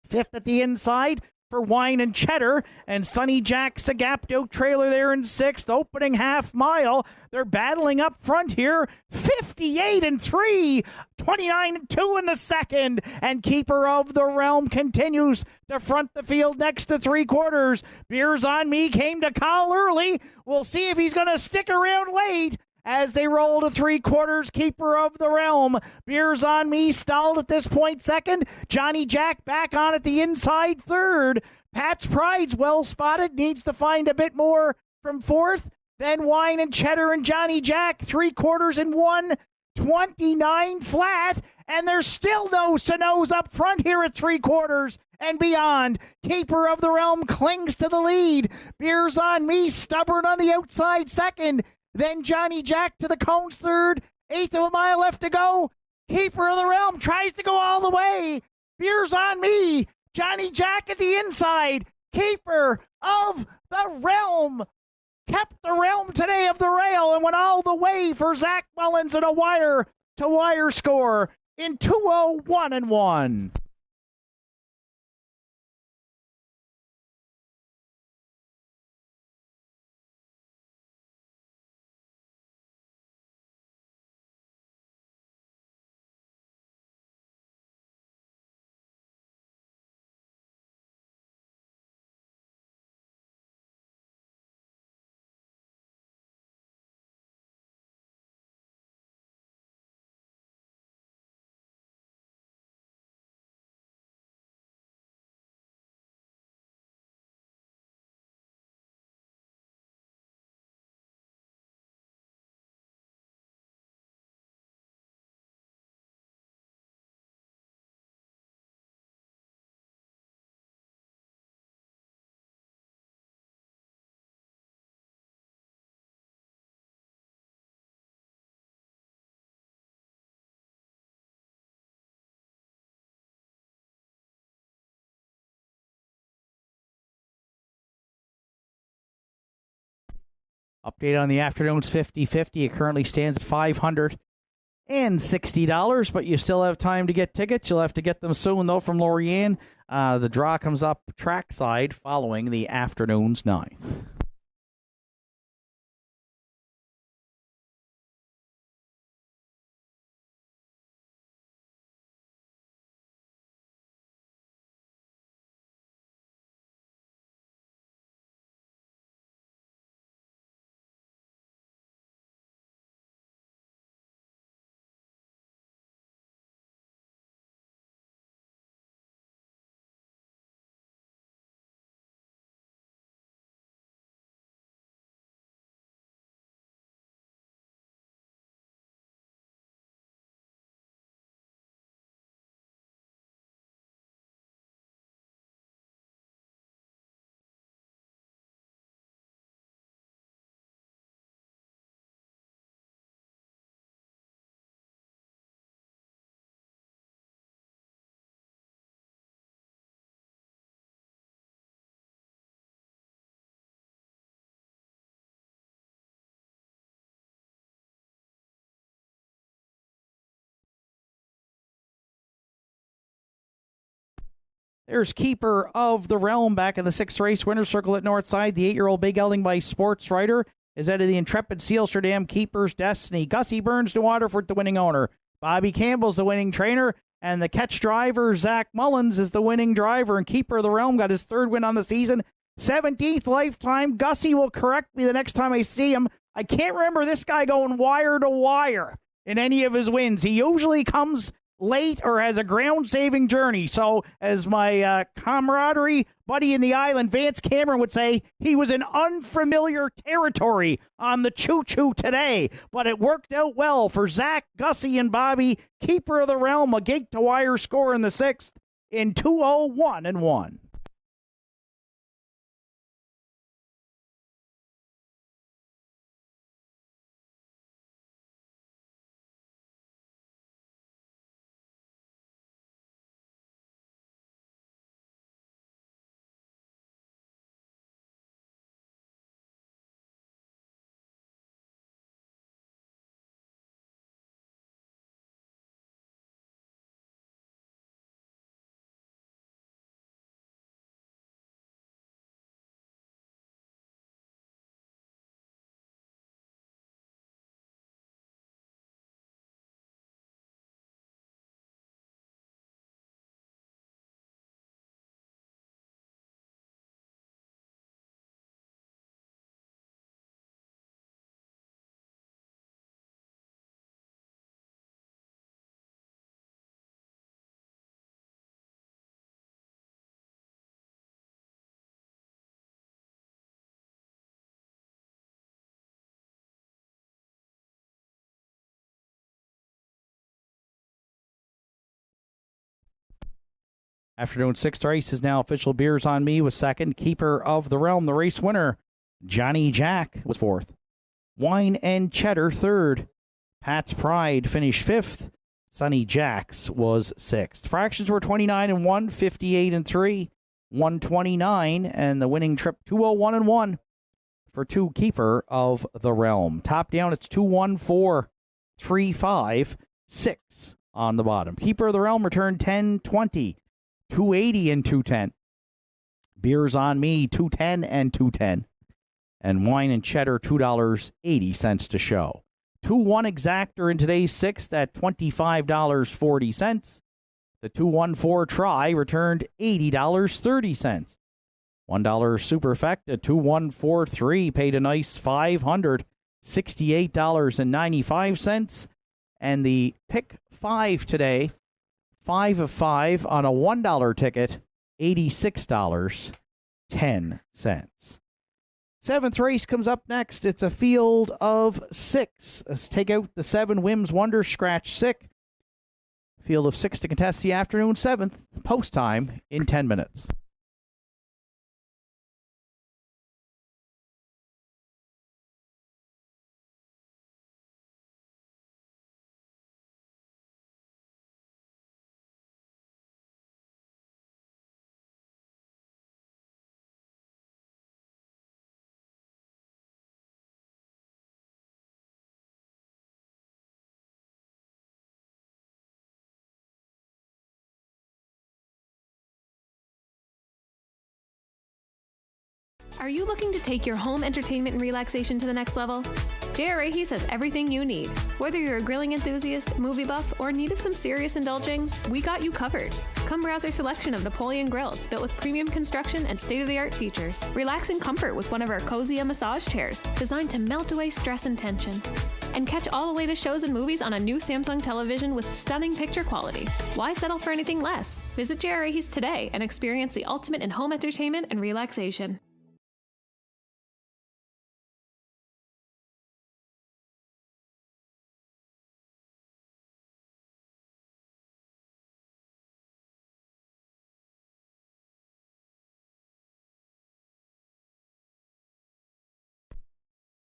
5th at the inside for Wine and Cheddar. And Sonny Jack's a gapped out trailer there in 6th. Opening half mile. They're battling up front here. 58-3. 29-2 in the second. And Keeper of the Realm continues to front the field next to 3/4. Beers on Me came to call early. We'll see if he's going to stick around late. As they roll to 3/4, Keeper of the Realm. Beers on Me stalled at this point 2nd. Johnny Jack back on at the inside 3rd. Pat's Pride's well spotted. Needs to find a bit more from 4th. Then Wine and Cheddar and Johnny Jack, 3/4 and 129 flat. And there's still no Sano's up front here at 3/4 and beyond. Keeper of the Realm clings to the lead. Beers on Me, stubborn on the outside second. Then Johnny Jack to the cones third. 1/8 of a mile left to go. Keeper of the Realm tries to go all the way. Beers on Me. Johnny Jack at the inside. Keeper of the Realm kept the realm today of the rail and went all the way for Zach Mullins in a wire-to-wire score in 2:01 and 1. Update on the afternoon's 50-50. It currently stands at $560, but you still have time to get tickets. You'll have to get them soon, though, from Lorianne. The draw comes up trackside following the afternoon's 9th. There's Keeper of the Realm back in the 6th race winner's circle at Nortside. The 8-year-old Big Gelding by Sports Writer is out of the Intrepid Sealsterdam Keeper's Destiny. Gussie Burns to Waterford, the winning owner. Bobby Campbell's the winning trainer. And the catch driver, Zach Mullins, is the winning driver. And Keeper of the Realm got his 3rd win on the season. 17th lifetime. Gussie will correct me the next time I see him. I can't remember this guy going wire to wire in any of his wins. He usually comes late or has a ground-saving journey. So, as my camaraderie buddy in the island, Vance Cameron, would say, he was in unfamiliar territory on the choo-choo today. But it worked out well for Zach, Gussie, and Bobby. Keeper of the Realm, a gate-to-wire score in the 6th in 2:01 and 1. Afternoon sixth race is now official. Beers on Me was second. Keeper of the Realm, the race winner, Johnny Jack, was fourth. Wine and Cheddar third. Pat's Pride finished fifth. Sonny Jacks was sixth. Fractions were 29 and 1, 58 and 3, 129, and the winning trip 201 and 1 for two Keeper of the Realm. Top down, it's 214, 35, 6 on the bottom. Keeper of the Realm returned 10-20, 280 and 210. Beers on Me 210 and 210. And Wine and Cheddar $2.80 to show. 2-1 exactor in today's sixth at $25.40. The 2-1-4 try returned $80.30. $1 superfecta 2-1-4-3 paid a nice $568.95. And the pick 5 today, 5 of 5 on a $1 ticket, $86.10. Seventh race comes up next. It's a field of 6. Let's take out the 7 Whims Wonder Scratch Sick. Field of 6 to contest the afternoon 7th. Post time in 10 minutes. Are you looking to take your home entertainment and relaxation to the next level? JRA has everything you need. Whether you're a grilling enthusiast, movie buff, or in need of some serious indulging, we got you covered. Come browse our selection of Napoleon grills built with premium construction and state-of-the-art features. Relax in comfort with one of our cozy massage chairs designed to melt away stress and tension. And catch all the latest shows and movies on a new Samsung television with stunning picture quality. Why settle for anything less? Visit JRA today and experience the ultimate in home entertainment and relaxation.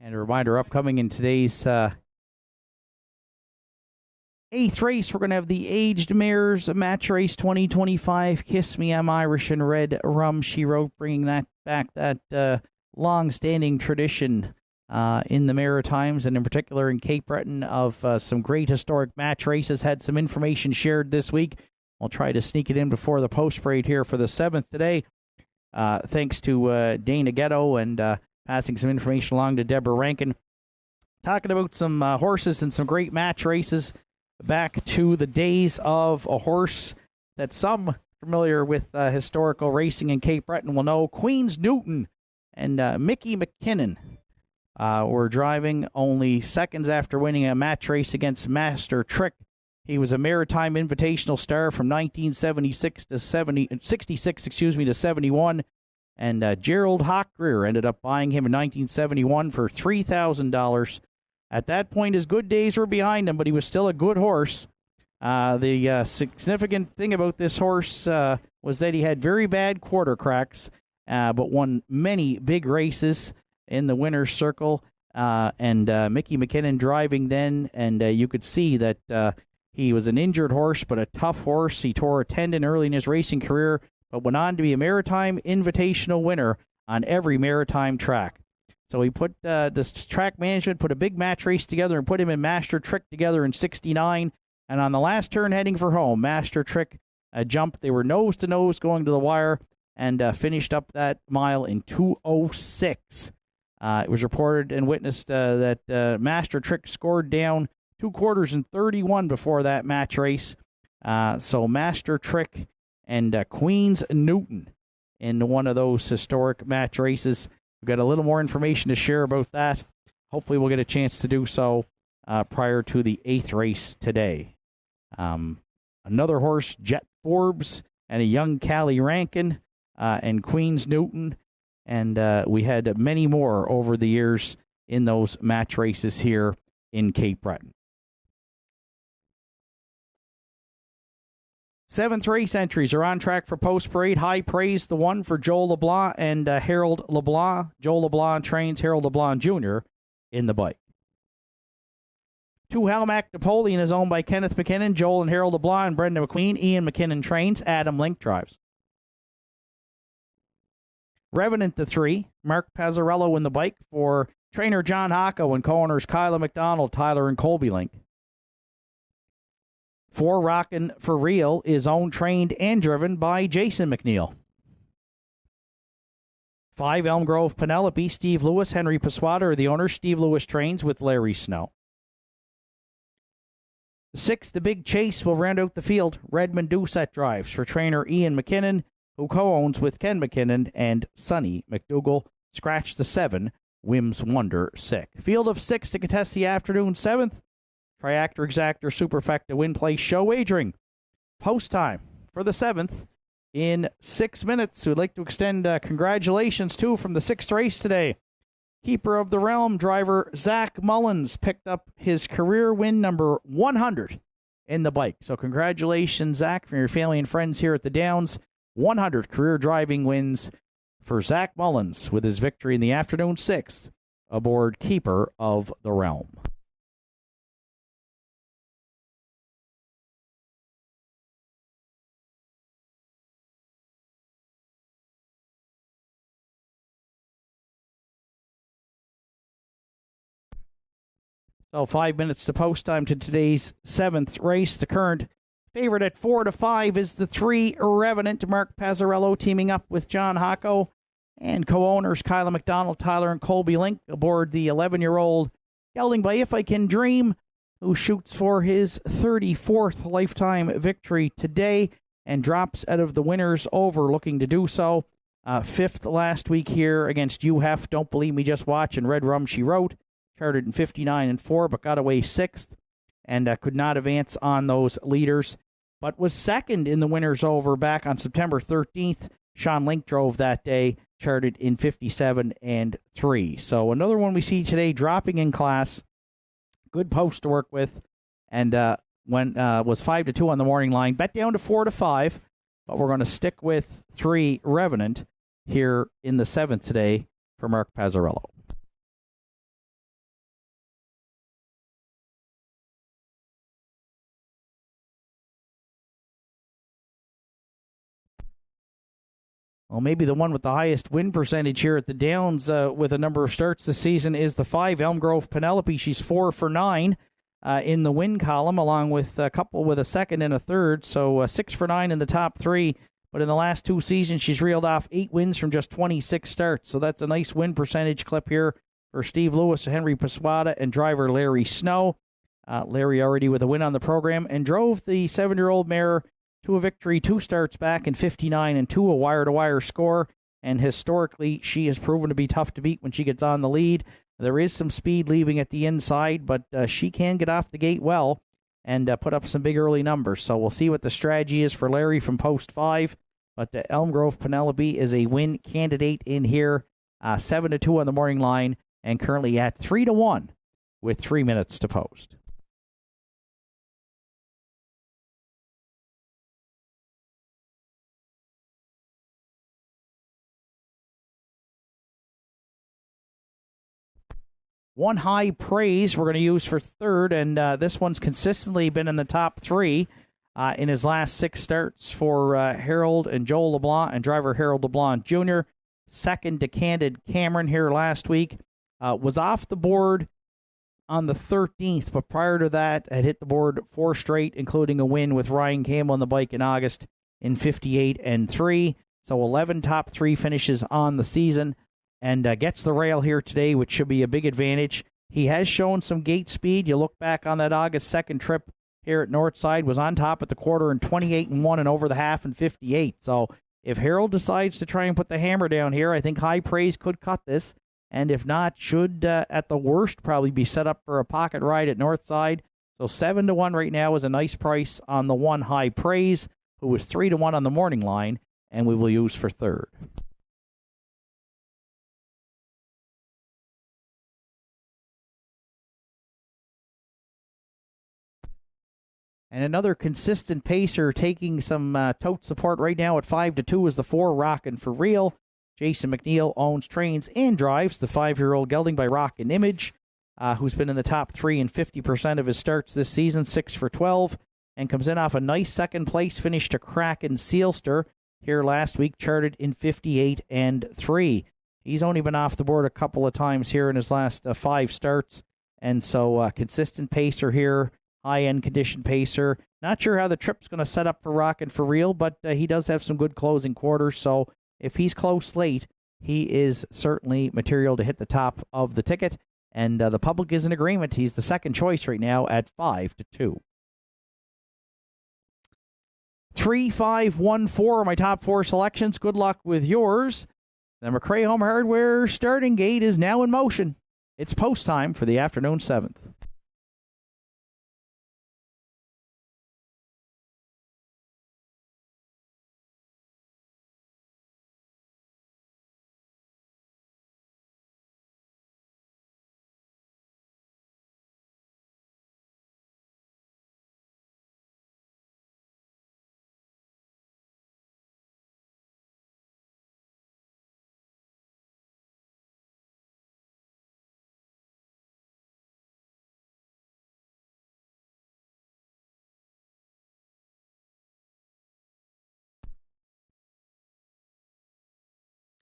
And a reminder, upcoming in today's 8th race, we're going to have the Aged Mares Match Race 2025. Kiss Me, I'm Irish, and Red Rum, She Wrote, bringing that back, that long-standing tradition in the Maritimes, and in particular in Cape Breton, of some great historic match races. Had some information shared this week. I'll try to sneak it in before the post-parade here for the 7th today. Thanks to Dana Ghetto and passing some information along to Deborah Rankin. Talking about some horses and some great match races back to the days of a horse that some familiar with historical racing in Cape Breton will know. Queen's Newton and Mickey McKinnon were driving only seconds after winning a match race against Master Trick. He was a Maritime Invitational star from 1966 to 71. And Gerald Hawk-Greer ended up buying him in 1971 for $3,000. At that point, his good days were behind him, but he was still a good horse. The significant thing about this horse was that he had very bad quarter cracks, but won many big races in the winner's circle. And Mickey McKinnon driving then, and you could see that he was an injured horse, but a tough horse. He tore a tendon early in his racing career, but went on to be a Maritime Invitational winner on every Maritime track. So he put this track management, put a big match race together and put him in Master Trick together in 69. And on the last turn heading for home, Master Trick jumped. They were nose to nose going to the wire and finished up that mile in 2:06. It was reported and witnessed that Master Trick scored down 2 quarters and 31 before that match race. So Master Trick and Queen's Newton in one of those historic match races. We've got a little more information to share about that. Hopefully we'll get a chance to do so prior to the 8th race today. Another horse, Jet Forbes, and a young Callie Rankin, and Queen's Newton. And we had many more over the years in those match races here in Cape Breton. Seventh race entries are on track for post parade. High praise, the one for Joel LeBlanc and Harold LeBlanc. Joel LeBlanc trains Harold LeBlanc Jr. in the bike. 2 Halmac Napoleon is owned by Kenneth McKinnon, Joel and Harold LeBlanc, and Brenda McQueen. Ian McKinnon trains. Adam Link drives. Revenant the 3, Mark Pazzarello in the bike for trainer John Hocko and co-owners Kyla McDonald, Tyler, and Colby Link. 4 Rockin' for Real is owned, trained, and driven by Jason McNeil. 5 Elm Grove Penelope, Steve Lewis, Henry Paswada are the owners. Steve Lewis trains with Larry Snow. 6 The Big Chase will round out the field. Redmond Doucette drives for trainer Ian McKinnon, who co-owns with Ken McKinnon and Sonny McDougall. Scratch the 7, Whims Wonder Sick. Field of 6 to contest the afternoon 7th. Triactor Exactor Superfecta Win Place Show wagering. Post time for the 7th in 6 minutes. We'd like to extend congratulations to from the 6th race today. Keeper of the Realm driver Zach Mullins picked up his career win number 100 in the bike. So congratulations, Zach, from your family and friends here at the Downs. 100 career driving wins for Zach Mullins with his victory in the afternoon 6th aboard Keeper of the Realm. So 5 minutes to post time to today's 7th race. The current favorite at 4-5 is the 3 Revenant, Mark Pazzarello, teaming up with John Hocko and co-owners Kyla McDonald, Tyler, and Colby Link aboard the 11-year-old gelding by If I Can Dream, who shoots for his 34th lifetime victory today and drops out of the winners over, looking to do so. 5th last week here against UHEF. Don't Believe Me, Just Watch, and Red Rum She Wrote. Charted in 59-4, but got away 6th and could not advance on those leaders, but was 2nd in the winners over back on September 13th. Sean Link drove that day, charted in 57-3. So another one we see today dropping in class. Good post to work with, and was 5-2 on the morning line. Bet down to 4-5, but we're going to stick with 3 Revenant here in the 7th today for Mark Pazzarello. Well, maybe the one with the highest win percentage here at the Downs with a number of starts this season is the 5 Elm Grove Penelope. She's 4 for 9 in the win column, along with a couple with a 2nd and a 3rd. So 6 for 9 in the top 3. But in the last 2 seasons, she's reeled off 8 wins from just 26 starts. So that's a nice win percentage clip here for Steve Lewis, Henry Paswada, and driver Larry Snow. Larry already with a win on the program and drove the 7-year-old mare to a victory 2 starts back in 59-2, a wire-to-wire score, and historically she has proven to be tough to beat when she gets on the lead. There is some speed leaving at the inside, but she can get off the gate well and put up some big early numbers. So we'll see what the strategy is for Larry from post 5, but Elm Grove Penelope is a win candidate in here, 7-2 on the morning line, and currently at 3-1 with 3 minutes to post. One High Praise we're going to use for 3rd, and this one's consistently been in the top 3 in his last 6 starts for Harold and Joel LeBlanc and driver Harold LeBlanc Jr. 2nd to Candid Cameron here last week. Was off the board on the 13th, but prior to that had hit the board 4 straight, including a win with Ryan Campbell on the bike in August in 58-3. So 11 top 3 finishes on the season. And gets the rail here today, which should be a big advantage. He has shown some gate speed. You look back on that August 2nd trip here at Nortside, was on top at the quarter in 28-1 and over the half in 58. So if Harold decides to try and put the hammer down here, I think High Praise could cut this. And if not, should at the worst probably be set up for a pocket ride at Northside. So 7-1 right now is a nice price on the 1 High Praise, who was 3-1 on the morning line, and we will use for 3rd. And another consistent pacer taking some tote support right now at 5-2 is the 4, Rockin' for Real. Jason McNeil owns, trains, and drives the 5-year-old gelding by Rockin' Image, who's been in the top 3 in 50% of his starts this season, 6 for 12, and comes in off a nice second-place finish to Kraken Sealster here last week, charted in 58-3. He's only been off the board a couple of times here in his last 5 starts, and so consistent pacer here, high-end condition pacer. Not sure how the trip's going to set up for Rockin' for Real, but he does have some good closing quarters, so if he's close late, he is certainly material to hit the top of the ticket, and the public is in agreement. He's the second choice right now at 5-2. 3, 5, 1, 4 are my top 4 selections. Good luck with yours. The McRae Home Hardware starting gate is now in motion. It's post time for the afternoon 7th.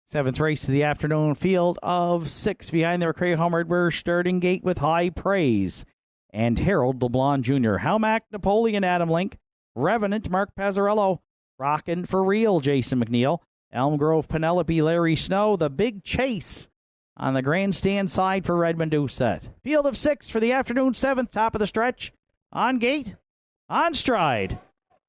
Seventh race to the afternoon, field of 6 behind the McRae Home Hardware starting gate with High Praise and Harold LeBlanc Jr., Halmac, Napoleon, Adam Link, Revenant, Mark Pazzarello, Rockin' for Real, Jason McNeil, Elm Grove, Penelope, Larry Snow, The Big Chase on the grandstand side for Redmond Doucette. Field of 6 for the afternoon 7th, top of the stretch, on gate, on stride.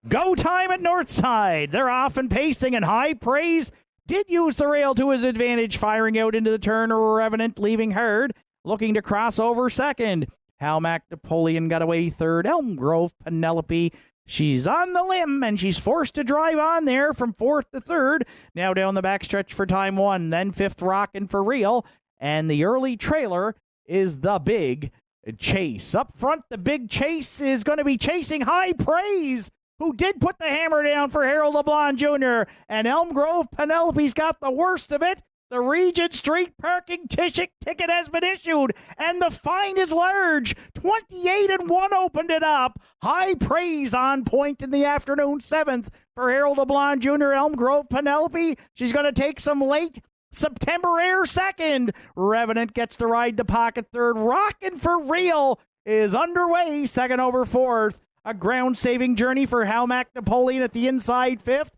Go time at Nortside. They're off and pacing, and High Praise did use the rail to his advantage, firing out into the turn. Revenant leaving hard, looking to cross over second. Halmac, Napoleon got away third. Elm Grove, Penelope, she's on the limb, and she's forced to drive on there from 4th to 3rd. Now down the backstretch for time 1, then 5th Rockin' for Real, and the early trailer is The Big Chase. Up front, The Big Chase is going to be chasing High Praise, who did put the hammer down for Harold LeBlanc Jr., and Elm Grove Penelope's got the worst of it. The Regent Street parking ticket has been issued, and the fine is large. 28-1 opened it up. High Praise on point in the afternoon 7th for Harold LeBlanc Jr. Elm Grove Penelope, she's going to take some late September air second. Revenant gets to ride the pocket third. Rockin' for Real is underway, second over 4th. A ground-saving journey for Halmac, Napoleon at the inside 5th.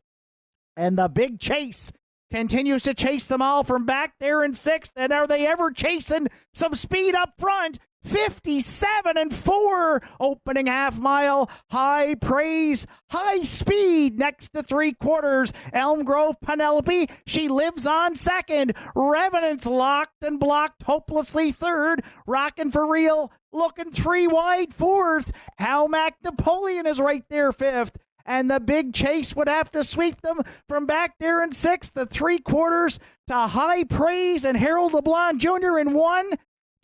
And The Big Chase continues to chase them all from back there in 6th. And are they ever chasing some speed up front? 57-4 opening half mile. High Praise, High Speed next to 3/4. Elm Grove Penelope, she lives on second. Revenant's locked and blocked hopelessly third. Rockin' for Real looking 3 wide 4th. Halmac, Napoleon is right there 5th. And The Big Chase would have to sweep them from back there in 6th to 3/4 to High Praise and Harold LeBlanc Jr. in 1.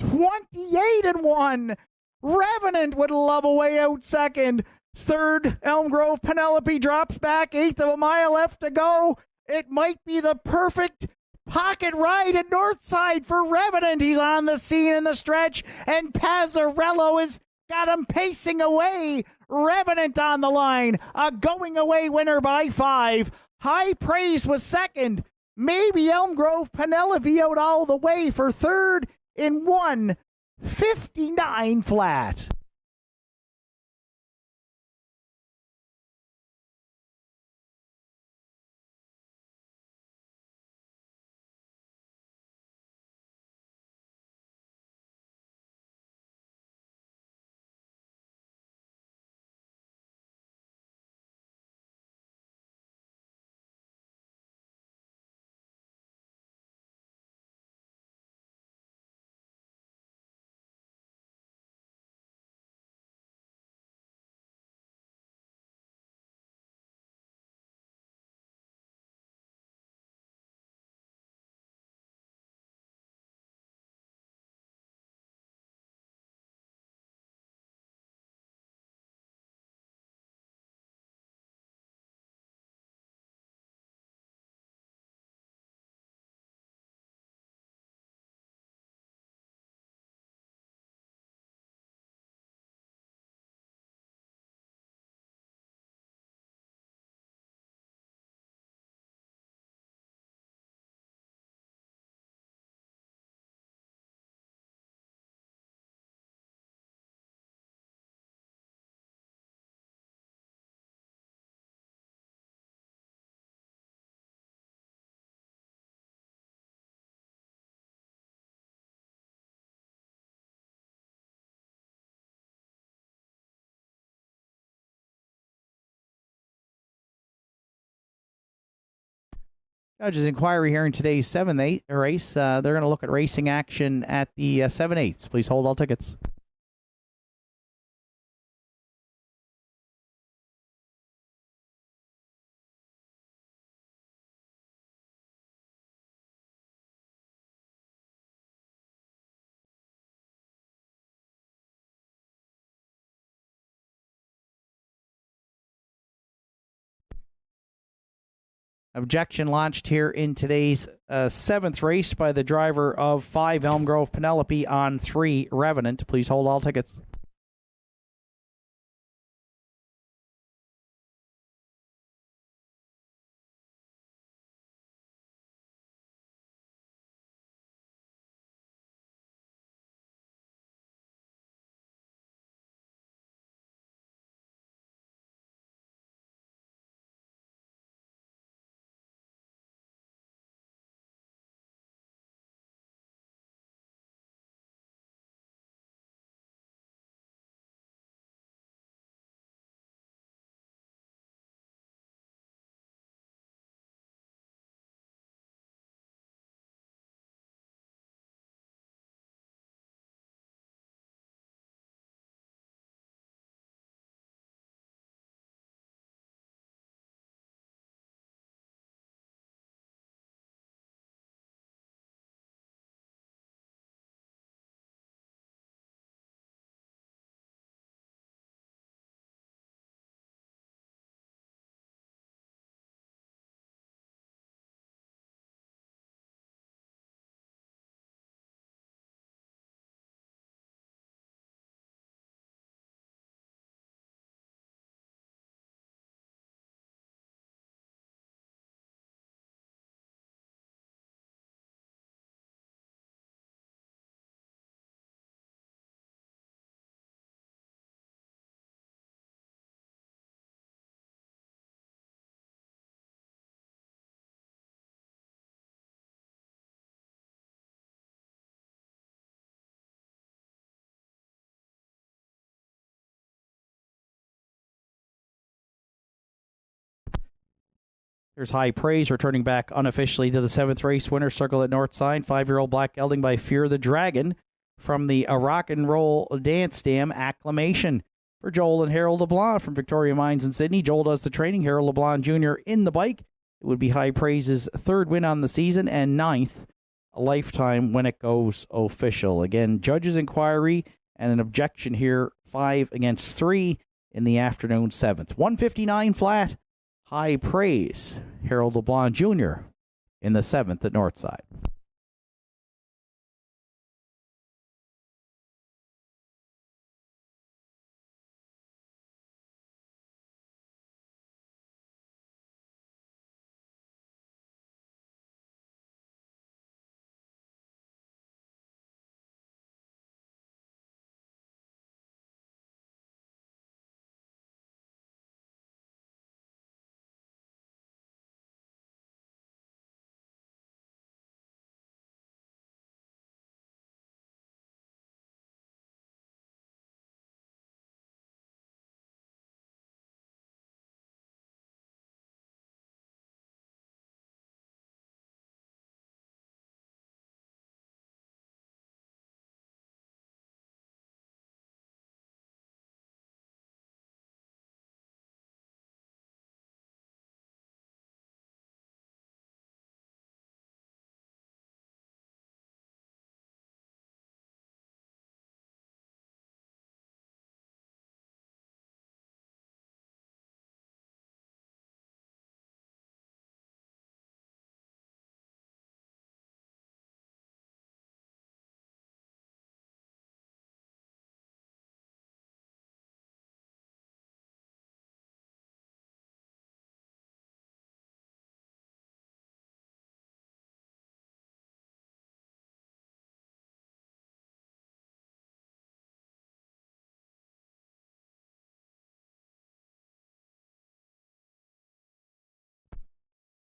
28-1. Revenant would love a way out second. Third, Elm Grove Penelope drops back. 1/8 of a mile left to go. It might be the perfect pocket ride at Nortside for Revenant. He's on the scene in the stretch, and Pazzarello has got him pacing away. Revenant on the line. A going away winner by 5. High Praise was second. Maybe Elm Grove Penelope out all the way for third in 1:59 flat. Judges inquiry here in today's 7/8 race. They're going to look at racing action at the 7/8. Please hold all tickets. Objection launched here in today's 7th race by the driver of 5 Elm Grove Penelope on 3 Revenant. Please hold all tickets. There's high praise returning back unofficially to the 7th race winner circle at Nortside. 5-year-old Black Gelding by Fear the Dragon from the Rock and Roll Dance Dam Acclamation. For Joel and Harold LeBlanc from Victoria Mines in Sydney. Joel does the training. Harold LeBlanc Jr. in the bike. It would be high praise's 3rd win on the season and 9th a lifetime when it goes official. Again, judges inquiry and an objection here. 5-3 in the afternoon 7th. 159 flat. High praise, Harold LeBlanc Jr. in the 7th at Nortside.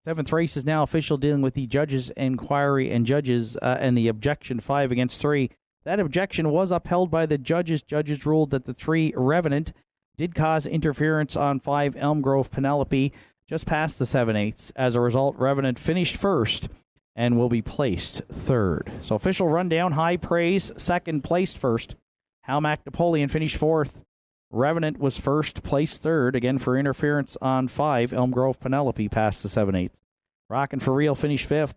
Seventh race is now official, dealing with the judges' inquiry and judges and the objection 5-3. That objection was upheld by the judges. Judges ruled that the 3 Revenant did cause interference on 5 Elm Grove Penelope. just past the 7/8. As a result, Revenant finished first and will be placed third. So official rundown, High Praise, second, placed first. Halmac Napoleon finished fourth. Revenant was first, placed third. Again, for interference on 5, Elm Grove Penelope passed the 7/8. Rockin' for Real finished fifth.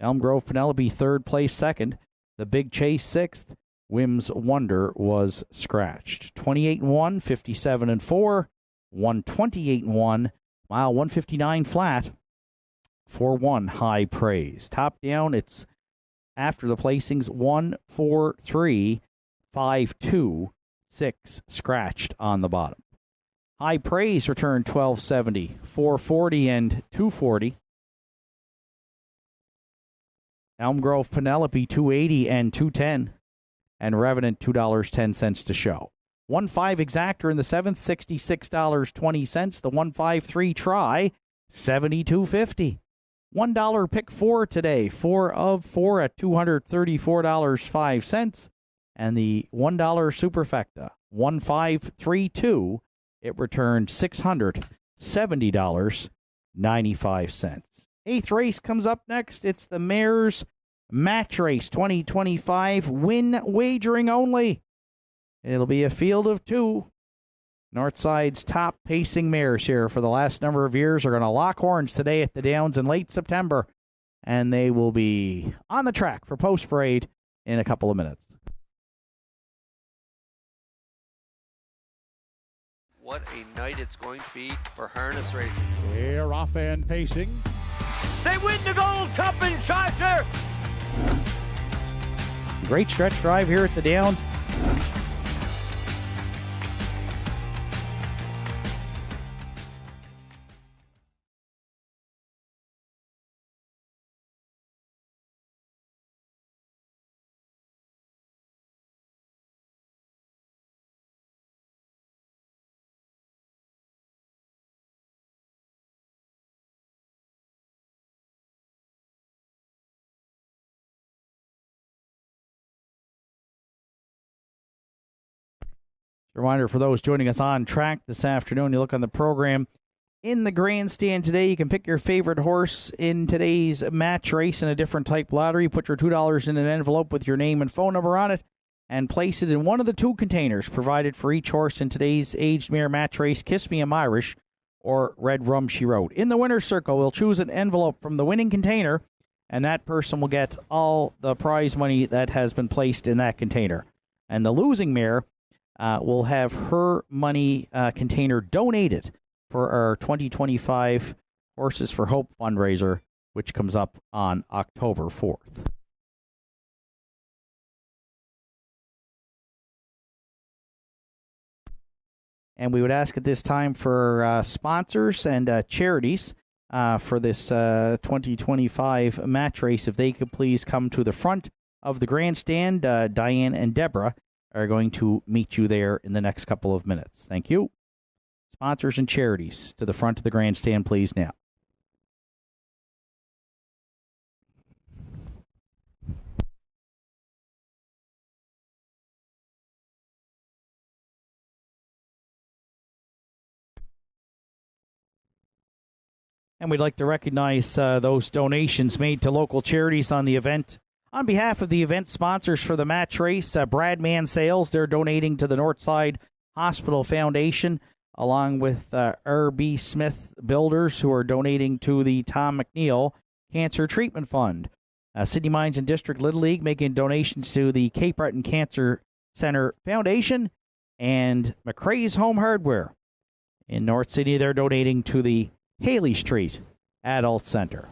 Elm Grove Penelope third, place second. The Big Chase sixth. Whims Wonder was scratched. 28-1, 57-4, 128-1, mile 159 flat. 4-1 High Praise. Top down, it's after the placings 1, 4, 3, 5, 2, 6 scratched on the bottom. High Praise returned 1270, 440, and 240. Elm Grove Penelope 280 and 210. And Revenant $2.10 to show. 1-5 exactor in the 7th, $66.20. The 1-5-3 try, $72.50. $1 pick 4 today, 4 of 4 at $234.05. And the $1 superfecta, 1-5-3-2, it returned $670.95. Eighth race comes up next. It's the Mares Match Race 2025, win wagering only. It'll be a field of 2. Northside's top pacing mares here for the last number of years are going to lock horns today at the Downs in late September, and they will be on the track for post-parade in a couple of minutes. What a night it's going to be for harness racing. They're off and pacing. They win the Gold Cup in Chaucer. Great stretch drive here at the Downs. Reminder for those joining us on track this afternoon, you look on the program in the grandstand today. You can pick your favorite horse in today's match race in a different type lottery. Put your $2 in an envelope with your name and phone number on it and place it in one of the 2 containers provided for each horse in today's aged mare match race, Kiss Me I'm Irish or Red Rum She Wrote. In the winner's circle, we'll choose an envelope from the winning container, and that person will get all the prize money that has been placed in that container. And the losing mare will have her money container donated for our 2025 Horses for Hope fundraiser, which comes up on October 4th. And we would ask at this time for sponsors and charities for this 2025 match race, if they could please come to the front of the grandstand. Diane and Deborah are going to meet you there in the next couple of minutes. Thank you. Sponsors and charities to the front of the grandstand, please, now. And we'd like to recognize those donations made to local charities on the event. On behalf of the event sponsors for the match race, Bradman Sales, they're donating to the Nortside Hospital Foundation, along with R.B. Smith Builders, who are donating to the Tom McNeil Cancer Treatment Fund. City Mines and District Little League making donations to the Cape Breton Cancer Center Foundation, and McRae's Home Hardware. In North City, they're donating to the Haley Street Adult Center.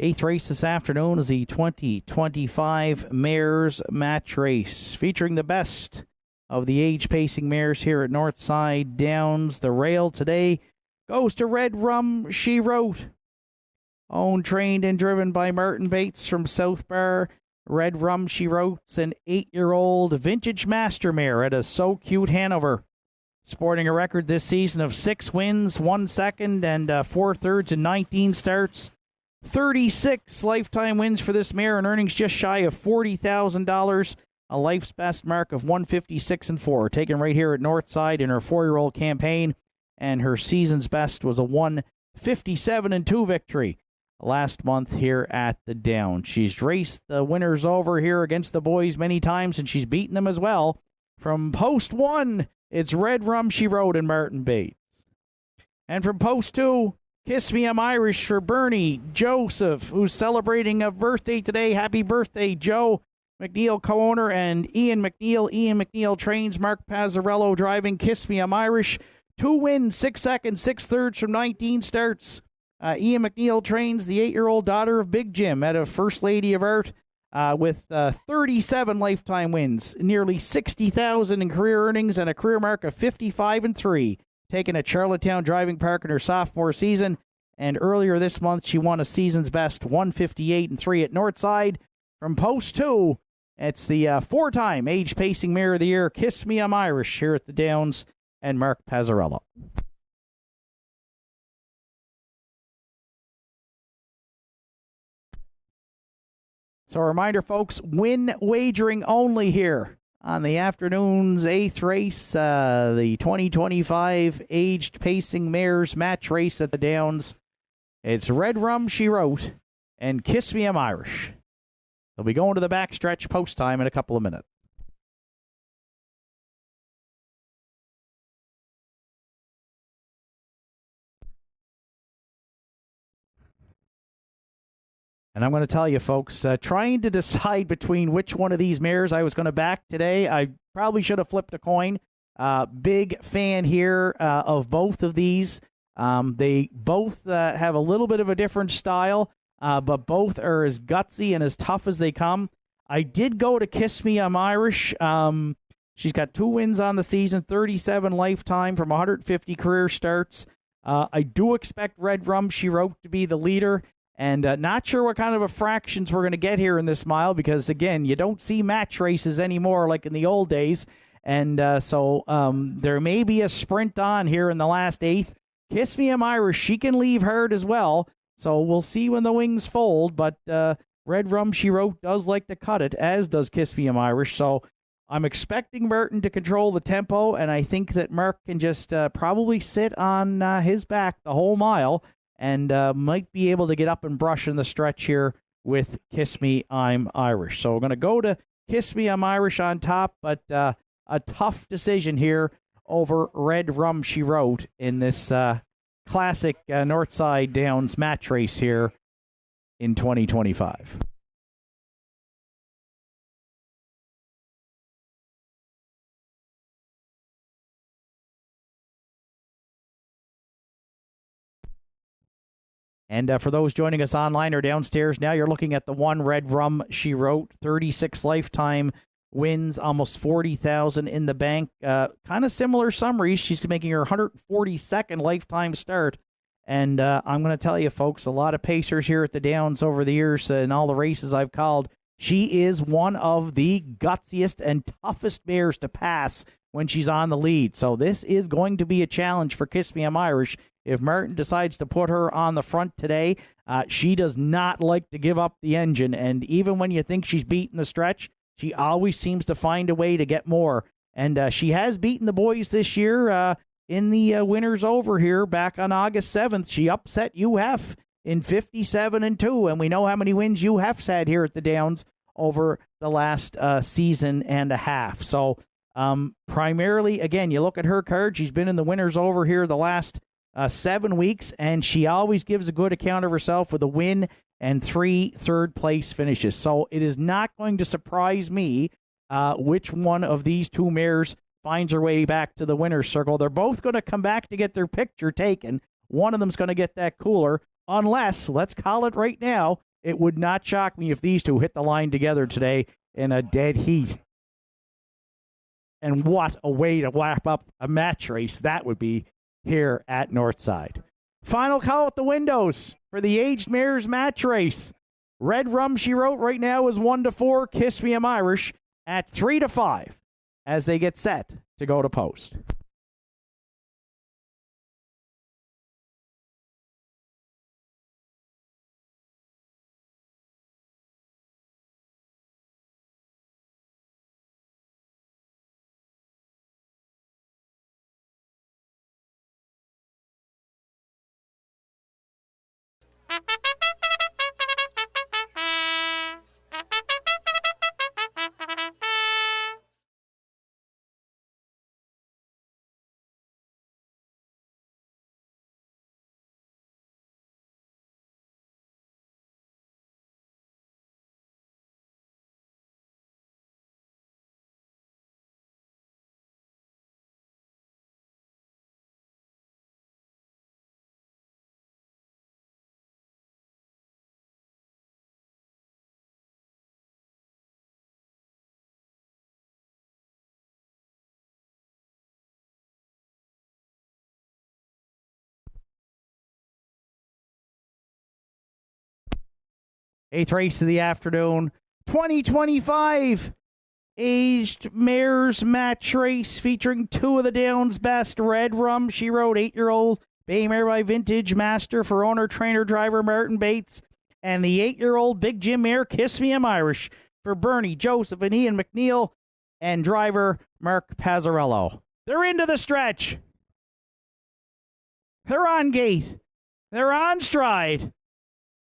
Eighth race this afternoon is the 2025 Mares Match Race, featuring the best of the age-pacing mares here at Nortside Downs. The rail today goes to Red Rum She Wrote. Owned, trained, and driven by Martin Bates from South Bar. Red Rum She Wrote's an 8-year-old vintage master mare at a So Cute Hanover. Sporting a record this season of 6 wins, 1 second, and 4 thirds in 19 starts. 36 lifetime wins for this mare and earnings just shy of $40,000. A life's best mark of 156-4, taken right here at Northside in her 4-year-old campaign. And her season's best was a 157-2 victory last month here at the Down. She's raced the winners over here against the boys many times, and she's beaten them as well. From post 1, it's Red Rum She Wrote and Martin Bates. And from post 2, Kiss Me, I'm Irish for Bernie Joseph, who's celebrating a birthday today. Happy birthday, Joe McNeil, co-owner, and Ian McNeil. Ian McNeil trains, Mark Pazzarello driving. Kiss Me, I'm Irish. 2 wins, 6 seconds, 6 thirds from 19 starts. Ian McNeil trains the 8-year-old daughter of Big Jim at a First Lady of Art with 37 lifetime wins, nearly $60,000 in career earnings, and a career mark of 55-3, taken at Charlottetown Driving Park in her sophomore season. And earlier this month, she won a season's best 158-3 at Northside. From post 2, it's the 4-time age pacing mare of the year, Kiss Me, I'm Irish, here at the Downs, and Mark Pazzarello. So a reminder, folks, win wagering only here on the afternoon's 8th race, the 2025 Aged Pacing Mares Match Race at the Downs. It's Red Rum She Wrote and Kiss Me, I'm Irish. They'll be going to the backstretch post time in a couple of minutes. And I'm going to tell you, folks, trying to decide between which one of these mares I was going to back today, I probably should have flipped a coin. Big fan here of both of these. They both have a little bit of a different style, but both are as gutsy and as tough as they come. I did go to Kiss Me, I'm Irish. She's got 2 wins on the season, 37 lifetime from 150 career starts. I do expect Red Rum She Wrote to be the leader. And not sure what kind of a fractions we're going to get here in this mile because, again, you don't see match races anymore like in the old days. And so there may be a sprint on here in the last 8th. Kiss Me, I'm Irish. She can leave hard as well. So we'll see when the wings fold. But Red Rum She Wrote does like to cut it, as does Kiss Me, I'm Irish. So I'm expecting Merton to control the tempo. And I think that Mark can just probably sit on his back the whole mile. And might be able to get up and brush in the stretch here with Kiss Me, I'm Irish. So we're going to go to Kiss Me, I'm Irish on top, but a tough decision here over Red Rum She Wrote in this classic Northside Downs match race here in 2025. And for those joining us online or downstairs now, you're looking at the 1 Red Rum She Wrote, 36 lifetime wins, almost $40,000 in the bank. Kind of similar summaries. She's making her 142nd lifetime start. And I'm going to tell you, folks, a lot of pacers here at the Downs over the years in all the races I've called. She is one of the gutsiest and toughest mares to pass when she's on the lead. So this is going to be a challenge for Kiss Me, I'm Irish. If Martin decides to put her on the front today, she does not like to give up the engine. And even when you think she's beaten the stretch, she always seems to find a way to get more. And she has beaten the boys this year in the winners over here back on August 7th. She upset UF in 57-2. And we know how many wins UF's had here at the Downs over the last season and a half. So primarily, again, you look at her card. She's been in the winners over here the last 7 weeks, and she always gives a good account of herself with a win and 3 third-place finishes. So it is not going to surprise me which one of these 2 mares finds her way back to the winner's circle. They're both going to come back to get their picture taken. One of them's going to get that cooler, unless, let's call it right now, it would not shock me if these 2 hit the line together today in a dead heat. And what a way to wrap up a match race that would be here at Nortside. Final call at the windows for the Aged Mares match race. Red Rum, She Wrote, right now is 1-4. Kiss Me, I'm Irish at 3-5 as they get set to go to post. Eighth race of the afternoon, 2025 Aged Mares match race featuring two of the Downs' best. Red Rum, She Wrote, 8-year-old Bay Mare by Vintage Master for owner, trainer, driver Martin Bates, and the 8-year-old Big Jim Mare, Kiss Me, I'm Irish for Bernie, Joseph, and Ian McNeil, and driver Mark Pazzarello. They're into the stretch. They're on gate. They're on stride.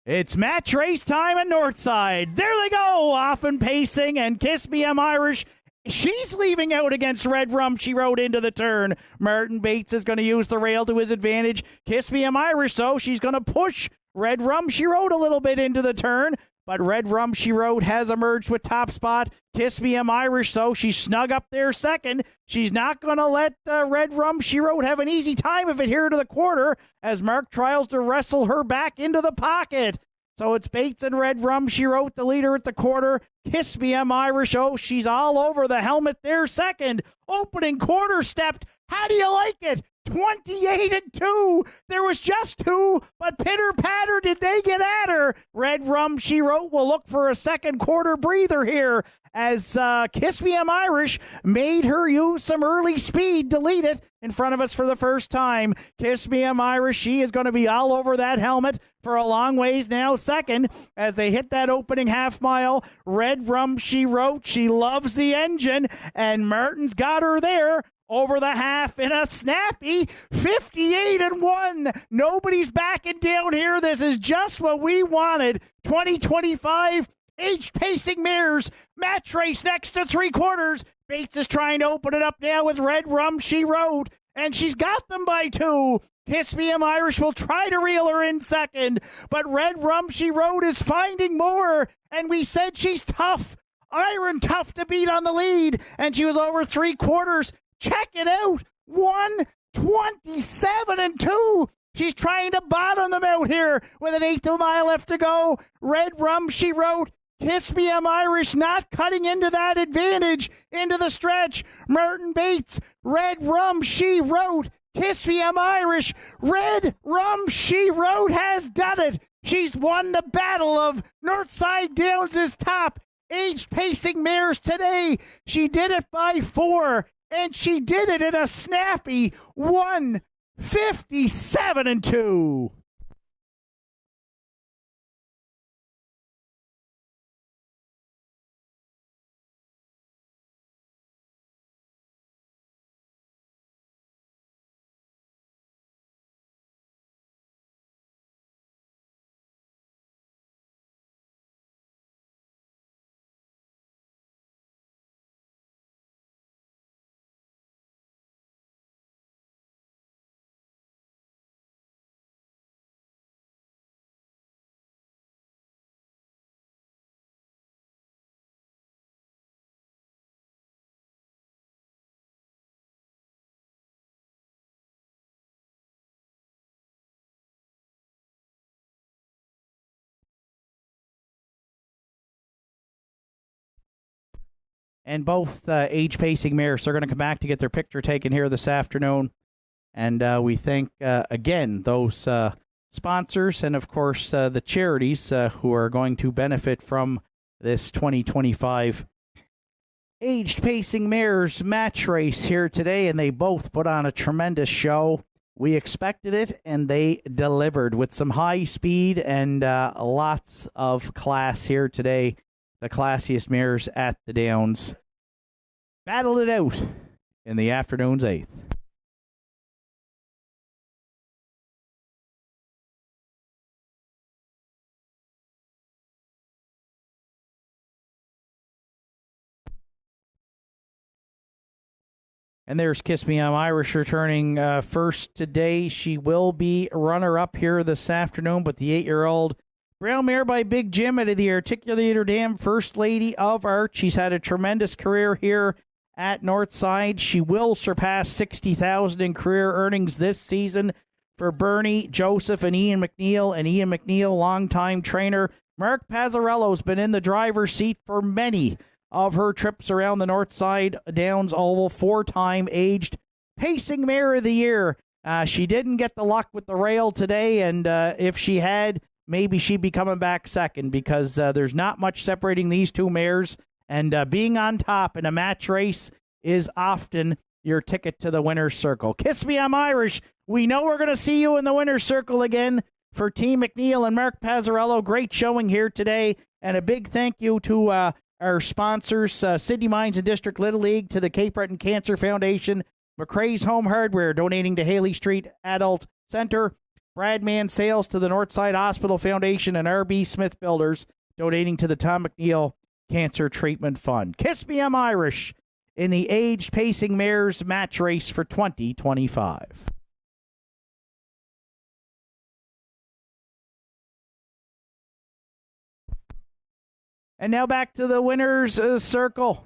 It's match race time at Nortside. There they go, off and pacing, and Kiss Me, I'm Irish. She's leaving out against Red Rum, She Wrote into the turn. Martin Bates is going to use the rail to his advantage. Kiss Me, I'm Irish, so she's going to push Red Rum, She Wrote a little bit into the turn, but Red Rum, She Wrote has emerged with top spot. Kiss Me, I'm Irish, so she's snug up there second. She's not going to let Red Rum, She Wrote have an easy time of it here to the quarter as Mark tries to wrestle her back into the pocket. So it's Bates and Red Rum, She Wrote, the leader at the quarter. Kiss Me, I'm Irish. Oh, she's all over the helmet there second. Opening quarter stepped. How do you like it? 28-2. There was just two, but pitter patter did they get at her. Red Rum, She Wrote will look for a second quarter breather here as Kiss Me, I'm Irish made her use some early speed to lead it in front of us for the first time. Kiss Me, I'm Irish. She is going to be all over that helmet for a long ways now. Second, as they hit that opening half mile, Red Rum, She Wrote. She loves the engine, and Martin's got her there over the half in a snappy 58-1. Nobody's backing down here. This is just what we wanted. 2025 Aged Pacing Mares match race next to three quarters. Bates is trying to open it up now with Red Rum, She Wrote, and she's got them by two. Kiss Me, I'm Irish will try to reel her in second, but Red Rum, She Wrote is finding more, and we said she's tough. Iron tough to beat on the lead, and she was over three quarters. Check it out. 1:27-2. She's trying to bottom them out here with an eighth of a mile left to go. Red Rum, She Wrote. Kiss Me, I'm Irish, not cutting into that advantage into the stretch. Martin Bates, Red Rum, She Wrote. Kiss Me, I'm Irish. Red Rum, She Wrote has done it. She's won the battle of Nortside Downs' top aged pacing mares today. She did it by 4. And she did it in a snappy 1:57-2. and both age pacing mares are going to come back to get their picture taken here this afternoon. And we thank, again, those sponsors and, of course, the charities who are going to benefit from this 2025 aged pacing mares match race here today. And they both put on a tremendous show. We expected it, and they delivered with some high speed and lots of class here today. The classiest mares at the Downs battled it out in the afternoon's 8th. And there's Kiss Me I'm Irish returning first today. She will be runner-up here this afternoon, but the 8-year-old brown mare by Big Jim out of the Articulator Dam, First Lady of Art. She's had a tremendous career here at Nortside. She will surpass $60,000 in career earnings this season for Bernie, Joseph, and Ian McNeil. And Ian McNeil, longtime trainer. Mark Pazzarello's been in the driver's seat for many of her trips around the Northside Downs Oval, 4-time aged pacing mare of the year. She didn't get the luck with the rail today, and if she had, maybe she'd be coming back second, because there's not much separating these two mares, and being on top in a match race is often your ticket to the winner's circle. Kiss Me I'm Irish. We know we're going to see you in the winner's circle again. For Team McNeil and Mark Pazzarello, great showing here today, and a big thank you to our sponsors, Sydney Mines and District Little League, to the Cape Breton Cancer Foundation, McRae's Home Hardware, donating to Haley Street Adult Center, Bradman Sales to the Northside Hospital Foundation, and R.B. Smith Builders, donating to the Tom McNeil Cancer Treatment Fund. Kiss Me I'm Irish in the aged pacing mares match race for 2025. And now back to the winner's circle.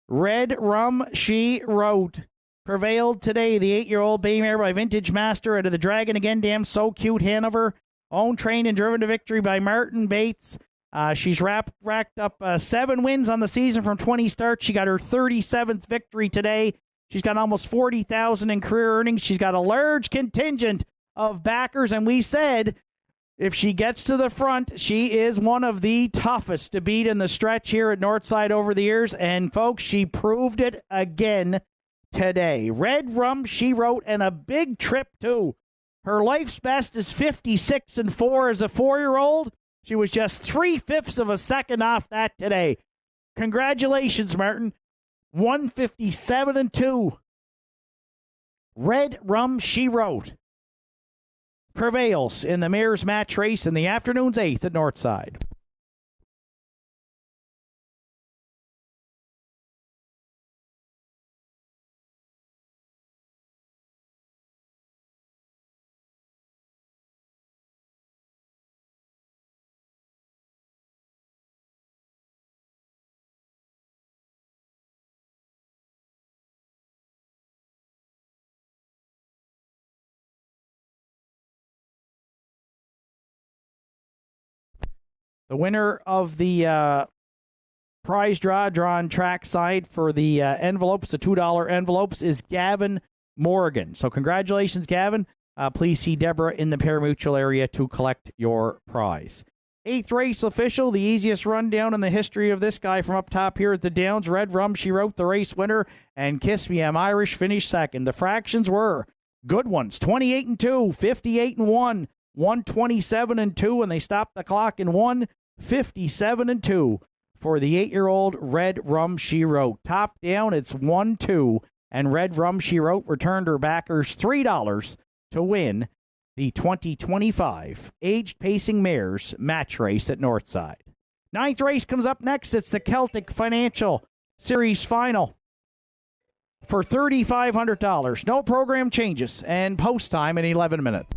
Red Rum She Wrote prevailed today. The 8-year-old bay mare by Vintage Master out of the Dragon Again Dam, So Cute Hanover. Owned, trained, and driven to victory by Martin Bates. She's racked up 7 wins on the season from 20 starts. She got her 37th victory today. She's got almost $40,000 in career earnings. She's got a large contingent of backers, and we said if she gets to the front, she is one of the toughest to beat in the stretch here at Northside over the years. And, folks, she proved it again today. Red Rum She Wrote, and a big trip, too. Her life's best is 56-4 as a 4-year-old. She was just 3/5 of a second off that today. Congratulations, Martin. 157-2. Red Rum She Wrote prevails in the mares match race in the afternoon's 8th at Northside. The winner of the prize drawn trackside for the envelopes, the $2 envelopes, is Gavin Morgan. So congratulations, Gavin. Please see Deborah in the parimutuel area to collect your prize. 8th race official, the easiest rundown in the history of this guy from up top here at the Downs. Red Rum She Wrote, the race winner, and Kiss Me I'm Irish finished second. The fractions were good ones: 28-2, 58-1, 127-2, and they stopped the clock in 157-2 for the 8-year-old Red Rum She Wrote. Top down, it's 1-2, and Red Rum She Wrote returned her backers $3 to win the 2025 Aged Pacing Mares match race at Northside. 9th race comes up next. It's the Celtic Financial Series Final for $3,500. No program changes, and post time in 11 minutes.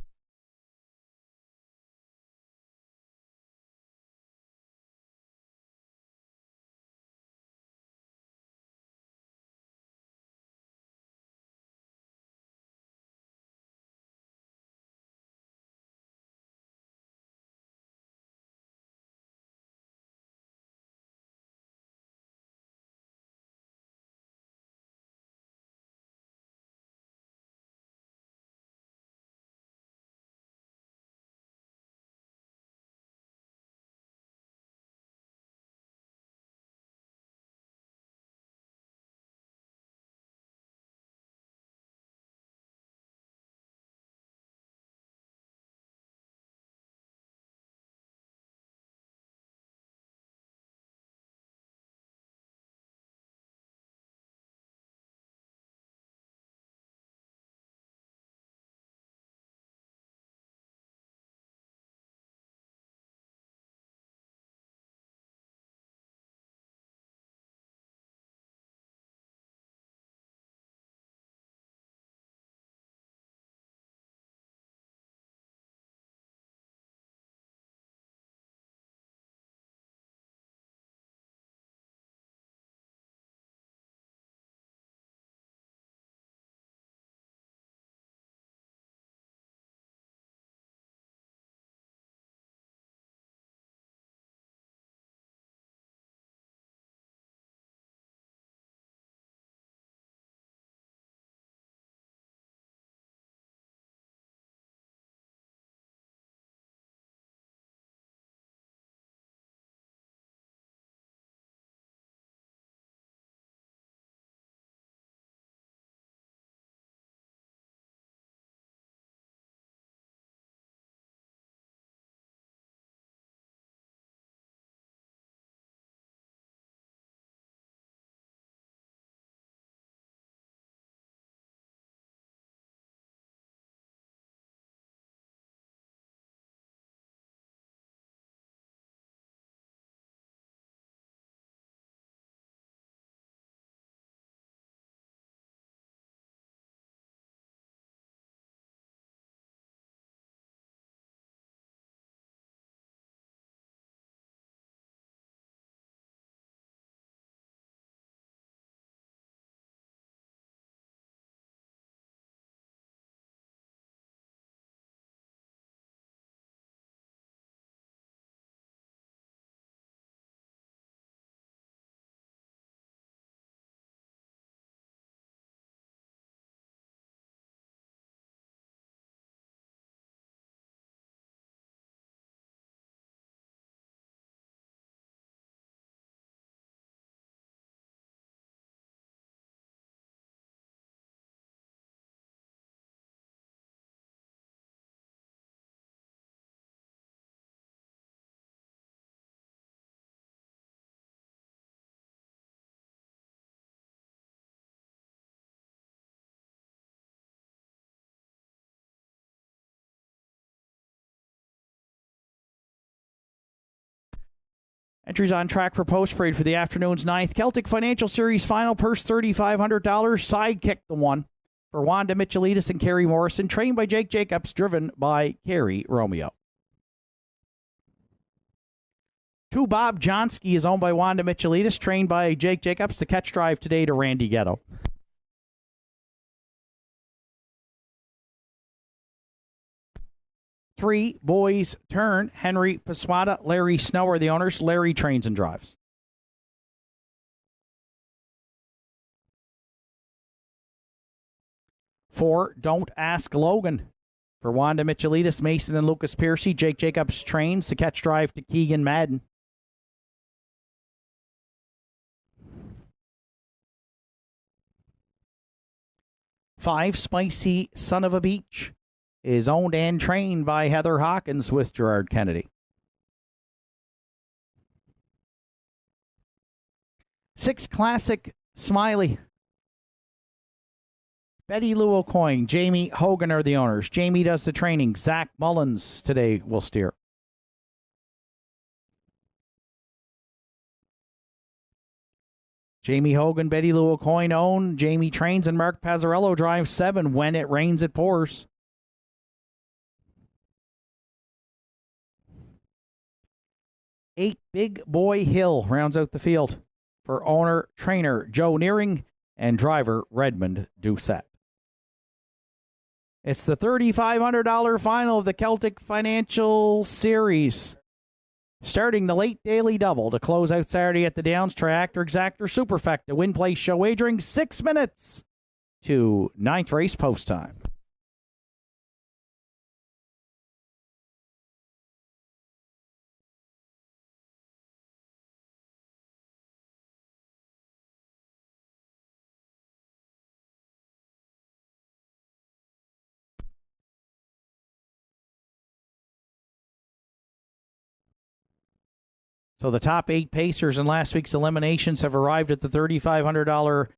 Entries on track for post parade for the afternoon's 9th Celtic Financial Series final. Purse $3,500. Sidekick the one for Wanda Michelitis and Kerry Morrison. Trained by Jake Jacobs. Driven by Kerry Romeo. 2 Bob Johnsky is owned by Wanda Michelitis. Trained by Jake Jacobs. The catch drive today to Randy Ghetto. 3 Boys Turn. Henry Paswada, Larry Snow are the owners. Larry trains and drives. 4 Don't Ask Logan. For Wanda Michelitis, Mason and Lucas Piercy. Jake Jacobs trains. The catch drive to Keegan Madden. 5 Spicy Son of a Beach is owned and trained by Heather Hawkins with Gerard Kennedy. 6 Classic Smiley. Betty Lou O'Coin, Jamie Hogan are the owners. Jamie does the training. Zach Mullins today will steer. Jamie Hogan, Betty Lou O'Coin own. Jamie trains and Mark Pazzarello drives 7. When it rains, it pours. 8 Big Boy Hill rounds out the field for owner, trainer Joe Nearing and driver Redmond Doucette. It's the $3,500 final of the Celtic Financial Series. Starting the late daily double to close out Saturday at the Downs. Triactor Exactor Superfecta win place show wagering 6 minutes to 9th race post time. So the top 8 pacers in last week's eliminations have arrived at the $3,500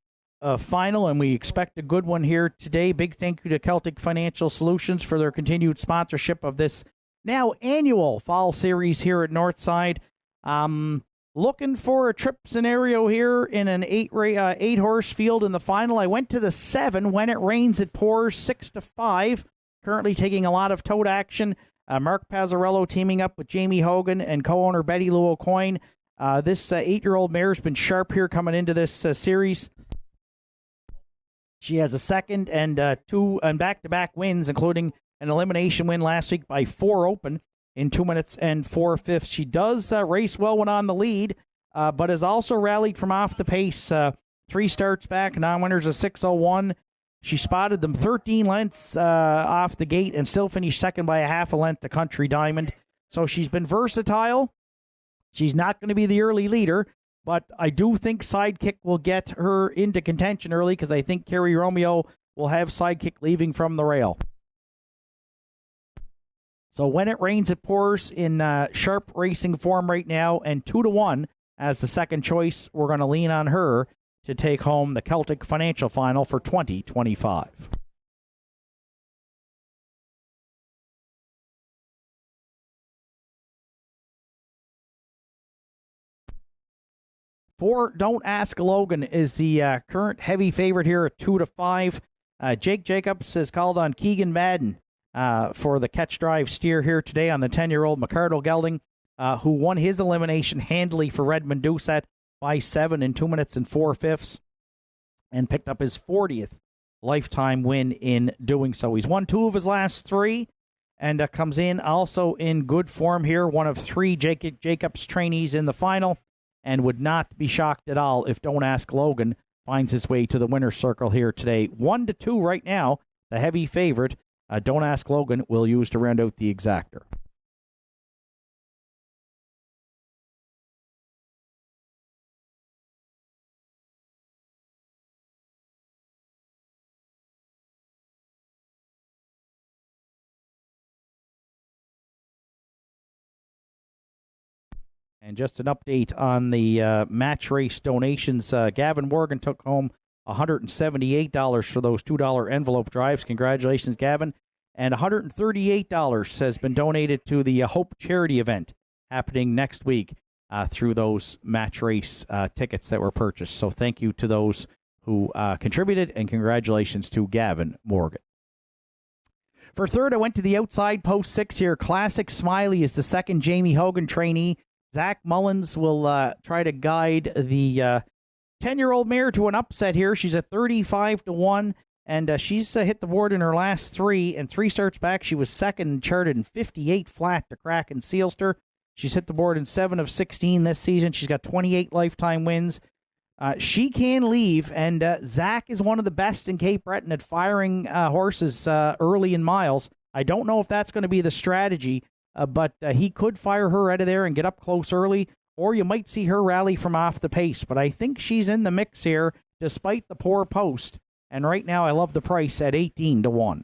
final, and we expect a good one here today. Big thank you to Celtic Financial Solutions for their continued sponsorship of this now annual fall series here at Nortside. Looking for a trip scenario here in an 8-horse field in the final. I went to the 7. When it rains, it pours 6-5. Currently taking a lot of tote action. Mark Pazzarello teaming up with Jamie Hogan and co-owner Betty Lou O'Coin. This 8-year-old mare's been sharp here coming into this series. She has a second and 2 and back-to-back wins, including an elimination win last week by 4 open in 2 minutes and 4/5. She does race well when on the lead, but has also rallied from off the pace. 3 starts back, non-winners of 6:01. She spotted them 13 lengths off the gate and still finished second by a half a length to Country Diamond. So she's been versatile. She's not going to be the early leader, but I do think Sidekick will get her into contention early because I think Kerry Romeo will have Sidekick leaving from the rail. So when it rains, it pours in sharp racing form right now, and 2-1 as the second choice. We're going to lean on her to take home the Celtic Financial Final for 2025. For Don't Ask Logan is the current heavy favorite here at 2-5. Jake Jacobs has called on Keegan Madden for the catch drive steer here today on the 10-year-old McCardle Gelding, who won his elimination handily for Redmond Doucette by 7 in 2 minutes and 4/5, and picked up his 40th lifetime win in doing so. He's won 2 of his last 3 and comes in also in good form here, one of 3 Jacobs trainees in the final, and would not be shocked at all if Don't Ask Logan finds his way to the winner's circle here today. 1-2 right now, the heavy favorite. Don't Ask Logan will use to round out the exactor. And just an update on the match race donations. Gavin Morgan took home $178 for those $2 envelope drives. Congratulations, Gavin. And $138 has been donated to the Hope charity event happening next week. through those match race tickets that were purchased. So thank you to those who contributed, and congratulations to Gavin Morgan. For third, I went to the outside post 6 here. Classic Smiley is the second Jamie Hogan trainee. Zach Mullins will try to guide the 10-year-old mare to an upset here. She's at 35-1, and she's hit the board in her last 3, and 3 starts back. She was second and charted in 58 flat to Kraken Sealster. She's hit the board in 7 of 16 this season. She's got 28 lifetime wins. She can leave, and Zach is one of the best in Cape Breton at firing horses early in miles. I don't know if that's going to be the strategy, but he could fire her out of there and get up close early, or you might see her rally from off the pace. But I think she's in the mix here, despite the poor post. And right now, I love the price at 18-1.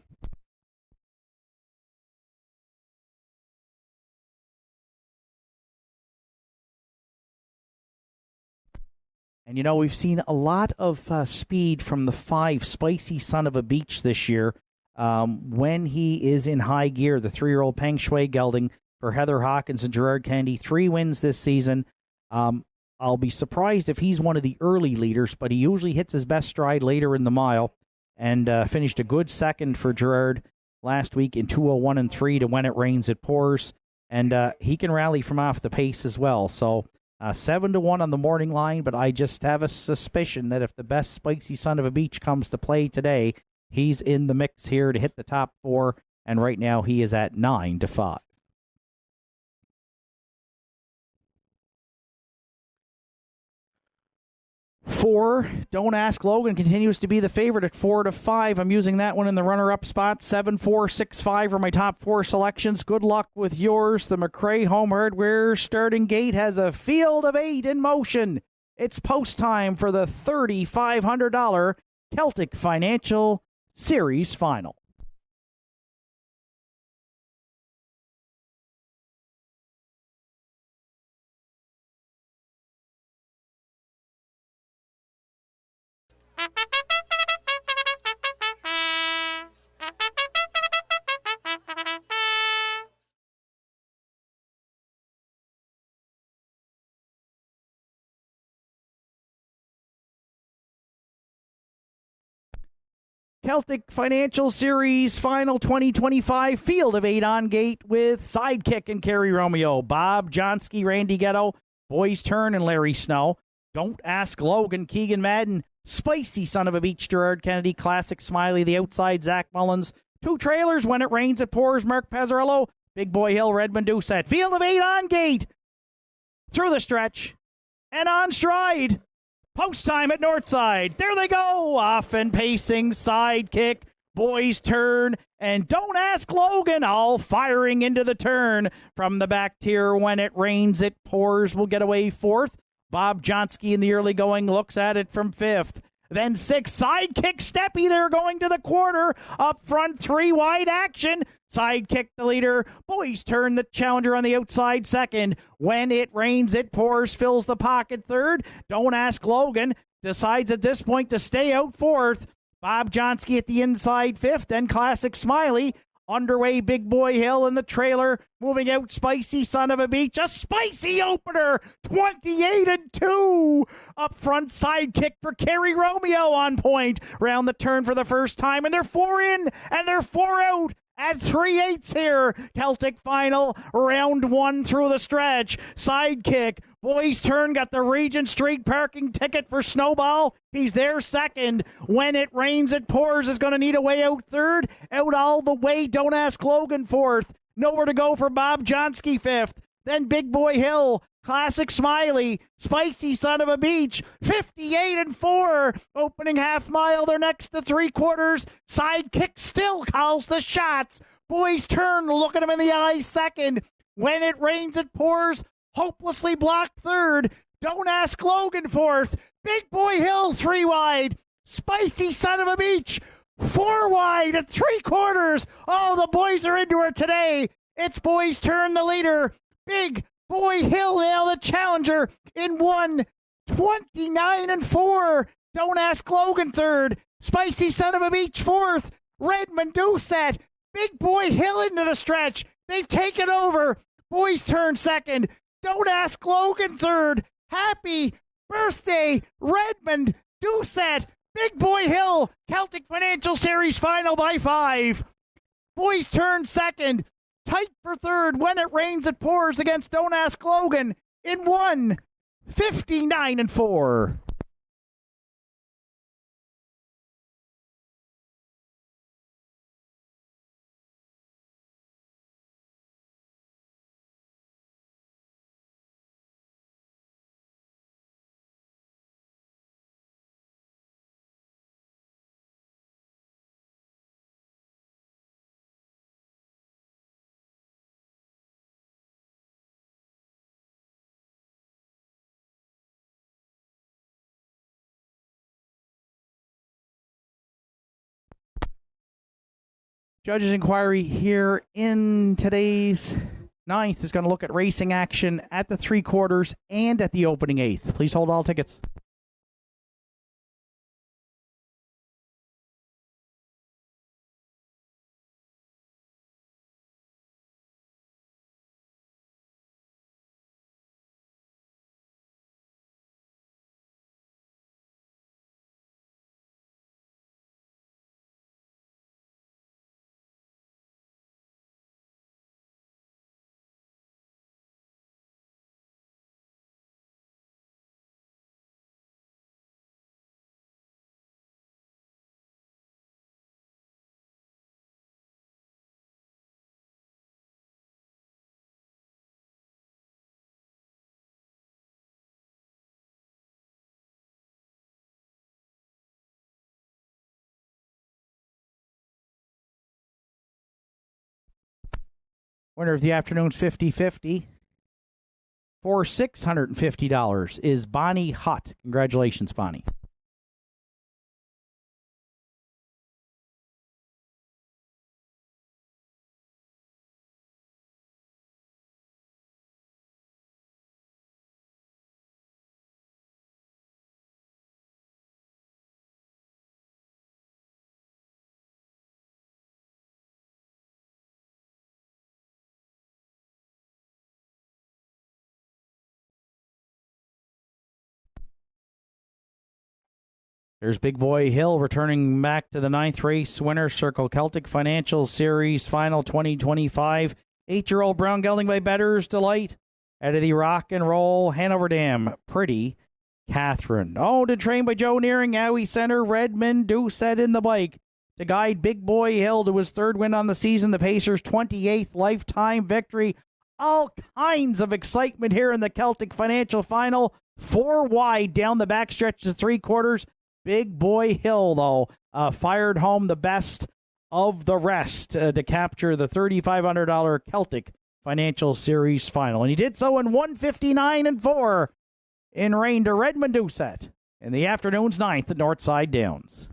And, we've seen a lot of speed from the 5, Spicy Son of a Beach, this year when he is in high gear. The 3-year-old Peng Shui gelding for Heather Hawkins and Gerard Kennedy. 3 wins this season. I'll be surprised if he's one of the early leaders, but he usually hits his best stride later in the mile, and finished a good second for Gerard last week in 2:01 and 3 to When It Rains It Pours. And he can rally from off the pace as well. So 7-1 on the morning line, but I just have a suspicion that if the best Spicy Son of a Beach comes to play today, he's in the mix here to hit the top 4, and right now he is at 9-5. 4, Don't Ask Logan, continues to be the favorite at 4-5. I'm using that one in the runner-up spot. 7, 4, 6, 5 are my top 4 selections. Good luck with yours. The McRae Home Hardware starting gate has a field of 8 in motion. It's post time for the $3,500 Celtic Financial Series Final. Celtic Financial Series Final 2025 field of 8 on gate with Sidekick and Kerry Romeo, Bob Johnsky, Randy Ghetto, Boys Turn and Larry Snow, Don't Ask Logan, Keegan Madden, Spicy Son of a Beach, Gerard Kennedy, Classic Smiley, The Outside, Zach Mullins, 2 trailers, When It Rains It Pours, Mark Pezzarello, Big Boy Hill, Redmond Doucette. Field of 8 on gate, through the stretch, and on stride. Post time at Nortside. There they go. Off and pacing, Sidekick, Boys Turn, and Don't Ask Logan, all firing into the turn from the back tier. When It Rains It Pours will get away 4th. Bob Johnsky in the early going looks at it from 5th. Then 6, Sidekick, Steppy, they're going to the quarter. Up front, 3 wide action. Sidekick the leader. Boys Turn the challenger on the outside 2nd. When It Rains It Pours fills the pocket 3rd. Don't Ask Logan decides at this point to stay out 4th. Bob Johnsky at the inside 5th. Then Classic Smiley. Underway, Big Boy Hill in the trailer. Moving out, Spicy Son of a Beach. A spicy opener. 28-2. Up front, Sidekick for Kerry Romeo on point. Round the turn for the first time. And they're 4 in and they're 4 out. At 3/8 here, Celtic Final, round 1 through the stretch. Sidekick, Boys Turn got the Regent Street parking ticket for Snowball. He's there 2nd. When It Rains It Pours is going to need a way out 3rd. Out all the way, Don't Ask Logan 4th. Nowhere to go for Bob Johnsky 5th. Then Big Boy Hill, Classic Smiley, Spicy Son of a Beach, 58-4. Opening half mile, they're next to 3/4. Sidekick still calls the shots. Boys Turn, looking him in the eye 2nd. When It Rains It Pours, hopelessly blocked 3rd. Don't Ask Logan 4th. Big Boy Hill 3 wide. Spicy Son of a Beach 4 wide at 3/4. Oh, the boys are into her today. It's Boys Turn the leader. Big Boy Hill now the challenger in 1:29-4. Don't Ask Logan 3rd. Spicy Son of a Beach 4th. Redmond Doucette. Big Boy Hill into the stretch. They've taken over. Boys Turn 2nd. Don't Ask Logan third. Happy birthday, Redmond, Doucette, Big Boy Hill, Celtic Financial Series final by 5. Boys turn second. Tight for third. When It Rains, It Pours against Don't Ask Logan in 1:59-4. Judges' inquiry here in today's 9th is going to look at racing action at the 3/4 and at the opening 8th. Please hold all tickets. Winner of the afternoon's 50-50 for $650 is Bonnie Hutt. Congratulations, Bonnie. There's Big Boy Hill returning back to the 9th race. Winner Circle Celtic Financial Series Final 2025. 8-year-old brown gelding by Better's Delight. Out of the Rock and Roll Hanover Dam. Pretty Catherine. Owned and trained by Joe Nearing. Owie Center. Redmond Doucette in the bike to guide Big Boy Hill to his 3rd win on the season. The Pacers' 28th lifetime victory. All kinds of excitement here in the Celtic Financial Final. 4 wide down the backstretch to 3/4. Big Boy Hill, though, fired home the best of the rest to capture the $3,500 Celtic Financial Series final. And he did so in 1:59-4 in rain to Redmond Doucette in the afternoon's 9th at Nortside Downs.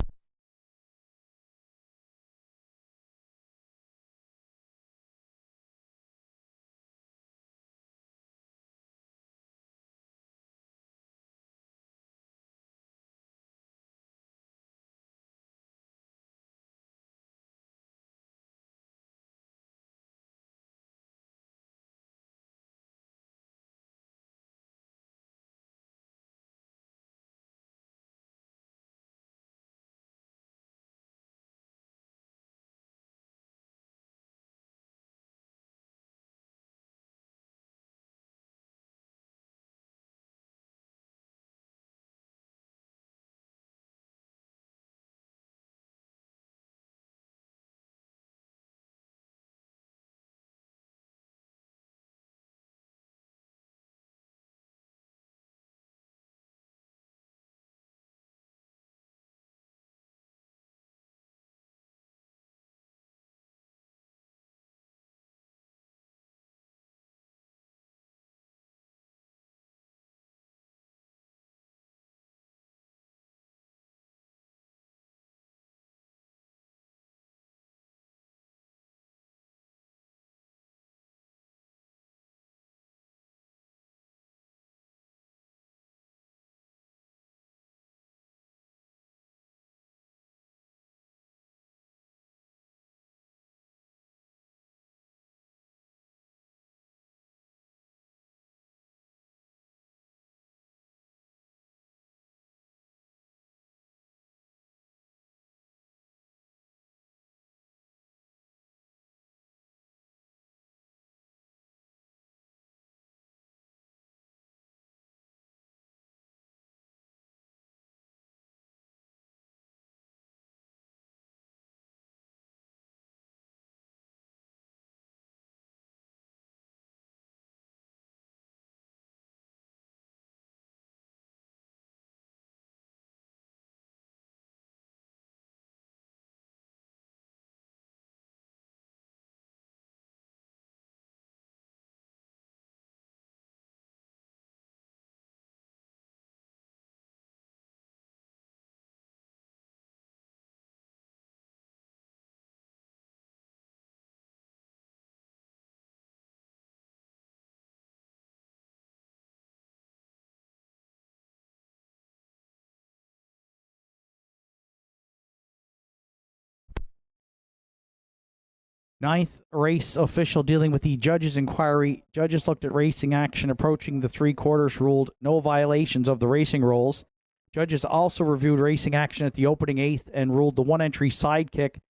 Ninth race official dealing with the judges' inquiry. Judges looked at racing action approaching the 3/4, ruled no violations of the racing rules. Judges also reviewed racing action at the opening 8th and ruled the one-entry sidekick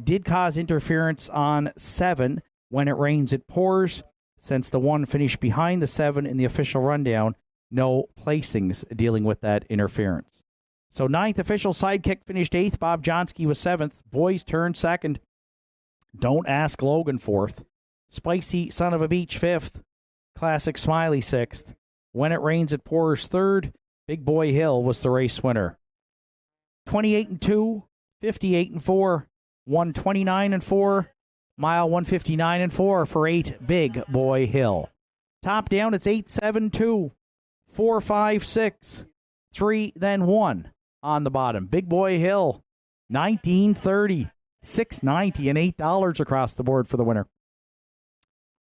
did cause interference on 7. When it rains, it pours. Since the 1 finished behind the 7 in the official rundown, no placings dealing with that interference. So 9th official sidekick finished 8th. Bob Johnsky was 7th. Boys turned 2nd. Don't Ask Logan 4th. Spicy Son of a Beach 5th. Classic Smiley 6th. When It Rains, It Pours 3rd. Big Boy Hill was the race winner. 28-2, 58-4, 129-4, mile 159-4 for 8 Big Boy Hill. Top down, it's 8-7-2, 4-5-6, 3 then 1 on the bottom. Big Boy Hill, 1930, $6.90 and $8 across the board for the winner.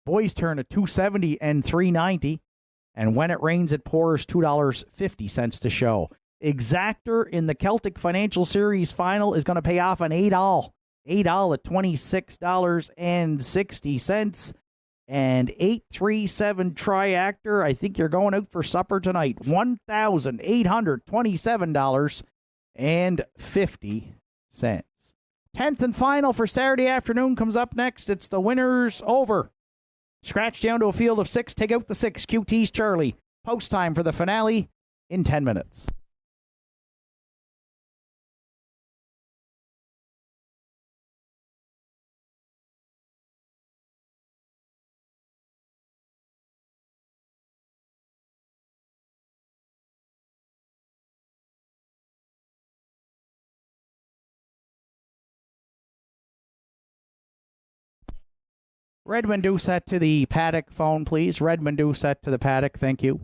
Boys turn at $2.70 and $3.90. And When It Rains, It Pours, $2.50 to show. Exactor in the Celtic Financial Series final is going to pay off an $8 at $26.60. And 837 Triactor, I think you're going out for supper tonight. $1,827.50. 10th and final for Saturday afternoon comes up next. It's the winner's over. Scratch down to a field of 6. Take out the 6. QT's Charlie. Post time for the finale in 10 minutes. Redmond Doucette to the paddock phone, please. Redmond Doucette to the paddock. Thank you.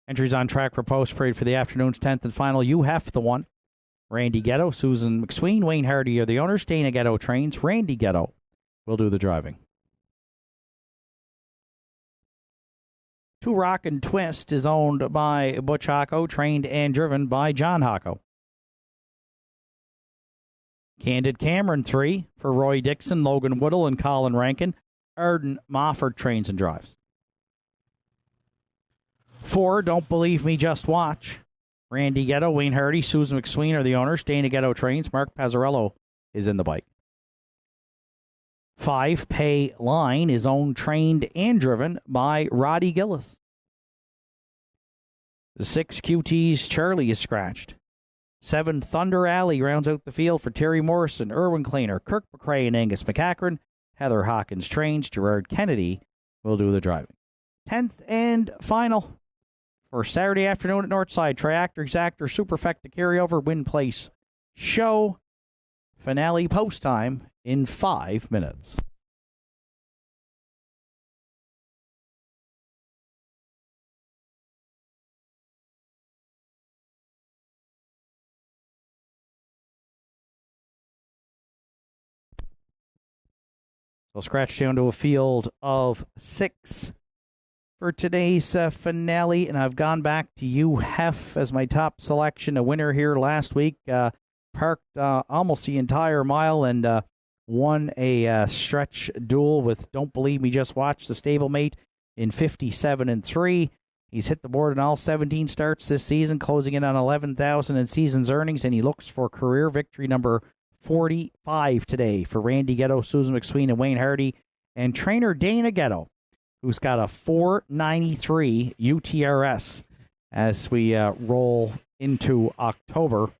Entries on track for post parade for the afternoon's 10th and final. You have the one. Randy Ghetto, Susan McSween, Wayne Hardy are the owners. Dana Ghetto trains. Randy Ghetto will do the driving. Two Rock and Twist is owned by Butch Hocko, trained and driven by John Hocko. Candid Cameron 3 for Roy Dixon, Logan Woodall, and Colin Rankin. Arden Mofford trains and drives. 4, Don't Believe Me, Just Watch. Randy Ghetto, Wayne Hardy, Susan McSween are the owners. Dana Ghetto trains. Mark Pazzarello is in the bike. 5, Pay Line is owned, trained, and driven by Roddy Gillis. The 6, QT's Charlie is scratched. 7, Thunder Alley rounds out the field for Terry Morrison, Erwin Kleiner, Kirk McRae, and Angus McCachran. Heather Hawkins trains. Gerard Kennedy will do the driving. 10th and final for Saturday afternoon at Nortside. Triactor Exactor Superfecta Carryover Win Place Show. Finale post time in 5 minutes. So scratch down to a field of 6 for today's finale, and I've gone back to UHEF as my top selection. A winner here last week, parked almost the entire mile and won a stretch duel with Don't Believe Me, Just Watch, the stablemate, in 57-3. He's hit the board in all 17 starts this season, closing in on 11,000 in season's earnings, and he looks for career victory number 45 today for Randy Ghetto, Susan McSween, and Wayne Hardy, and trainer Dana Ghetto, who's got a 493 UTRS as we roll into October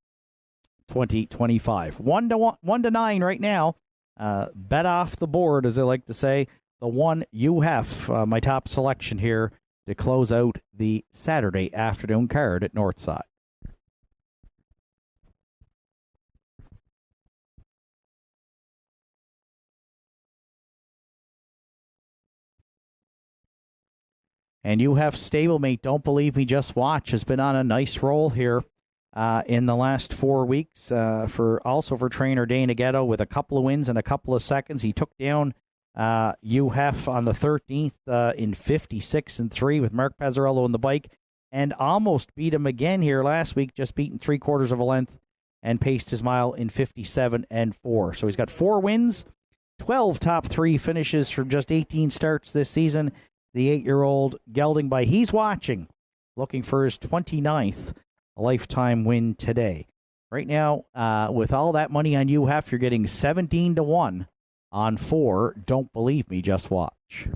2025. 1 to 9 right now. Bet off the board, as I like to say. The one you have, my top selection here to close out the Saturday afternoon card at Nortside. And you have stablemate, Don't Believe Me, Just Watch, has been on a nice roll here in the last 4 weeks. For trainer Dana Ghetto with a couple of wins and a couple of seconds. He took down UHEF on the 13th in 56-3 with Mark Pazzarello on the bike, and almost beat him again here last week, just beaten 3/4 of a length and paced his mile in 57-4. So he's got 4 wins, 12 top 3 finishes from just 18 starts this season. The 8-year-old gelding by He's Watching, looking for his 29th lifetime win today. Right now, with all that money on UHEF, you're getting 17-1 on 4. Don't Believe Me, Just Watch.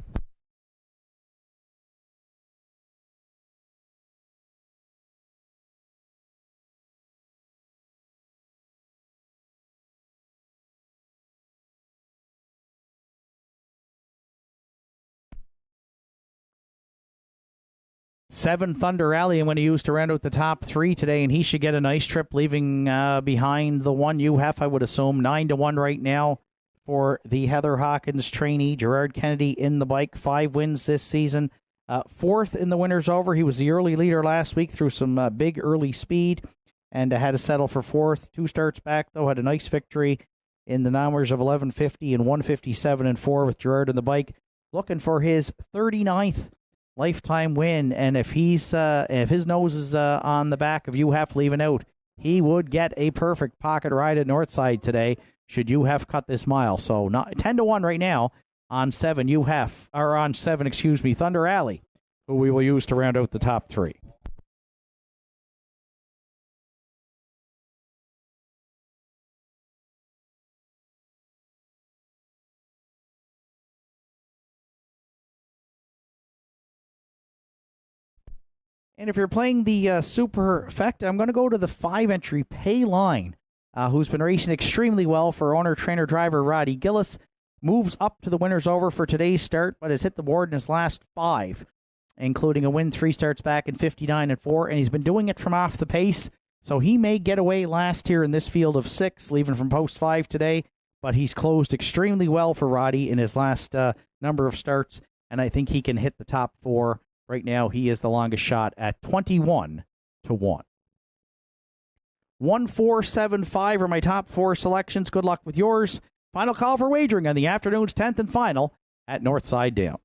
Seven Thunder Alley, I'm going to use to round out the top 3 today, and he should get a nice trip, leaving behind the one UHEF, I would assume. 9-1 right now for the Heather Hawkins trainee. Gerard Kennedy in the bike, 5 wins this season. 4th in the winner's over. He was the early leader last week through some big early speed and had to settle for 4th. 2 starts back, though, had a nice victory in the numbers of 11:50 and 1:57-4 with Gerard in the bike. Looking for his 39th lifetime win, and if his nose is on the back of UHEF leaving out, he would get a perfect pocket ride at Northside today should UHEF cut this mile. So 10-1 right now on 7 Thunder Alley, who we will use to round out the top 3. And if you're playing the Superfecta, I'm going to go to the 5-entry Pay Line, who's been racing extremely well for owner, trainer, driver Roddy Gillis. Moves up to the winner's over for today's start, but has hit the board in his last 5, including a win 3 starts back in 59-4, and he's been doing it from off the pace. So he may get away last here in this field of 6, leaving from post 5 today, but he's closed extremely well for Roddy in his last number of starts, and I think he can hit the top 4 Right now, he is the longest shot at 21 to 1. 1475 are my top 4 selections. Good luck with yours. Final call for wagering on the afternoon's 10th and final at Nortside Downs.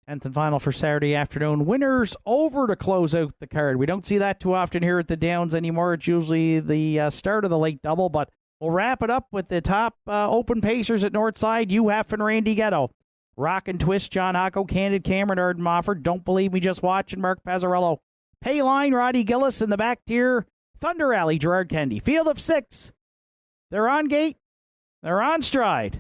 Tenth and final for Saturday afternoon. Winners over to close out the card. We don't see that too often here at the Downs anymore. It's usually the start of the late double, but we'll wrap it up with the top open pacers at Nortside. UF and Randy Ghetto. Rock and Twist, John Hocko, Candid, Cameron, Arden Mofford. Don't Believe Me, Just Watch, and Mark Pazzarello. Payline, Roddy Gillis in the back tier. Thunder Alley, Gerard Kennedy. Field of 6. They're on gate. They're on stride.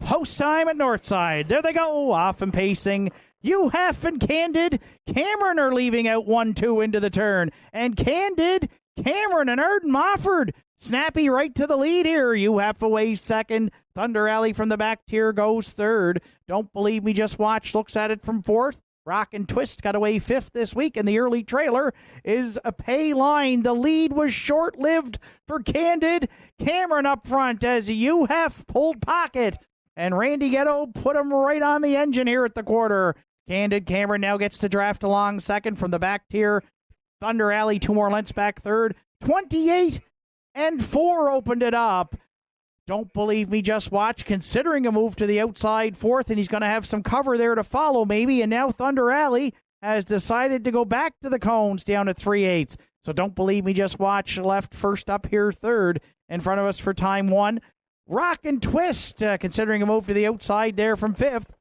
Post time at Nortside. There they go, off and pacing. UF and Candid, Cameron are leaving out 1-2 into the turn. And Candid, Cameron, and Arden Mofford. Snappy right to the lead here. UF away second. Thunder Alley from the back tier goes third. Don't Believe Me, Just Watch looks at it from fourth. Rock and Twist got away fifth this week, and the early trailer is a pay line. The lead was short-lived for Candid. Cameron up front as UF pulled pocket. And Randy Ghetto put him right on the engine here at the quarter. Candid Cameron now gets to draft along second from the back tier. Thunder Alley 2 more lengths back third. 28-4 opened it up. Don't Believe Me, Just Watch, considering a move to the outside fourth, and he's going to have some cover there to follow maybe. And now Thunder Alley has decided to go back to the cones down at 3/8. So Don't Believe Me, Just Watch left first up here third in front of us for time 1. Rock and Twist, considering a move to the outside there from fifth.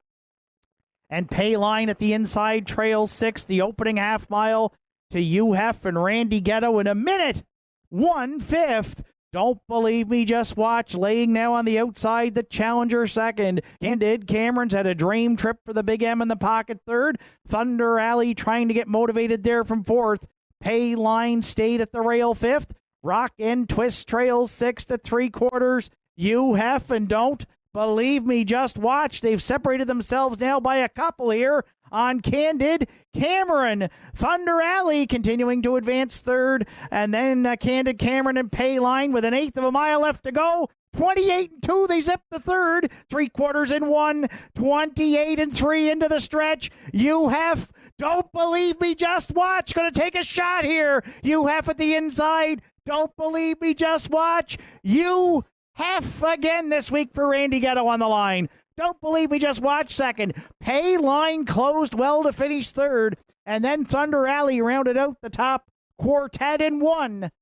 And Payline at the inside trails sixth. The opening half mile to UF and Randy Ghetto in a minute. 1/5. Don't Believe Me, Just Watch laying now on the outside, the challenger second. Candid Cameron's had a dream trip for the Big M in the pocket third. Thunder Alley trying to get motivated there from fourth. Payline stayed at the rail fifth. Rock and Twist trails sixth at 3/4. UF and Don't Believe Me, Just Watch. They've separated themselves now by a couple here on Candid Cameron. Thunder Alley continuing to advance third, and then Candid Cameron and Payline with an eighth of a mile left to go. 28-2, they zip the third. 3/4 in 1, 28-3 into the stretch. UF, Don't Believe Me, Just Watch. Going to take a shot here. UF at the inside. Don't Believe Me, Just Watch. UF again this week for Randy Ghetto on the line. Don't Believe Me, Just Watch second. Payline closed well to finish third. And then Thunder Alley rounded out the top quartet in 1.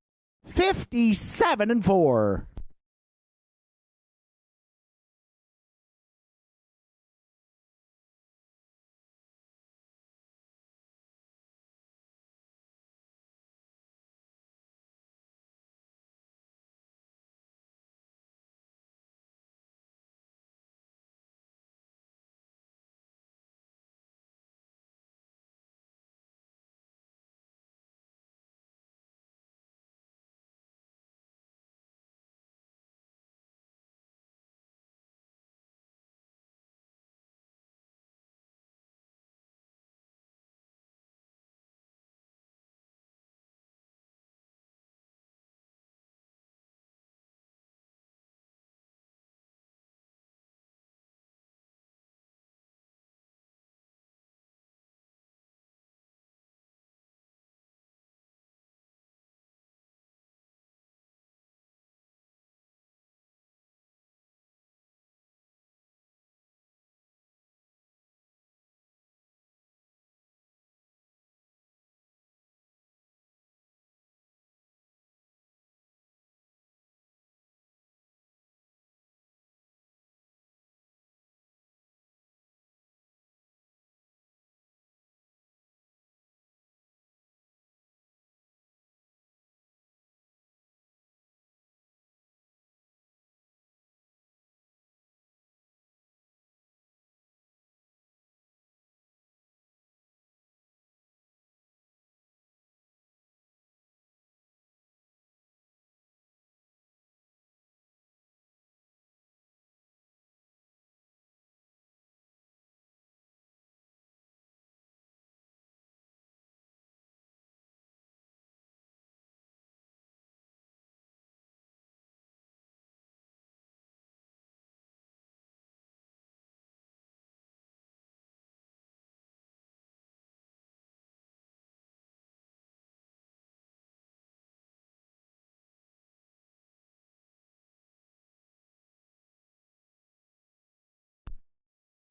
57-4.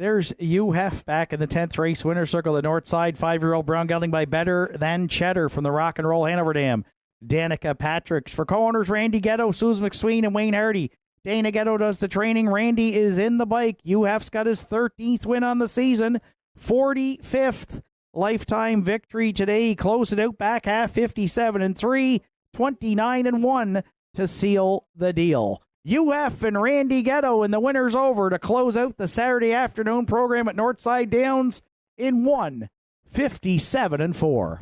There's UHF back in the 10th race winner circle. The Nortside 5-year-old brown gelding by Better Than Cheddar from the Rock and Roll Hanover Dam. Danica Patricks. For co-owners Randy Ghetto, Susan McSween, and Wayne Hardy. Dana Ghetto does the training. Randy is in the bike. UHF's got his 13th win on the season. 45th lifetime victory today. He closed it out back half 57-3, 29-1 to seal the deal. UF and Randy Ghetto, and the winner's over to close out the Saturday afternoon program at Nortside Downs in 57-4.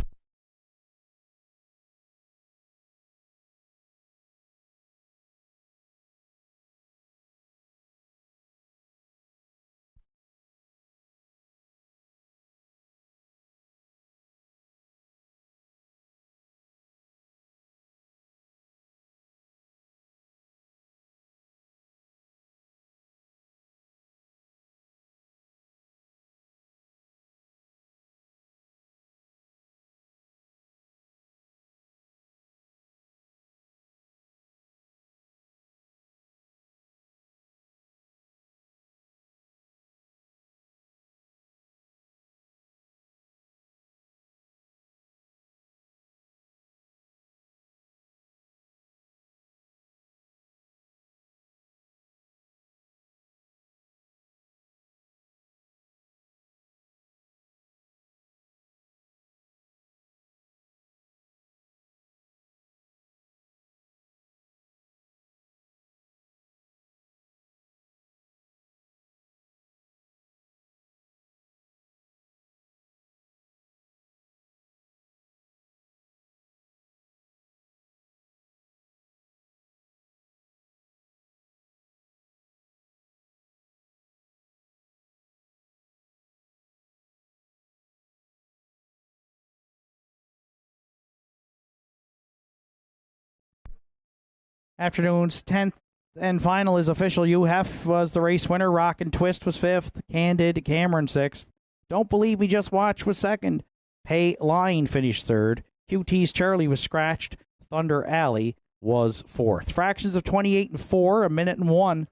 Afternoon's 10th and final is official. UHF was the race winner. Rock and Twist was 5th. Candid Cameron 6th. Don't Believe Me Just Watch was 2nd. Pay Line finished 3rd. QT's Charlie was scratched. Thunder Alley was 4th. Fractions of 28-4, a minute and 1.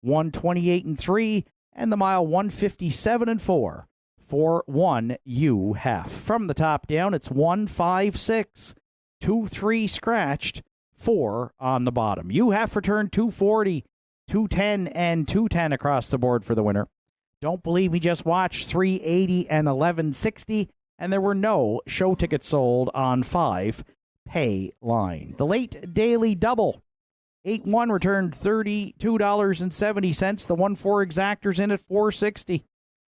1:28-3, and the mile 1:57-4 for 1 UHF. From the top down, it's 156, 2-3 scratched, 4 on the bottom. UHF returned 240, 210, and 210 across the board for the winner. Don't Believe Me Just Watch 380 and 1160, and there were no show tickets sold on 5 Pay Line. The late daily double 8-1 returned $32.70. The 1-4 exactors in at $4.60.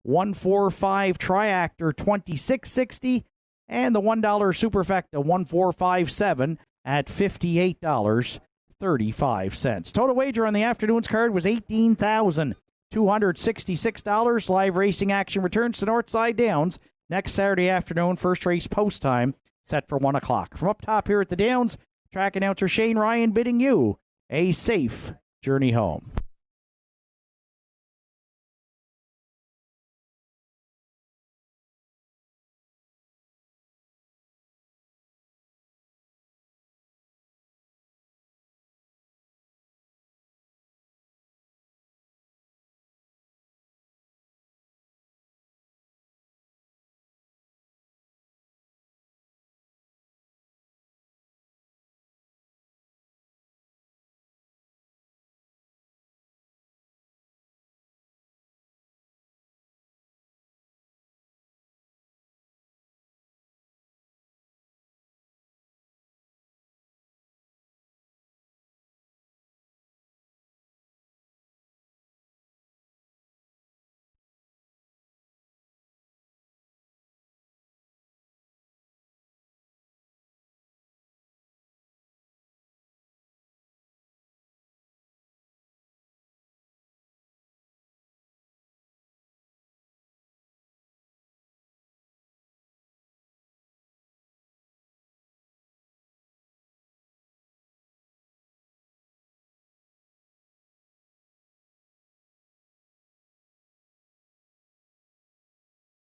1-4-5 triactor $26.60, and the $1 superfecta 1-4-5-7 at $58.35. Total wager on the afternoon's card was $18,266. Live racing action returns to Nortside Downs next Saturday afternoon. First race post time set for 1 o'clock. From up top here at the Downs, track announcer Shane Ryan bidding you a safe journey home.